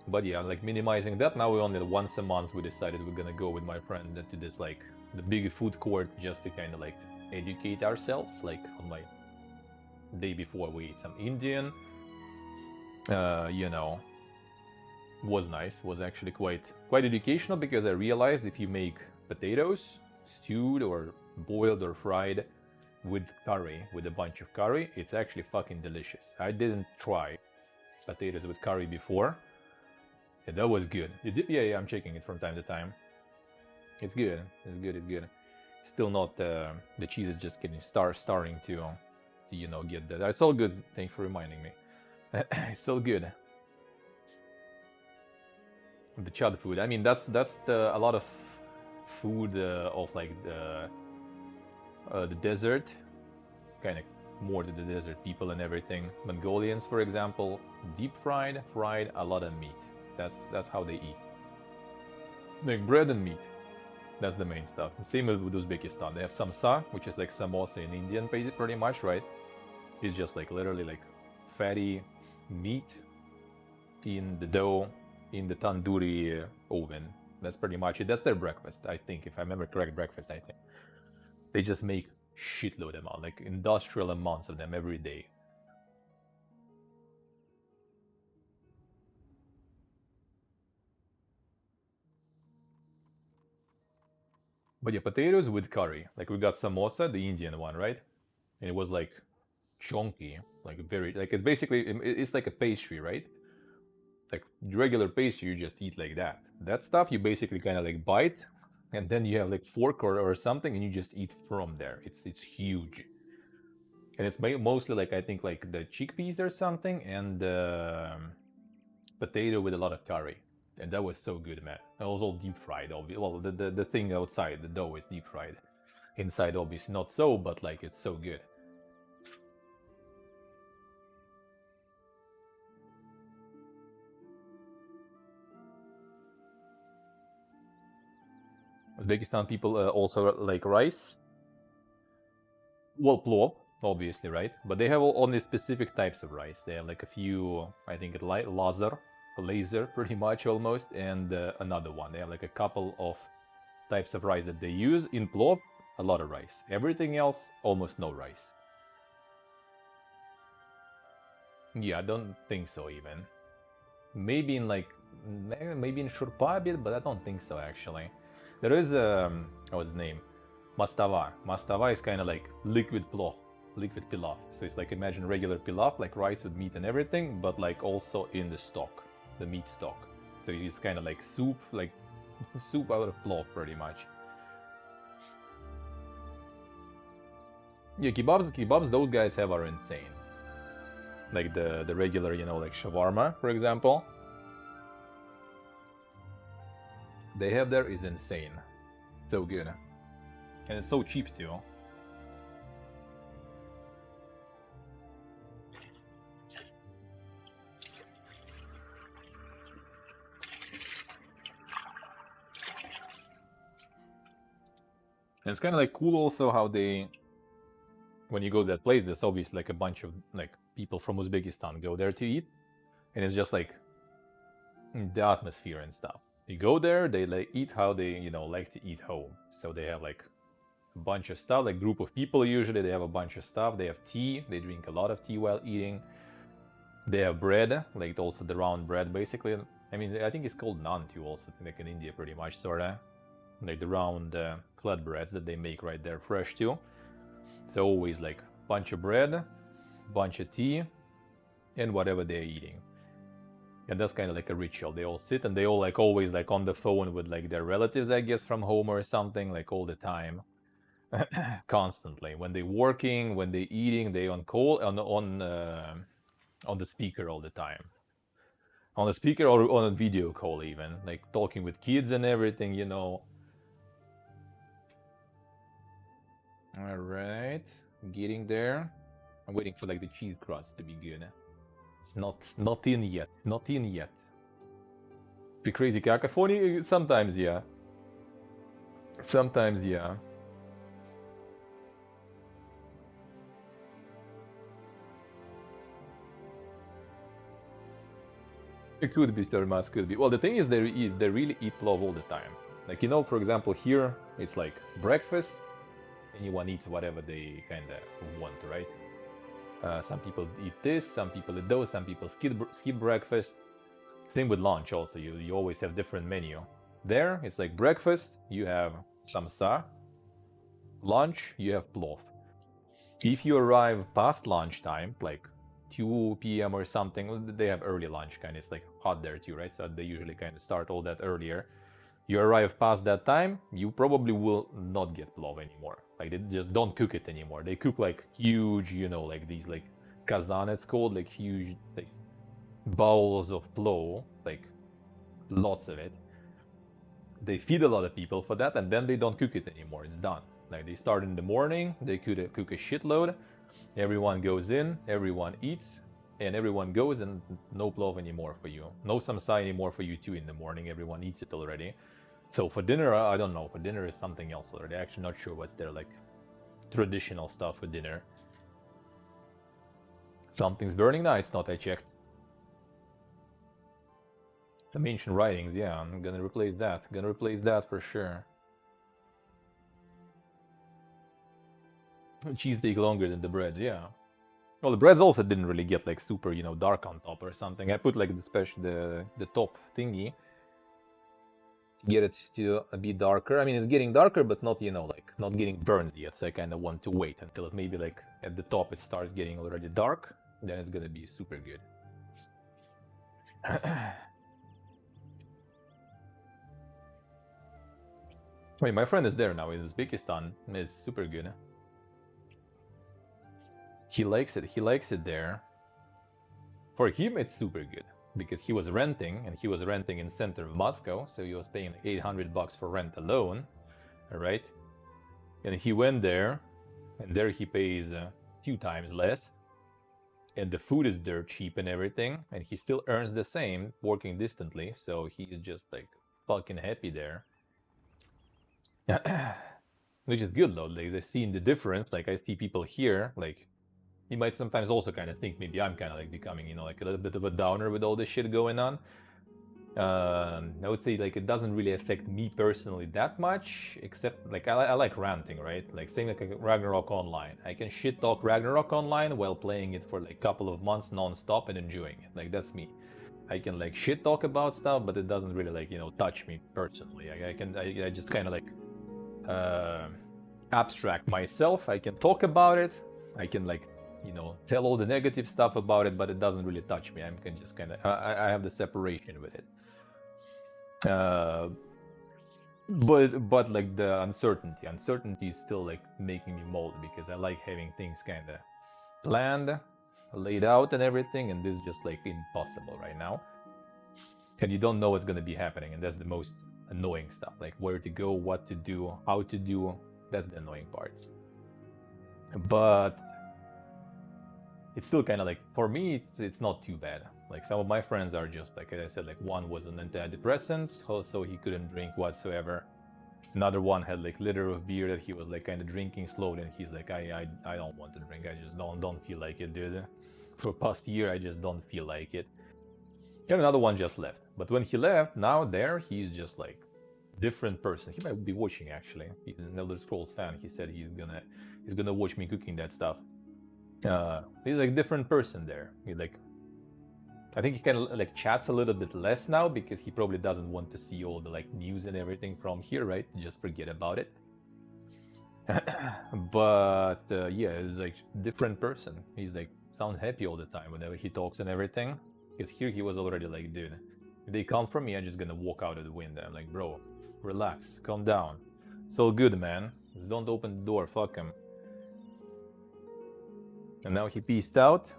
But yeah, like minimizing that. Now we only once a month we decided we're gonna go with my friend to this like the big food court just to kind of like educate ourselves. Like on my day before we ate some Indian. You know, was nice. Was actually quite educational because I realized if you make potatoes stewed or boiled or fried with curry, with a bunch of curry, it's actually fucking delicious. I didn't try potatoes with curry before. Yeah, that was good. Yeah, I'm checking it from time to time. It's good. It's good. It's good. Still not the cheese is just getting starting to you know get that. It's all good. Thanks for reminding me. It's all good. The chud food. I mean, that's a lot of food of like the desert, kind of more to the desert people and everything. Mongolians, for example, deep fried, a lot of meat. That's how they eat. Like bread and meat. That's the main stuff. Same with Uzbekistan. They have samsa, which is like samosa in Indian, pretty much, right? It's just like literally like fatty meat in the dough in the tandoori oven. That's pretty much it. That's their breakfast, I think. If I remember correct, breakfast, I think. They just make shitload amount, like industrial amounts of them every day. But yeah, potatoes with curry. Like we got samosa, the Indian one, right? And it was like chunky, like very, like it's basically, it's like a pastry, right? Like regular pastry, you just eat like that. That stuff you basically kind of like bite, and then you have like fork or something, and you just eat from there. It's huge, and it's mostly like I think like the chickpeas or something, and potato with a lot of curry, and that was so good, man. It was all deep fried. Well, the thing outside, the dough is deep fried. Inside, obviously not so, but like it's so good. Uzbekistan people also like rice. Well, plov, obviously, right? But they have only specific types of rice. They have like a few, I think it's like laser, pretty much almost, and another one. They have like a couple of types of rice that they use. In plov, a lot of rice. Everything else, almost no rice. Yeah, I don't think so even. Maybe in like, maybe in shurpa a bit, but I don't think so actually. There is what's his name? Mastava. Mastava is kind of like liquid plov. liquid pilaf. So it's like, imagine regular pilaf, like rice with meat and everything, but like also in the stock, the meat stock. So it's kind of like soup, like soup out of plov pretty much. Yeah, kebabs those guys have are insane. Like the regular, you know, like shawarma, for example. They have there is insane. So good. And it's so cheap too. And it's kind of like cool also how they, when you go to that place, there's obviously like a bunch of like people from Uzbekistan go there to eat. And it's just like the atmosphere and stuff. You go there, they like eat how they, you know, like to eat home. So they have like a bunch of stuff, like group of people usually, they have a bunch of stuff. They have tea, they drink a lot of tea while eating. They have bread, like also the round bread basically. I mean, I think it's called naan too also, like in India pretty much, sorta. Like the round flatbreads that they make right there fresh too. So always like bunch of bread, bunch of tea, and whatever they're eating. And that's kind of like a ritual. They all sit and they all like always like on the phone with like their relatives, I guess, from home or something, like all the time. Constantly. When they working, when they eating, they on call on the speaker all the time. On the speaker or on a video call even, like talking with kids and everything, you know. All right, getting there. I'm waiting for like the cheese crust to be good. It's not in yet, not in yet. Be crazy cacophony? Sometimes, yeah. Sometimes, yeah. It could be, Termas, could be. Well, the thing is, they really eat plov all the time. Like, you know, for example, here, it's like breakfast. Anyone eats whatever they kind of want, right? Some people eat this, some people eat those, some people skip breakfast. Same with lunch also, you always have different menu. There, it's like breakfast, you have samsa. Lunch, you have plov. If you arrive past lunchtime, like 2 p.m. or something, they have early lunch kind of, it's like hot there too, right? So they usually kind of start all that earlier. You arrive past that time, you probably will not get plov anymore. Like they just don't cook it anymore. They cook like huge, you know, like these like kazan it's called, like huge like bowls of plov, like lots of it. They feed a lot of people for that and then they don't cook it anymore. It's done. Like they start in the morning, they cook a shitload. Everyone goes in, everyone eats, and everyone goes and no plov anymore for you. No samsa anymore for you too in the morning. Everyone eats it already. So for dinner, I don't know. For dinner is something else already. Actually not sure what's their like traditional stuff for dinner. Something's burning? No, it's not. I checked. Some ancient writings, yeah. I'm gonna replace that. Gonna replace that for sure. Cheesesteak longer than the breads, yeah. Well, the breads also didn't really get like super, you know, dark on top or something. I put like the top thingy. Get it to be darker. I mean, it's getting darker, but not, you know, like not getting burned yet. So I kind of want to wait until it maybe like at the top it starts getting already dark. Then it's gonna be super good. Wait, my friend is there now in Uzbekistan. It's super good. He likes it. He likes it there. For him, it's super good. Because he was renting, and he was renting in center of Moscow, so he was paying like 800 bucks for rent alone, alright? And he went there, and there he pays 2 times less, and the food is dirt cheap and everything, and he still earns the same working distantly, so he's just like fucking happy there. Which is good though, like they're seeing the difference. Like I see people here, like you might sometimes also kind of think maybe I'm kind of like becoming, you know, like a little bit of a downer with all this shit going on. I would say like it doesn't really affect me personally that much, except like I like ranting, right? Like same like Ragnarok Online. I can shit talk Ragnarok Online while playing it for like a couple of months non-stop and enjoying it. Like that's me. I can like shit talk about stuff, but it doesn't really like, you know, touch me personally. I just kind of like abstract myself. I can talk about it, I can like, you know, tell all the negative stuff about it, but it doesn't really touch me. I can just kind of, I have the separation with it. But like the uncertainty is still like making me mold, because I like having things kind of planned, laid out and everything, and this is just like impossible right now. And you don't know what's going to be happening, and that's the most annoying stuff, like where to go, what to do, how to do. That's the annoying part. But it's still kind of like, for me, it's not too bad. Like some of my friends are just like I said, like one was on antidepressants, so he couldn't drink whatsoever. Another one had like liter of beer that he was like kind of drinking slowly, and he's like, I don't want to drink. I just don't feel like it, dude. For past year, I just don't feel like it. And another one just left. But when he left, now he's just like different person. He might be watching actually. He's an Elder Scrolls fan. He said he's gonna watch me cooking that stuff. He's like different person there. He like, I think he kind of like chats a little bit less now, because he probably doesn't want to see all the like news and everything from here, right? Just forget about it. But yeah, he's like different person. He's like sounds happy all the time whenever he talks and everything. Because here he was already like, dude, if they come for me, I'm just gonna walk out of the window. I'm like, bro, relax, calm down. It's all good, man. Just don't open the door, fuck him. And now he peaced out.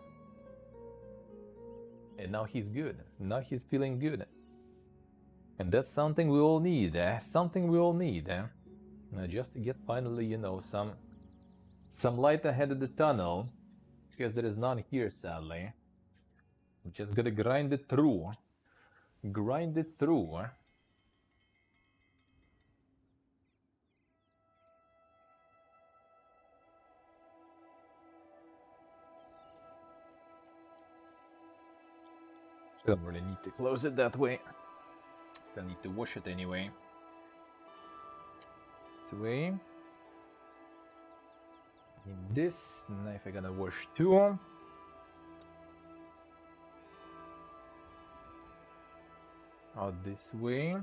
And now he's good. Now he's feeling good. And that's something we all need, eh? Something we all need, eh? Just to get finally, you know, some light ahead of the tunnel. Because there is none here, sadly. We just gotta grind it through. Grind it through. Don't really need to close it that way. Don't need to wash it anyway. This way. In this knife I'm gonna wash too. Out this way.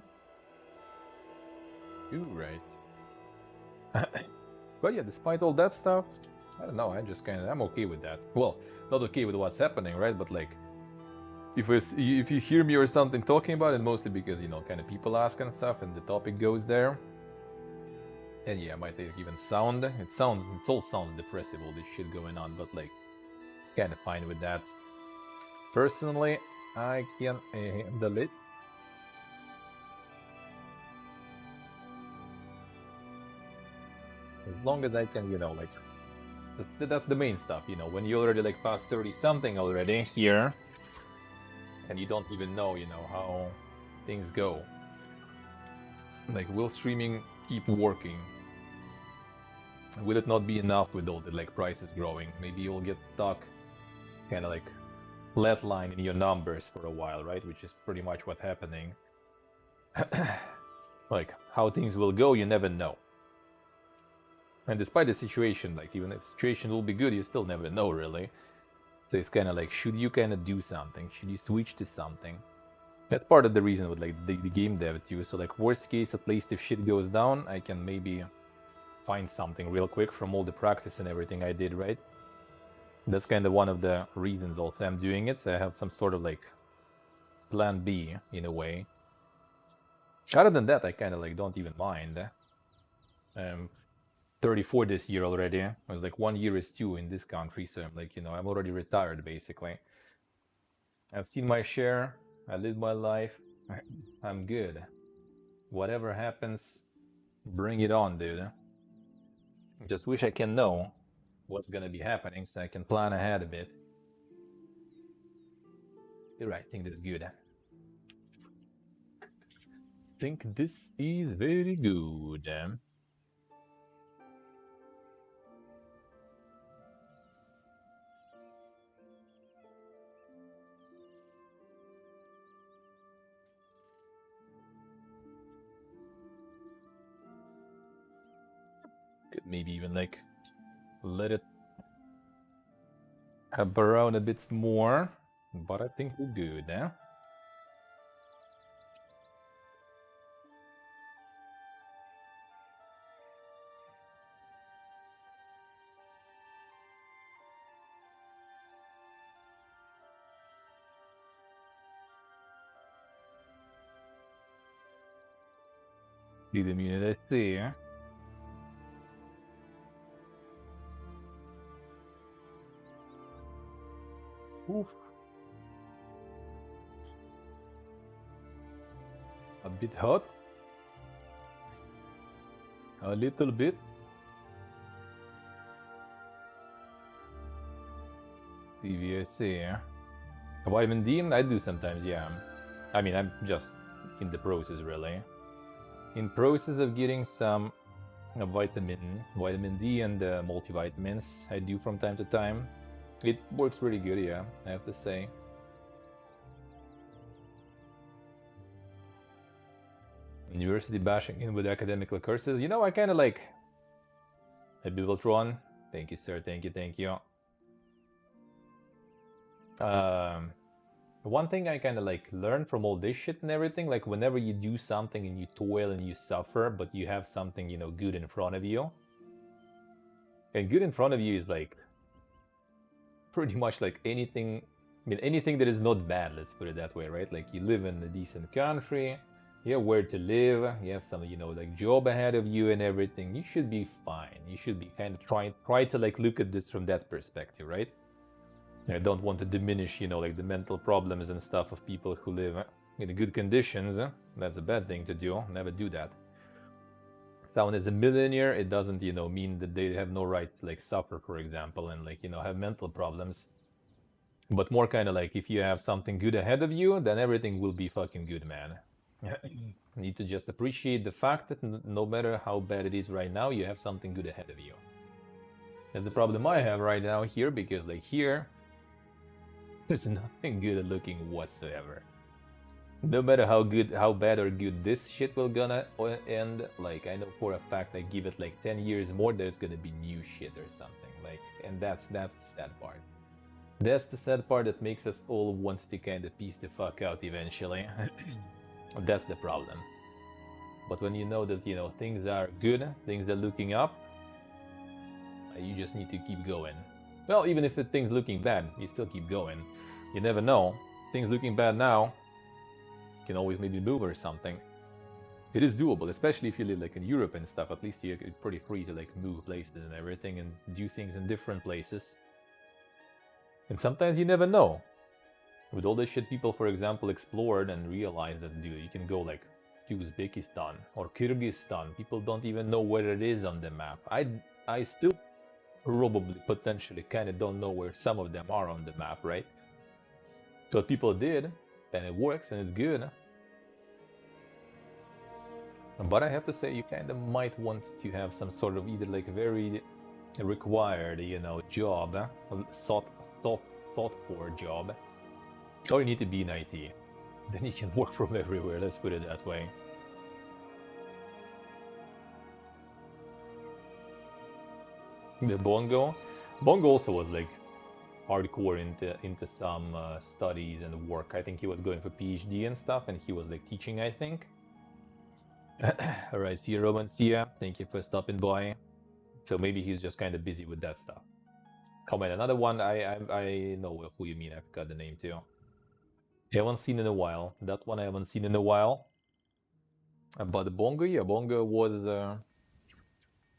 Ooh, right. But yeah, despite all that stuff, I don't know, I'm okay with that. Well, not okay with what's happening, right? But like, if you hear me or something talking about it, mostly because, you know, kind of people ask and stuff, and the topic goes there. And yeah, I might even sound, it all sounds depressive, all this shit going on, but like, kind of fine with that. Personally, I can handle it. As long as I can, you know, like, that's the main stuff, you know, when you already like past 30 something already here, and you don't even know, you know, how things go. Like, will streaming keep working? Will it not be enough with all the like prices growing? Maybe you'll get stuck, kind of like flatline in your numbers for a while, right? Which is pretty much what's happening. Like, how things will go, you never know. And despite the situation, like, even if the situation will be good, you still never know, really. So it's kind of like, should you kind of do something? Should you switch to something? That's part of the reason with like the game dev too. So like, worst case, at least if shit goes down, I can maybe find something real quick from all the practice and everything I did, right? That's kind of one of the reasons also I'm doing it. So I have some sort of like plan B in a way. Other than that, I kind of like don't even mind. 34 this year already. I was like 1 year is 2 in this country, so I'm like, you know, I'm already retired basically. I've seen my share. I lived my life. I'm good. Whatever happens, bring it on, dude. Just wish I can know what's gonna be happening so I can plan ahead a bit. You're right, I think that's good. I think this is very good. Could maybe even like let it brown a bit more, but I think we're good, eh? Lead immunity, let's see. Oof. A bit hot. A little bit. CVSA. Vitamin D, I do sometimes, yeah. I mean, I'm just in the process, really. In process of getting some vitamin D and multivitamins. I do from time to time. It works pretty good, yeah, I have to say. University bashing in with academical curses. You know, I kind of like... Hey, Biviltron. Thank you, sir. Thank you. One thing I kind of like learned from all this shit and everything, like whenever you do something and you toil and you suffer, but you have something, you know, good in front of you. And good in front of you is like pretty much like anything, I mean, anything that is not bad, let's put it that way, right? Like you live in a decent country, you have where to live, you have some, you know, like job ahead of you and everything. You should be fine. You should be kind of try to like look at this from that perspective, right? I don't want to diminish, you know, like the mental problems and stuff of people who live in good conditions. That's a bad thing to do. Never do that. Someone is a millionaire, it doesn't, you know, mean that they have no right to like suffer, for example, and like, you know, have mental problems. But more kind of like if you have something good ahead of you, then everything will be fucking good, man. You need to just appreciate the fact that no matter how bad it is right now, you have something good ahead of you. That's the problem I have right now here, because like here, there's nothing good looking whatsoever. No matter how bad or good this shit will gonna end, like I know for a fact I give it like 10 years more, there's gonna be new shit or something. Like, and that's the sad part. That's the sad part that makes us all want to kind of piece the fuck out eventually. That's the problem. But when you know that, you know, things are good, things are looking up, you just need to keep going. Well, even if the thing's looking bad, you still keep going. You never know. Things looking bad now, can always maybe move or something. It is doable, especially if you live like in Europe and stuff. At least you're pretty free to like move places and everything and do things in different places. And sometimes you never know. With all this shit people, for example, explored and realized that, dude, you can go like to Uzbekistan or Kyrgyzstan. People don't even know where it is on the map. I still probably potentially kind of don't know where some of them are on the map, right? So people did, and it works and it's good. But I have to say, you kind of might want to have some sort of either like very required, you know, job, thought for job, or you need to be in IT. Then you can work from everywhere, let's put it that way. The Bongo also was like hardcore into some studies and work. I think he was going for PhD and stuff, and he was like teaching, I think. Alright, see you, Roman. See ya. Thank you for stopping by. So maybe he's just kind of busy with that stuff. Comment another one. I know who you mean. I forgot the name too. I haven't seen in a while. That one I haven't seen in a while. But Bongo, yeah, Bongo was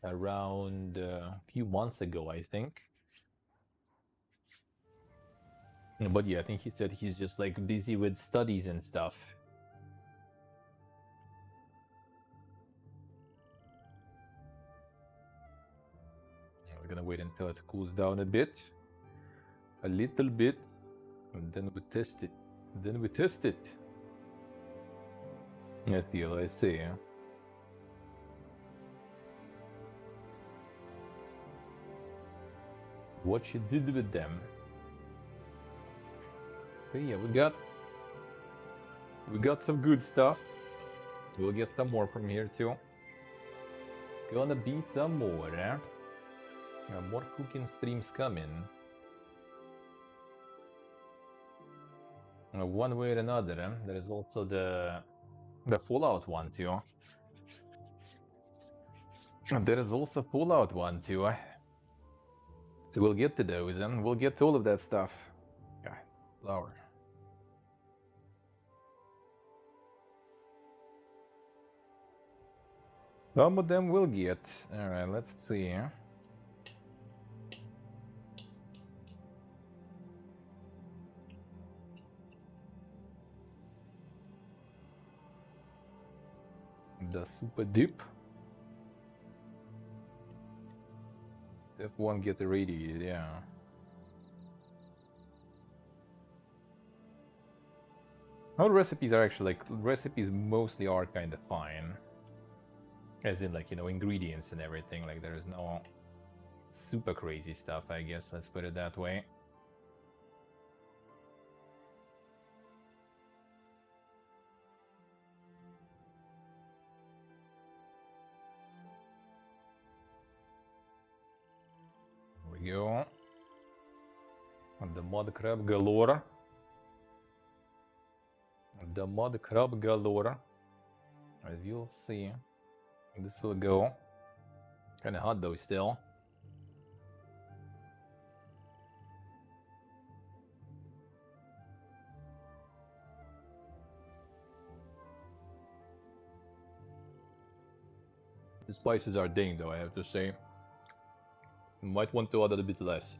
around a few months ago, I think. But yeah, I think he said he's just like busy with studies and stuff. We're gonna wait until it cools down a little bit, and then we test it. Let's see, let's see. What you did with them. So yeah, we got some good stuff. We'll get some more from here too. Gonna be some more, eh? More cooking streams coming. One way or another, eh? There is also the Fallout one too. There is also Fallout one too. So we'll get to those, and we'll get to all of that stuff. Okay, flour. Some of them will get. Alright, let's see. The super dip. Step 1 get irradiated, yeah. All recipes are actually like recipes mostly are kind of fine. As in, like, you know, ingredients and everything. Like, there's no super crazy stuff, I guess. Let's put it that way. Here we go. The Mudcrab galore. The Mudcrab galore. As you'll see, this will go. Kind of hot though still. The spices are ding though, I have to say. You might want to add a little bit less.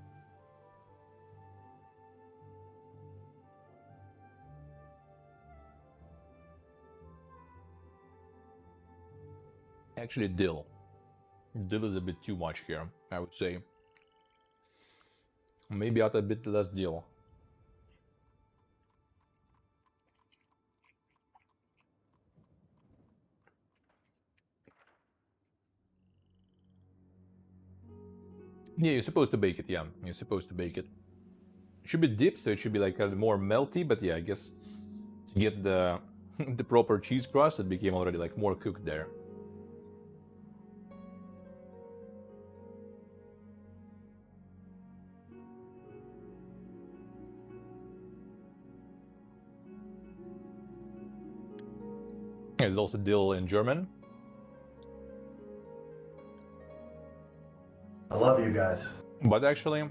Actually, dill. Dill is a bit too much here, I would say. Maybe add a bit less dill. Yeah, you're supposed to bake it, yeah. You're supposed to bake it. It should be dipped, so it should be like more melty, but yeah, I guess to get the the proper cheese crust, it became already like more cooked there. There's also dill in German. I love you guys. But actually,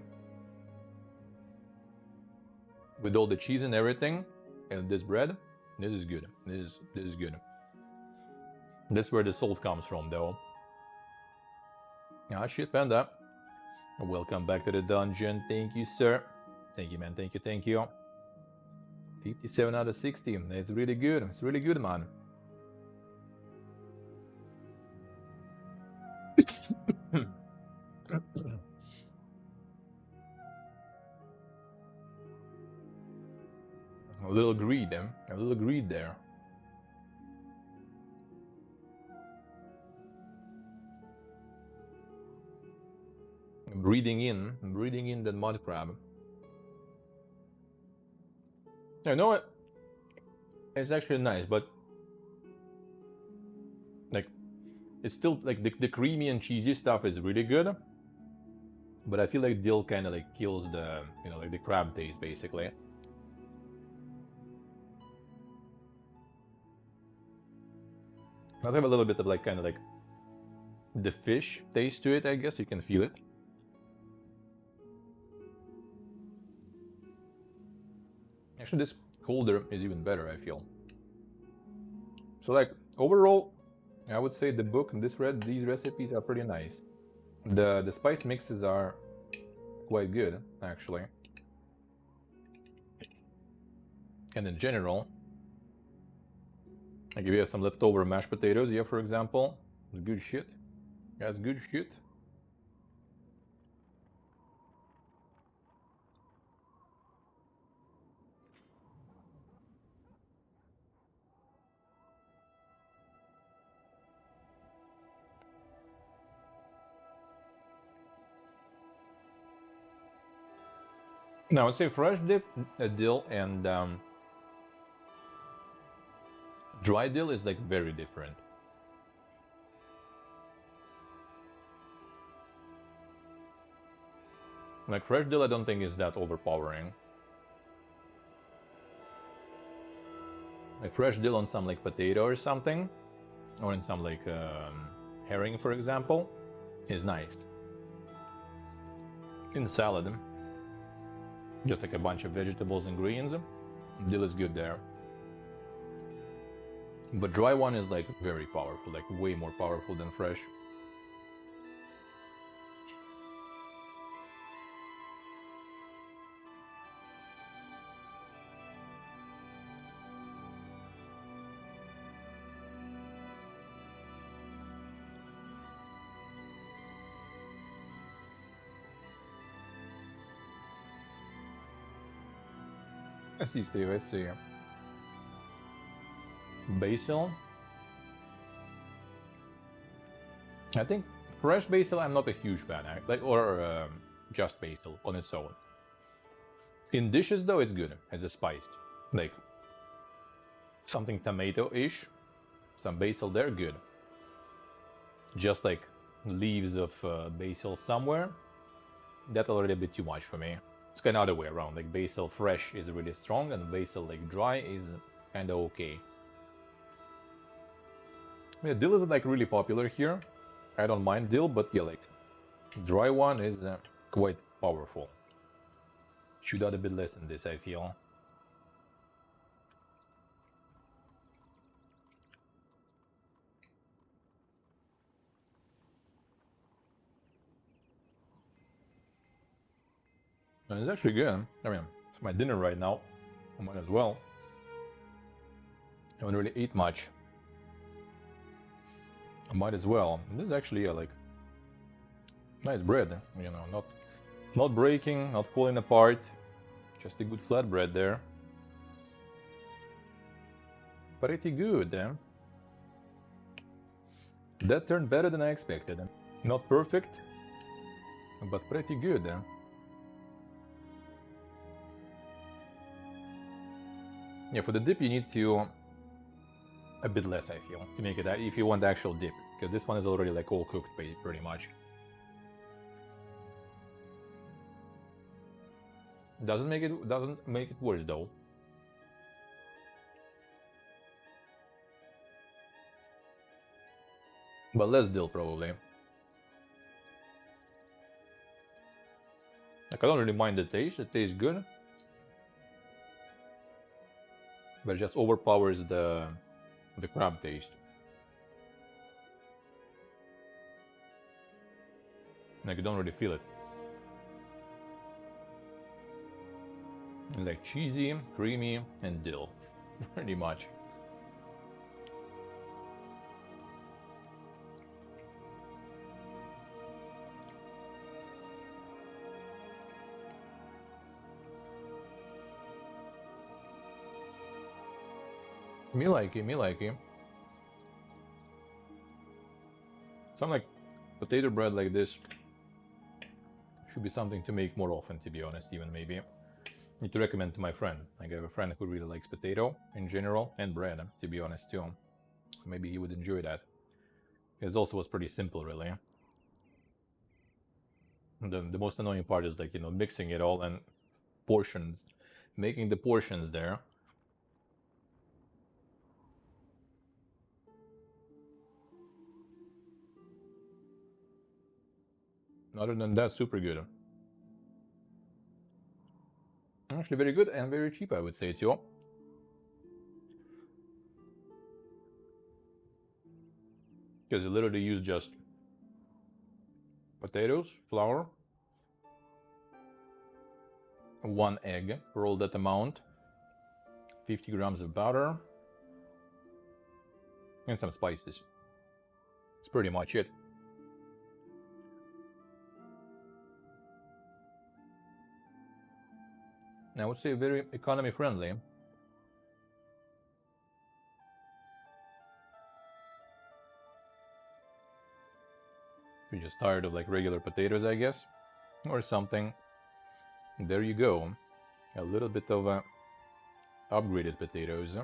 with all the cheese and everything, and this bread, this is good. This is good. That's where the salt comes from, though. Ah, shit, Panda. Welcome back to the dungeon. Thank you, sir. Thank you, man. Thank you, thank you. 57 out of 60. It's really good. It's really good, man. A little greed, eh? A little greed there. Breathing in that mud crab. You know what? It's actually nice, but like, it's still like the creamy and cheesy stuff is really good. But I feel like dill kind of like kills the, you know, like the crab taste basically. Does have a little bit of like kind of like the fish taste to it, I guess. You can feel it. Actually, this colder is even better, I feel. So like overall, I would say the book and these recipes are pretty nice. The spice mixes are quite good, actually. And in general, like if you have some leftover mashed potatoes here, for example, good shit. That's good shit. Now, I would say fresh dill and dry dill is like very different. Like fresh dill, I don't think is that overpowering. Like fresh dill on some like potato or something, or in some like herring, for example, is nice. In salad, just like a bunch of vegetables and greens, dill is good there. But dry one is like very powerful, like way more powerful than fresh. I see, Steve, I see. Basil. I think fresh basil I'm not a huge fan, or just basil on its own. In dishes though, it's good as a spice. Like something tomato-ish, some basil there, good. Just like leaves of basil somewhere, that's already a bit too much for me. It's kind of the other way around, like basil fresh is really strong and basil like dry is kind of okay. Yeah, dill is like really popular here. I don't mind dill, but yeah, like dry one is quite powerful. Should add a bit less in this, I feel. And it's actually good. I mean, it's my dinner right now. I might as well. I haven't really ate much. I might as well. And this is actually like nice bread, you know, not breaking, not falling apart. Just a good flat bread there. Pretty good, eh? That turned better than I expected. Not perfect, but pretty good, eh? Yeah, for the dip you need to a bit less, I feel, to make it that if you want the actual dip, because this one is already like all cooked pretty much. Doesn't make it worse though. But less dill probably. Like I don't really mind the taste. It tastes good, but it just overpowers the crab taste. Like you don't really feel it. It's like cheesy, creamy, and dill, pretty much. Me likey, me likey. Some like potato bread like this should be something to make more often, to be honest, even maybe. Need to recommend to my friend. I have a friend who really likes potato in general and bread, to be honest too. Maybe he would enjoy that. It also was pretty simple, really. The most annoying part is like, you know, mixing it all and portions, making the portions there. Other than that, super good. Actually very good and very cheap, I would say too. Because you literally use just potatoes, flour, 1 egg for all that amount, 50 grams of butter, and some spices. That's pretty much it. I would say very economy friendly. If you're just tired of like regular potatoes, I guess, or something. There you go. A little bit of upgraded potatoes.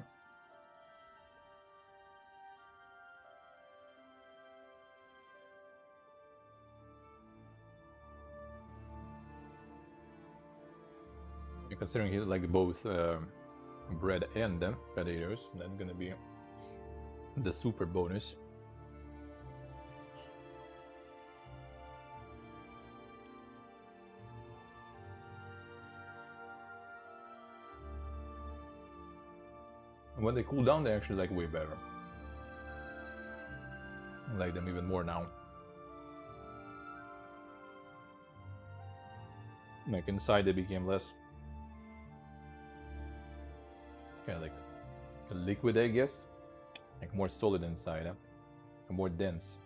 Considering he like both bread and potatoes, that's gonna be the super bonus. And when they cool down, they actually like way better. I like them even more now. Like inside they became less kind of like a liquid, I guess. Like more solid inside, and more dense.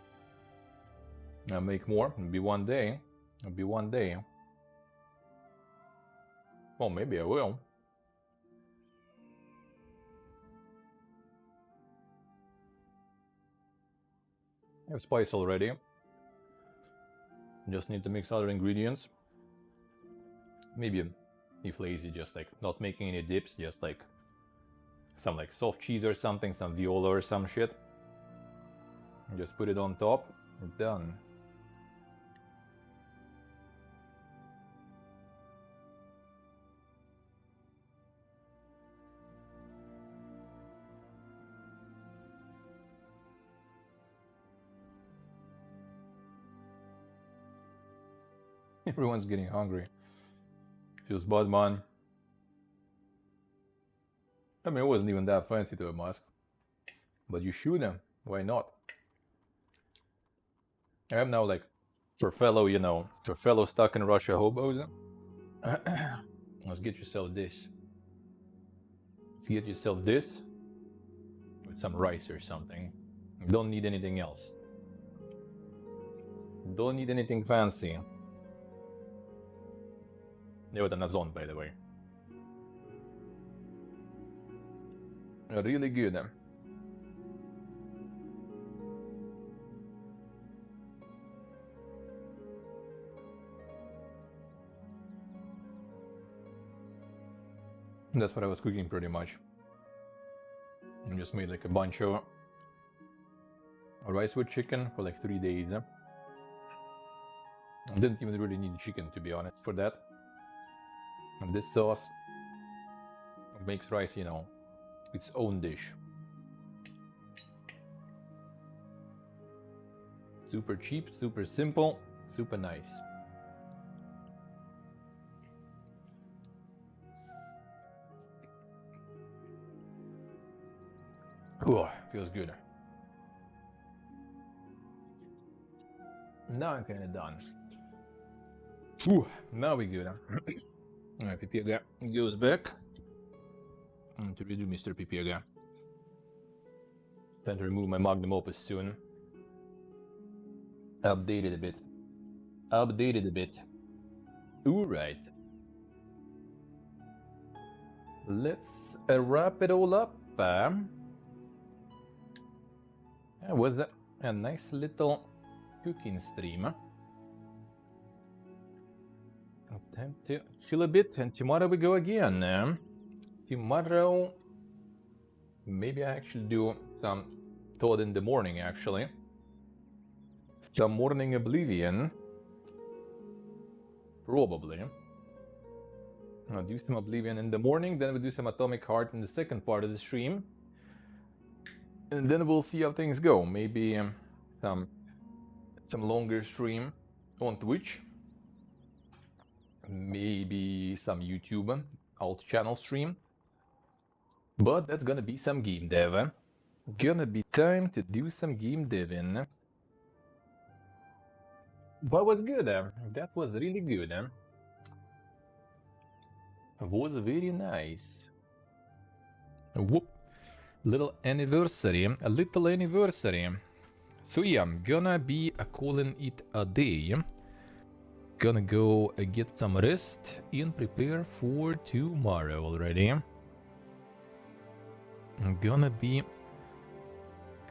I'll make more. It'll be one day. It'll be one day. Well, maybe I will. I have spice already. Just need to mix other ingredients. Maybe, if lazy, just like not making any dips, just like some like soft cheese or something, some viola or some shit. Just put it on top. Done. Everyone's getting hungry. Feels bad, man. I mean, it wasn't even that fancy to a mask. But you shoot them. Why not? I am now like, for fellow, you know, for fellow stuck in Russia hobos. Let's get yourself this. Let's get yourself this. With some rice or something. Don't need anything else. Don't need anything fancy. Yeah, with an Azon, by the way. Really good. That's what I was cooking pretty much. I just made like a bunch of rice with chicken for like 3 days. I didn't even really need chicken, to be honest, for that. And this sauce makes rice, you know, its own dish. Super cheap, super simple, super nice. Oh, feels good. Now I'm kind of done. Ooh, now we're good. Alright, Pipiega goes back. To redo Mr. Pipiega. Time to remove my magnum opus soon. Updated a bit. Updated a bit. Alright. Let's wrap it all up. That was a nice little cooking stream. Time to chill a bit, and tomorrow we go again. Tomorrow, maybe I actually do some thought in the morning, actually. Some morning oblivion. Probably. I'll do some oblivion in the morning, then we'll do some atomic heart in the second part of the stream. And then we'll see how things go. Maybe some longer stream on Twitch. Maybe some YouTube alt channel stream. But that's gonna be some game dev. Gonna be time to do some game deving. But was good. That was really good. Was very nice. Whoop. Little anniversary. A little anniversary. So yeah, I'm gonna be calling it a day. Gonna go get some rest and prepare for tomorrow already. I'm gonna be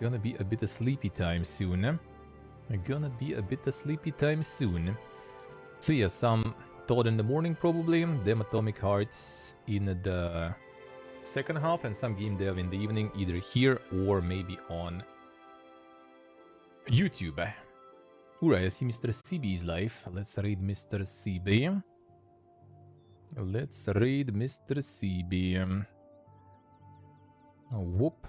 a bit of sleepy time soon. Gonna be a bit of sleepy time soon. So yeah, some thought in the morning probably, them atomic hearts in the second half, and some game dev in the evening, either here or maybe on YouTube. Alright, I see Mr. CB's life. Let's raid Mr. CB. Let's raid Mr. CB. Whoop.